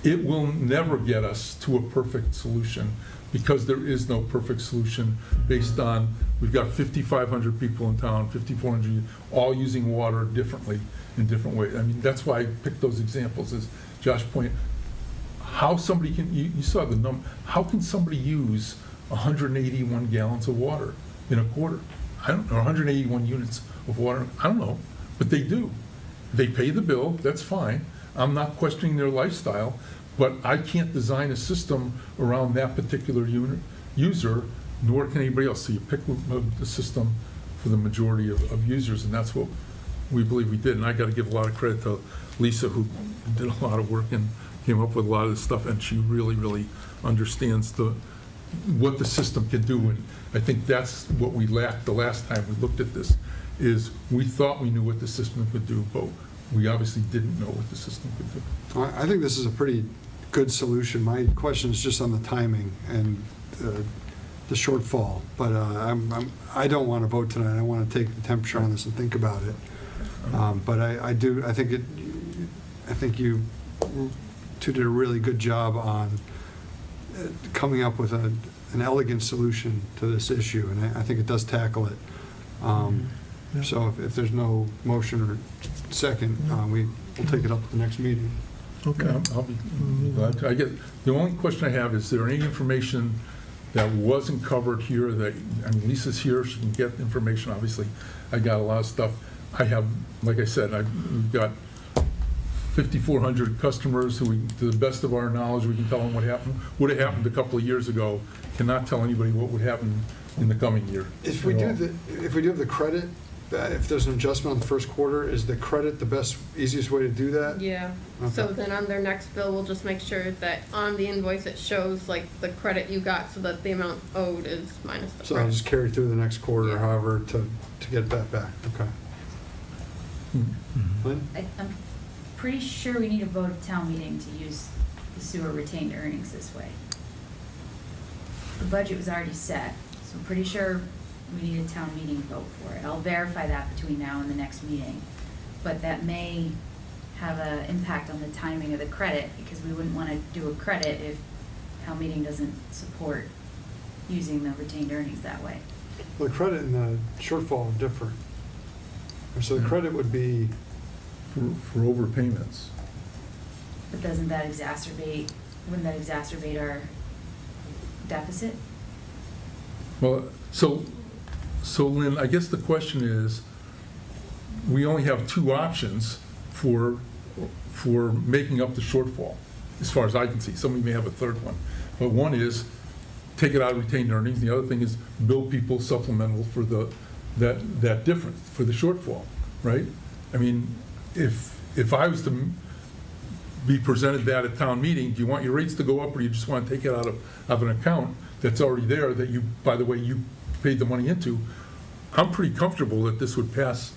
It will never get us to a perfect solution, because there is no perfect solution based on, we've got 5,500 people in town, 5,400, all using water differently in different ways. I mean, that's why I picked those examples, as Josh pointed. How somebody can, you saw the number, how can somebody use 181 gallons of water in a quarter? I don't know, 181 units of water, I don't know, but they do. They pay the bill, that's fine. I'm not questioning their lifestyle, but I can't design a system around that particular user, nor can anybody else. So you pick the system for the majority of users, and that's what we believe we did. And I got to give a lot of credit to Lisa, who did a lot of work and came up with a lot of this stuff, and she really, really understands what the system can do. And I think that's what we lacked the last time we looked at this, is we thought we knew what the system could do, but we obviously didn't know what the system could do. I think this is a pretty good solution. My question is just on the timing and the shortfall, but I don't want to vote tonight. I want to take the temperature on this and think about it. But I think you two did a really good job on coming up with an elegant solution to this issue, and I think it does tackle it. So if there's no motion or second, we'll take it up at the next meeting. Okay. Yeah, I'll be glad to. The only question I have, is there any information that wasn't covered here that, I mean, Lisa's here, she can get information, obviously. I got a lot of stuff. I have, like I said, we've got 5,400 customers who, to the best of our knowledge, we can tell them what would have happened a couple of years ago. Cannot tell anybody what would happen in the coming year. If we do have the credit, if there's an adjustment on the first quarter, is the credit the best, easiest way to do that? Yeah, Okay. so then on their next bill, we'll just make sure that on the invoice it shows like the credit you got, so that the amount owed is minus the So I'll credit. just carry through the next quarter, however, to get that back. Okay. Lynn? I'm pretty sure we need a vote of town meeting to use the sewer retained earnings this way. The budget was already set, so I'm pretty sure we need a town meeting vote for it. I'll verify that between now and the next meeting. But that may have an impact on the timing of the credit, because we wouldn't want to do a credit if town meeting doesn't support using the retained earnings that way. Well, the credit and the shortfall are different. So the credit would be for overpayments. But wouldn't that exacerbate our deficit? Well, so Lynn, I guess the question is, we only have 2 options for making up the shortfall, as far as I can see. Somebody may have a third one. But one is take it out of retained earnings. The other thing is bill people supplemental for that difference, for the shortfall, right? I mean, if I was to be presented that at town meeting, do you want your rates to go up, or do you just want to take it out of an account that's already there that you, by the way, you paid the money into? I'm pretty comfortable that this would pass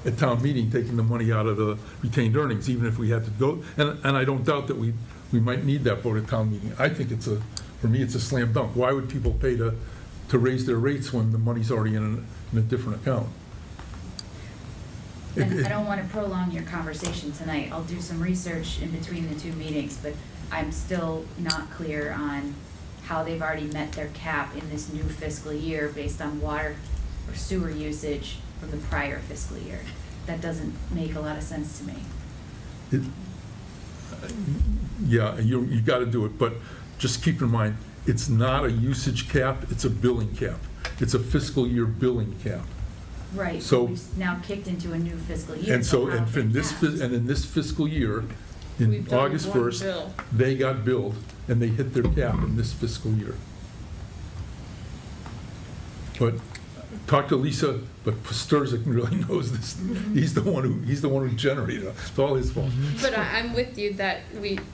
at town meeting, taking the money out of the retained earnings, even if we had to go, and I don't doubt that we might need that vote at town meeting. I think for me, it's a slam dunk. Why would people pay to raise their rates when the money's already in a different account? And I don't want to prolong your conversation tonight. I'll do some research in between the two meetings, but I'm still not clear on how they've already met their cap in this new fiscal year based on water or sewer usage from the prior fiscal year. That doesn't make a lot of sense to me. Yeah, you got to do it, but just keep in mind, it's not a usage cap, it's a billing cap. It's a fiscal year billing cap. Right, So- but we've now kicked into a new fiscal year. And so, how and have they in this, capped? and in this fiscal year, in We've done August one 1st, bill. they got billed, and they hit their cap in this fiscal year. But talk to Lisa, but Pasturzik really knows this. He's the one who generated it. It's all his fault. But I'm with you that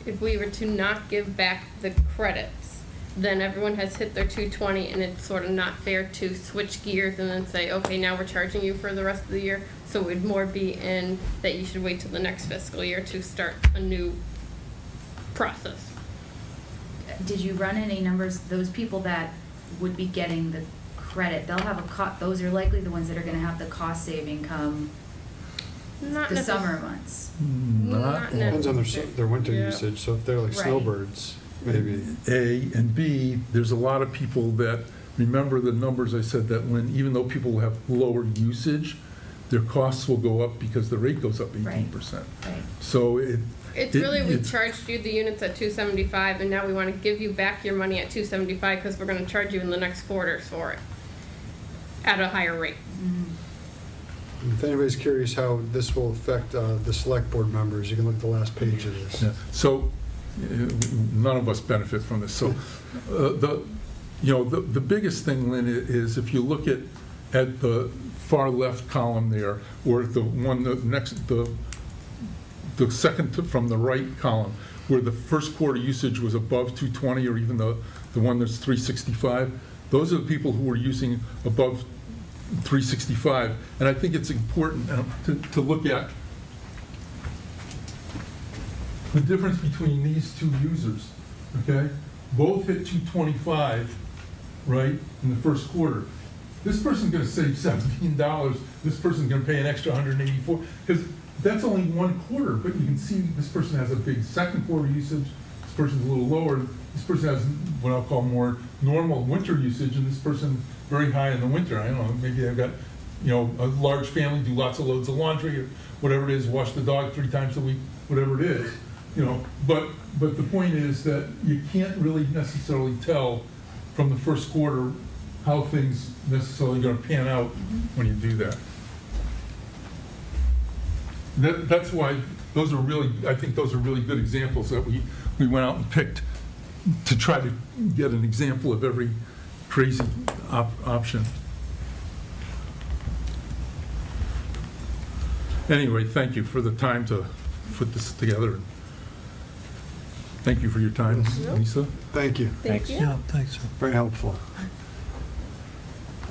if we were to not give back the credits, then everyone has hit their 220, and it's sort of not fair to switch gears and then say, okay, now we're charging you for the rest of the year. So it would more be in that you should wait till the next fiscal year to start a new process. Did you run any numbers? Those people that would be getting the credit, they'll have those are likely the ones that are gonna have the cost saving come Not the necess- summer months. Not Depends on their winter Yeah. usage, so if they're like Right. snowbirds, maybe. A, and B, there's a lot of people that, remember the numbers I said, that even though people have lower usage, their costs will go up because the rate goes up 18%. Right. So It's really, we charged you the units at $275, and now we want to give you back your money at $275 because we're going to charge you in the next quarters for it at a higher rate. If anybody's curious how this will affect the select board members, you can look at the last page of this. Yeah. So none of us benefit from this. So the biggest thing, Lynn, is if you look at the far left column there, or the one the second from the right column, where the first quarter usage was above 220, or even the one that's 365, those are the people who were using above 365. And I think it's important to look at the difference between these two users, okay? Both hit 225, right, in the first quarter. This person's gonna save $17, this person's gonna pay an extra $184, because that's only one quarter, but you can see this person has a big second quarter usage, this person's a little lower, this person has what I'll call more normal winter usage, and this person very high in the winter. I don't know, maybe they've got, a large family, do lots of loads of laundry, or whatever it is, wash the dog 3 times a week, whatever it is, But the point is that you can't really necessarily tell from the first quarter how things necessarily going to pan out when you do that. That's why I think those are really good examples that we went out and picked to try to get an example of every crazy option. Anyway, thank you for the time to put this together. Thank you for your time, Lisa. Thank you. Thank you. Yeah, thanks. Very helpful.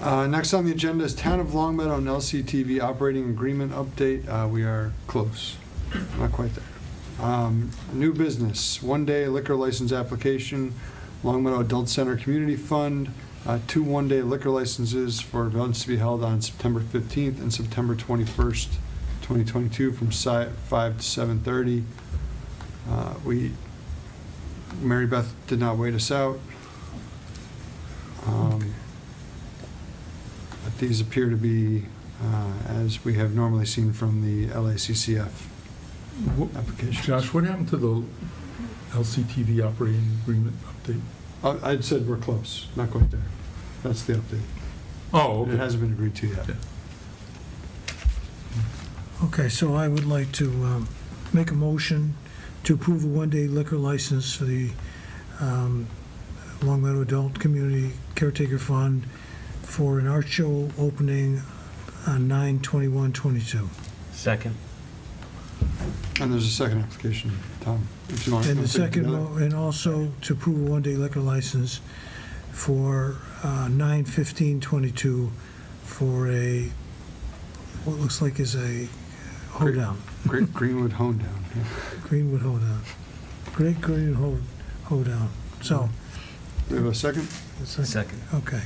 Next on the agenda is Town of Longmeadow and LCTV operating agreement update. We are close, not quite there. New business, one-day liquor license application, Longmeadow Adult Center Community Fund, 2 one-day liquor licenses for events to be held on September 15th and September 21st, 2022 from 5 to 7:30. Mary Beth did not wait us out. But these appear to be, as we have normally seen from the LACCF application. Josh, what happened to the LCTV operating agreement update? I said we're close, not quite there. That's the update. Oh, okay. It hasn't been agreed to yet. Yeah. Okay, so I would like to make a motion to approve a one-day liquor license for the Longmeadow Adult Community Caretaker Fund for an art show opening on 9/21/22. Second. And there's a second application, Tom, if you want to. And the take it second, together. and also to approve a one-day liquor license for 9/15/22 for a what looks like is a hoedown. Great Greenwood Hoedown. Yeah. Greenwood hoedown. Great Greenwood hoedown. So, Do we have a second? Second. okay.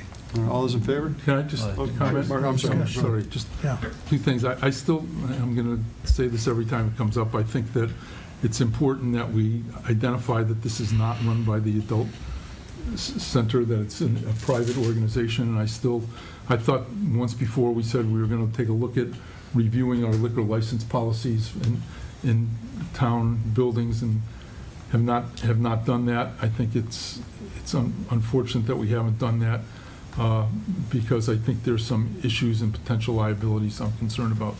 All those in favor? Can I just comment? Mark, I'm sorry. Sorry, just Yeah. two things. I still, I'm going to say this every time it comes up. I think that it's important that we identify that this is not run by the adult center, that it's a private organization. And I thought once before we said we were going to take a look at reviewing our liquor license policies in town buildings, and have not done that. I think it's unfortunate that we haven't done that, because I think there's some issues and potential liabilities. I'm concerned about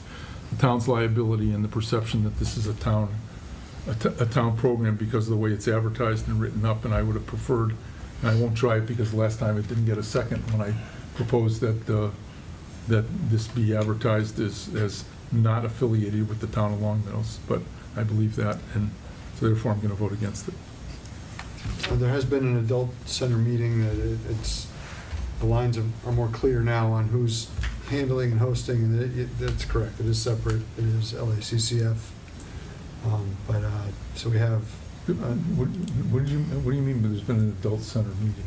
the town's liability and the perception that this is a town program because of the way it's advertised and written up. And I would have preferred, and I won't try it because last time it didn't get a second when I proposed that this be advertised as not affiliated with the town of Long Meadows. But I believe that, and so therefore I'm going to vote against it. There has been an adult center meeting that the lines are more clear now on who's handling and hosting, and that's correct. It is separate. It is LACCF. So we have. What do you mean by there's been an adult center meeting?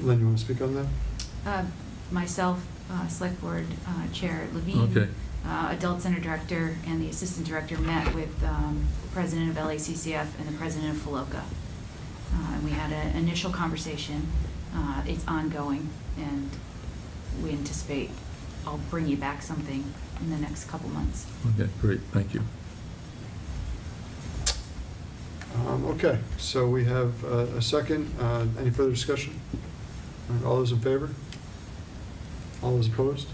Lynn, you want to speak on that? Myself, Select Board Chair Levine, Okay. Adult Center Director, and the Assistant Director met with the President of LACCF and the President of FLOCA. And we had an initial conversation. It's ongoing, and we anticipate I'll bring you back something in the next couple months. Okay, great, thank you. Okay, so we have a second. Any further discussion? All right, all those in favor? All those opposed?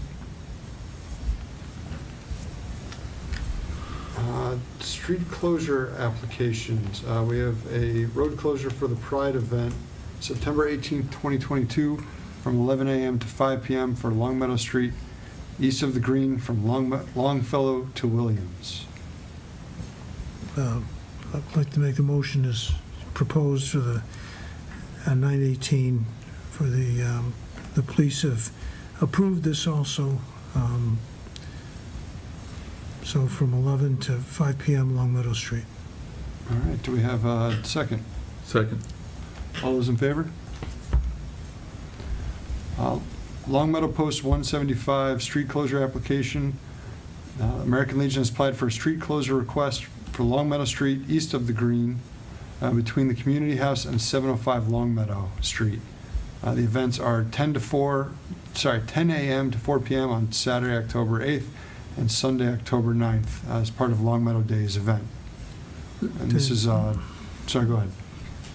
Street closure applications. We have a road closure for the Pride event, September 18th, 2022, from 11 a.m. to 5 p.m. for Longmeadow Street, east of the Green, from Longfellow to Williams. I'd like to make the motion as proposed for the 9/18 for the police have approved this also. So from 11 to 5 p.m. Longmeadow Street. All right, do we have a second? Second. All those in favor? Longmeadow Post 175 street closure application. American Legion has applied for a street closure request for Longmeadow Street east of the Green, between the Community House and 705 Longmeadow Street. The events are 10 a.m. to 4 p.m. on Saturday, October 8th, and Sunday, October 9th, as part of Longmeadow Days event. And this is, sorry, go ahead.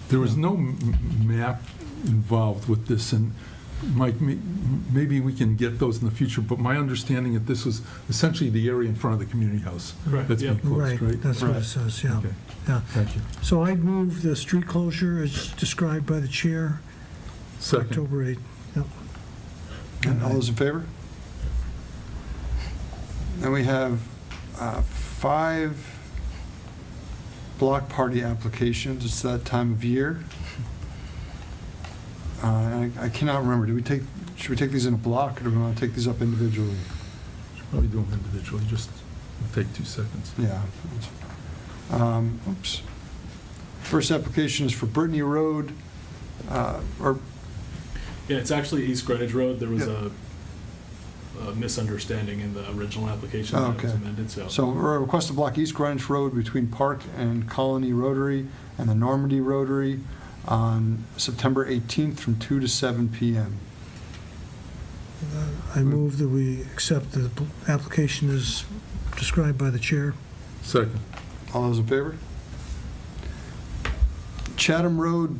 There was no map involved with this, and Mike, maybe we can get those in the future, but my understanding that this was essentially the area in front of the community house. Right, That's been closed, right? That's what it says, yeah. Okay. Yeah. Thank you. So I'd move the street closure as described by the chair, Second. October 8th. Yep. And all those in favor? And we have 5 block party applications. It's that time of year. I cannot remember. Should we take these in a block, or do we want to take these up individually? Should probably do them individually, just take 2 seconds. Yeah. Oops. First application is for Brittany Road, Yeah, it's actually East Greenwich Road. There was a misunderstanding in the original application that was amended. So request to block East Greenwich Road between Park and Colony Rotary and the Normandy Rotary on September 18th from 2 to 7 p.m. I move that we accept the application as described by the chair. Second. All those in favor? Chatham Road,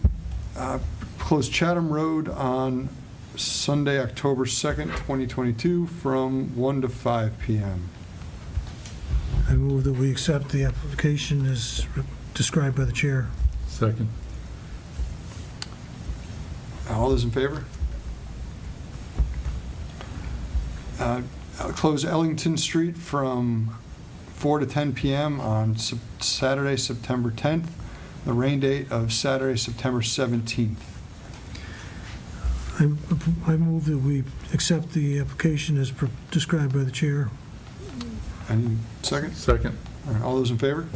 close Chatham Road on Sunday, October 2nd, 2022, from 1 to 5 p.m. I move that we accept the application as described by the chair. Second. All those in favor? Close Ellington Street from 4 to 10 p.m. on Saturday, September 10th. The rain date of Saturday, September 17th. I move that we accept the application as described by the chair. Any second? Second. All right, all those in favor?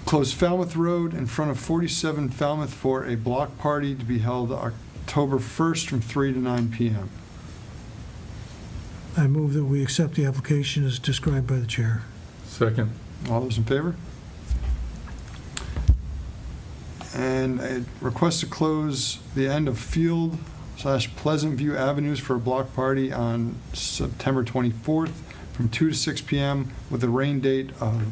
Close Falmouth Road in front of 47 Falmouth for a block party to be held October 1st from 3 to 9 p.m. I move that we accept the application as described by the chair. Second. All those in favor? And a request to close the end of Field/Pleasant View Avenues for a block party on September 24th from 2 to 6 p.m. with a rain date of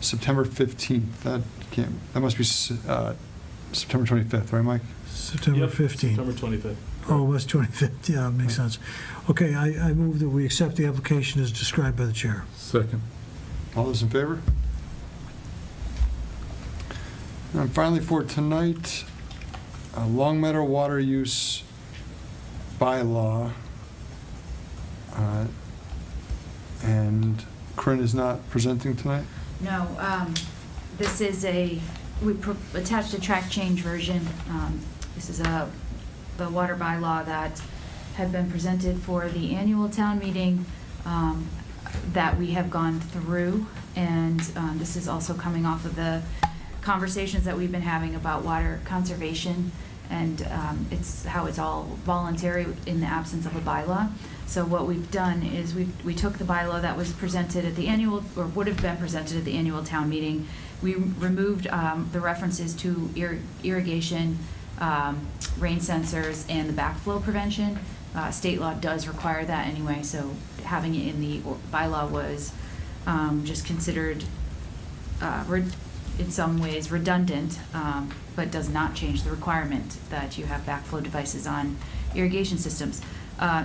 September 15th. That must be September 25th, right, Mike? September Yep, 15th. September 25th. Oh, it was 25th, yeah, makes sense. Okay, I move that we accept the application as described by the chair. Second. All those in favor? And finally, for tonight, Long Meadow water use bylaw. And Corinne is not presenting tonight? No, this is we attached a track change version. This is the water bylaw that had been presented for the annual town meeting that we have gone through. And this is also coming off of the conversations that we've been having about water conservation, and it's how it's all voluntary in the absence of a bylaw. So what we've done is we took the bylaw that was presented at the annual, or would have been presented at the annual town meeting. We removed the references to irrigation, rain sensors, and the backflow prevention. State law does require that anyway, so having it in the bylaw was just considered in some ways redundant, but does not change the requirement that you have backflow devices on irrigation systems.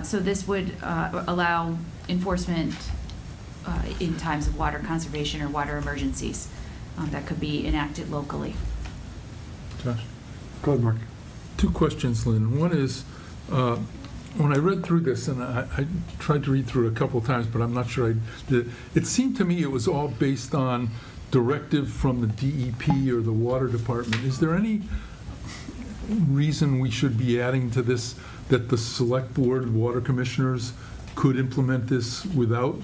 So this would allow enforcement in times of water conservation or water emergencies that could be enacted locally. Josh? Go ahead, Mark. Two questions, Lynn. One is, when I read through this, and I tried to read through it a couple of times, but I'm not sure I did, it seemed to me it was all based on directive from the DEP or the water department. Is there any reason we should be adding to this that the select board, water commissioners could implement this without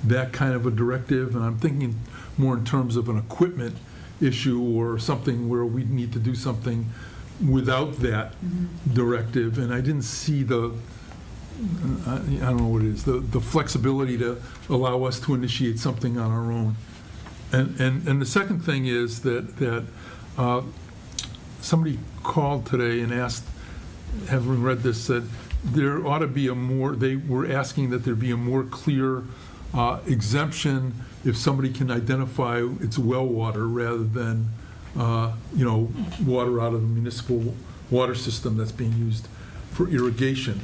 that kind of a directive? And I'm thinking more in terms of an equipment issue or something where we need to do something without that directive. And I didn't see the, I don't know what it is, the flexibility to allow us to initiate something on our own. And the second thing is that somebody called today and asked, having read this, said there ought to be they were asking that there be a more clear exemption if somebody can identify it's well water rather than, water out of the municipal water system that's being used for irrigation,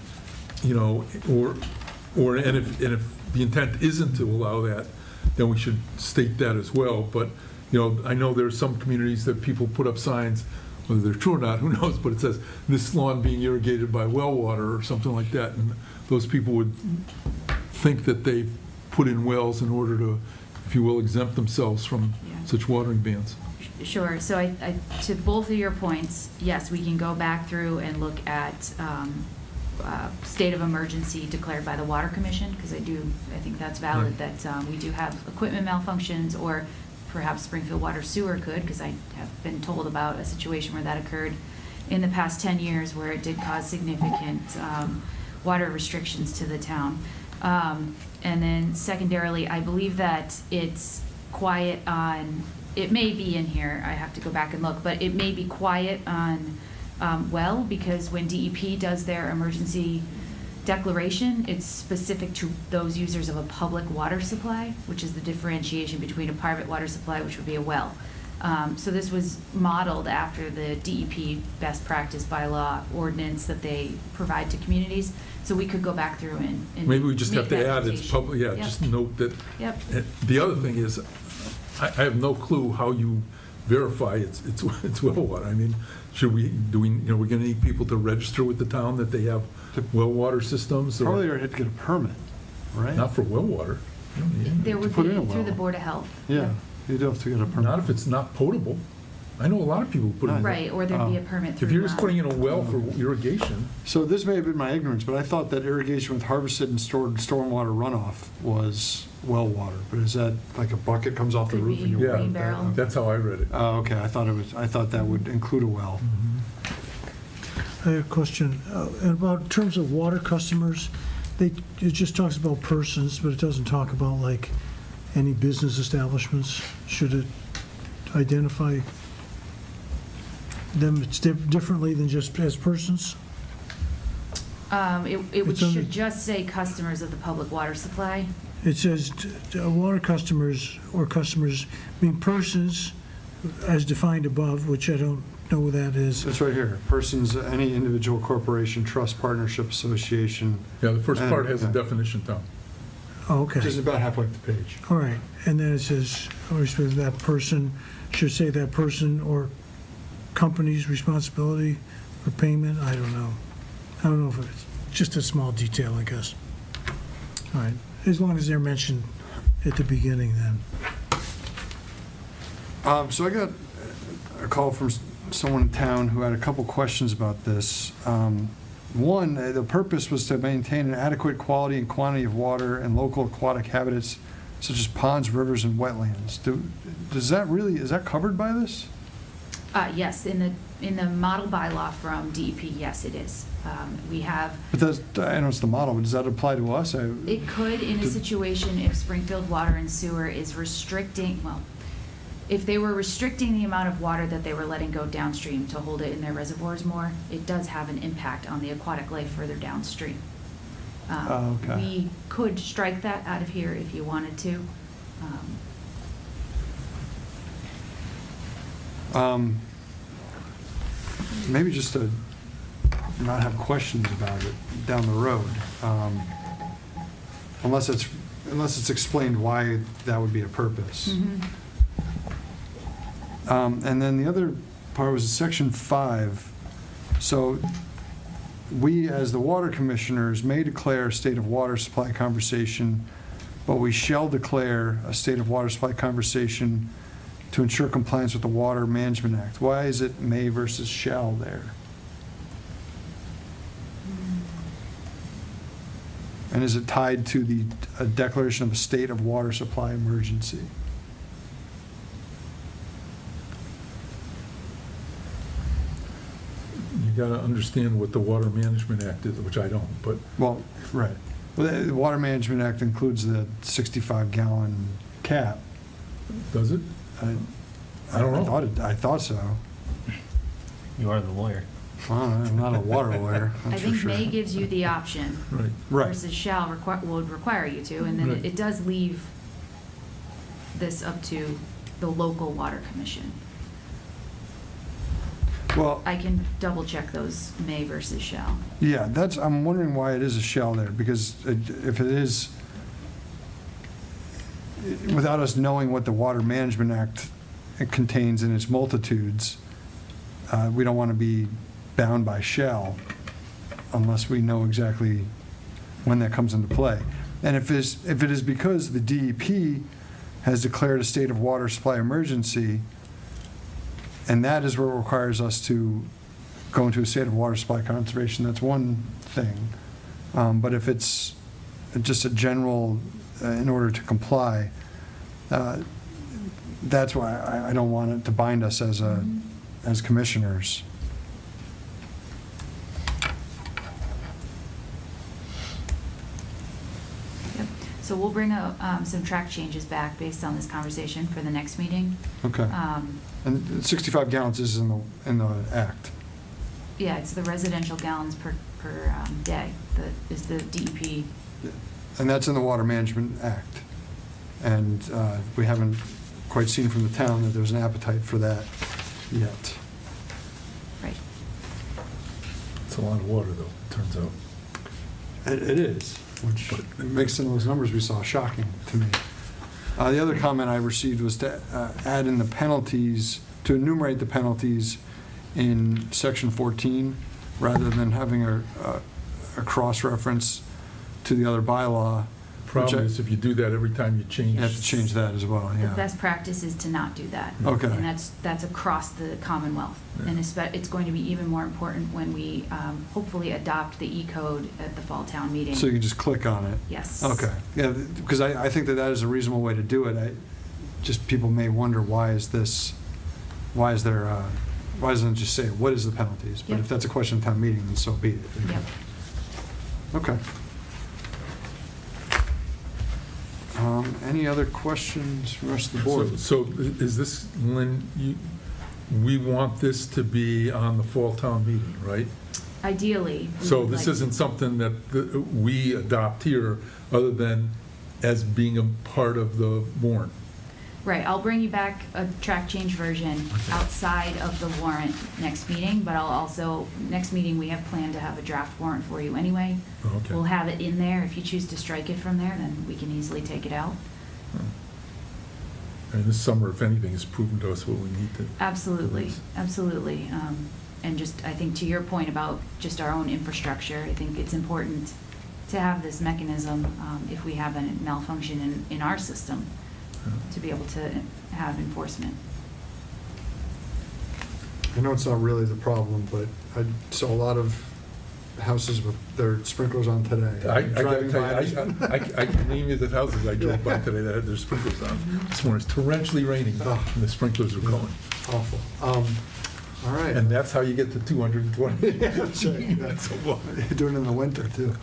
and if the intent isn't to allow that, then we should state that as well. But, I know there are some communities that people put up signs, whether they're true or not, who knows, but it says, this lawn being irrigated by well water or something like that, and those people would think that they've put in wells in order to, if you will, exempt themselves from such watering bans. Sure. So I to both of your points, yes, we can go back through and look at state of emergency declared by the Water Commission, because I think that's valid, that we do have equipment malfunctions, or perhaps Springfield Water Sewer could, because I have been told about a situation where that occurred in the past 10 years where it did cause significant water restrictions to the town. And then secondarily, I believe that it's quiet on, it may be in here, I have to go back and look, but it may be quiet on because when DEP does their emergency declaration, it's specific to those users of a public water supply, which is the differentiation between a private water supply, which would be a well. So this was modeled after the DEP best practice bylaw ordinance that they provide to communities. So we could go back through and maybe we just make have to that add it's notation. public. Yeah, Yep. just note that. Yep. The other thing is, I have no clue how you verify it's well water. I mean, we're going to need people to register with the town that they have well water systems? Probably you had to get a permit, right? Not for well water. There would put be in a through well. the Board of Health. Yeah, you'd have to get a permit. Not if it's not potable. I know a lot of people put in. Right, or there'd be a permit through. If you're just putting in a well for irrigation. So this may have been my ignorance, but I thought that irrigation with harvested and stored stormwater runoff was well water. But is that like a bucket comes off the Could roof be and you? Yeah, rain barrel. that's how I read it. Oh, okay. I thought that would include a well. I have a question. About in terms of water customers, it just talks about persons, but it doesn't talk about like any business establishments. Should it identify them differently than just as persons? It should just say customers of the public water supply. It says water customers or customers, I mean persons as defined above, which I don't know what that is. It's right here. Persons, any individual corporation, trust, partnership, association. Yeah, the first part has a Yeah. definition down. Oh, okay. Just about halfway up the page. All right, and then it says, that person, should say that person or company's responsibility for payment, I don't know. I don't know if it's just a small detail, I guess. All right, as long as they're mentioned at the beginning then. So I got a call from someone in town who had a couple questions about this. One, the purpose was to maintain an adequate quality and quantity of water and local aquatic habitats such as ponds, rivers, and wetlands. Is that covered by this? Yes, in the model bylaw from DEP, yes, it is. We have. But I know it's the model, but does that apply to us? It could in a situation if Springfield Water and Sewer is restricting, well, if they were restricting the amount of water that they were letting go downstream to hold it in their reservoirs more, it does have an impact on the aquatic life further downstream. Okay. We could strike that out of here if you wanted to. Maybe just to not have questions about it down the road, unless it's explained why that would be a purpose. Mhm. And then the other part was section 5. So we, as the water commissioners, may declare a state of water supply conversation, but we shall declare a state of water supply conversation to ensure compliance with the Water Management Act. Why is it may versus shall there? And is it tied to a declaration of a state of water supply emergency? You got to understand what the Water Management Act is, which I don't, but. Well, right. Well, the Water Management Act includes the 65-gallon cap. Does it? I don't know. I thought so. You are the lawyer. Well, I'm not a water lawyer, I that's for think sure. may gives you the option. Right. Right. Versus shall would require you to, and then Right. it does leave this up to the local water commission. Well, I can double check those may versus shall. yeah, I'm wondering why it is a shall there, because if it is, without us knowing what the Water Management Act contains in its multitudes, we don't want to be bound by shall unless we know exactly when that comes into play. And if it is because the DEP has declared a state of water supply emergency, and that is what requires us to go into a state of water supply conservation, that's one thing. But if it's just a general, in order to comply, that's why I don't want it to bind us as commissioners. Yep. So we'll bring some track changes back based on this conversation for the next meeting. Okay. And 65 gallons is in the act. Yeah, it's the residential gallons per day that is the DEP. And that's in the Water Management Act. And we haven't quite seen from the town that there's an appetite for that yet. Right. It's a lot of water, though, it turns out. It is, which makes some of those numbers we saw shocking to me. The other comment I received was to add in the penalties, to enumerate the penalties in section 14, rather than having a cross-reference to the other bylaw Problem is, if you do that every time you change. You have to change that as well, The yeah. best practice is to not do that. Okay. And that's across the Commonwealth. Yeah. And it's going to be even more important when we hopefully adopt the E-code at the fall town meeting. So you can just click on it? Yes. Okay, yeah, because I think that is a reasonable way to do it. Just people may wonder, why doesn't it just say, what is the penalties? But Yep. if that's a question of town meeting, then so be it. Yep. Okay. Any other questions from the rest of the board? So is this, Lynn, we want this to be on the fall town meeting, right? Ideally. we So would this like- isn't something that we adopt here, other than as being a part of the warrant? Right, I'll bring you back a track change version outside of the warrant next meeting, but I'll also, next meeting, we have planned to have a draft warrant for you anyway. Okay. We'll have it in there. If you choose to strike it from there, then we can easily take it out. And this summer, if anything, has proven to us what we need to. Absolutely, absolutely. And just, I think to your point about just our own infrastructure, I think it's important to have this mechanism, if we have a malfunction in our system, to be able to have enforcement. I know it's not really the problem, but I saw a lot of houses with their sprinklers on today. I gotta Driving tell by, you, I can name you the houses I drove by today that had their sprinklers on. This morning, it's torrentially raining, and the sprinklers were going. Awful. All right. And that's how you get to 220. That's right. That's a lot. You're doing it in the winter, too.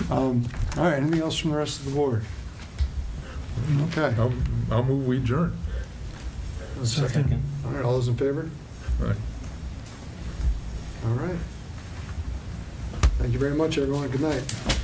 All right, anything else from the rest of the board? Okay. I'll move we adjourn. Second. All right, all those in favor? Right. All right. Thank you very much, everyone. Good night.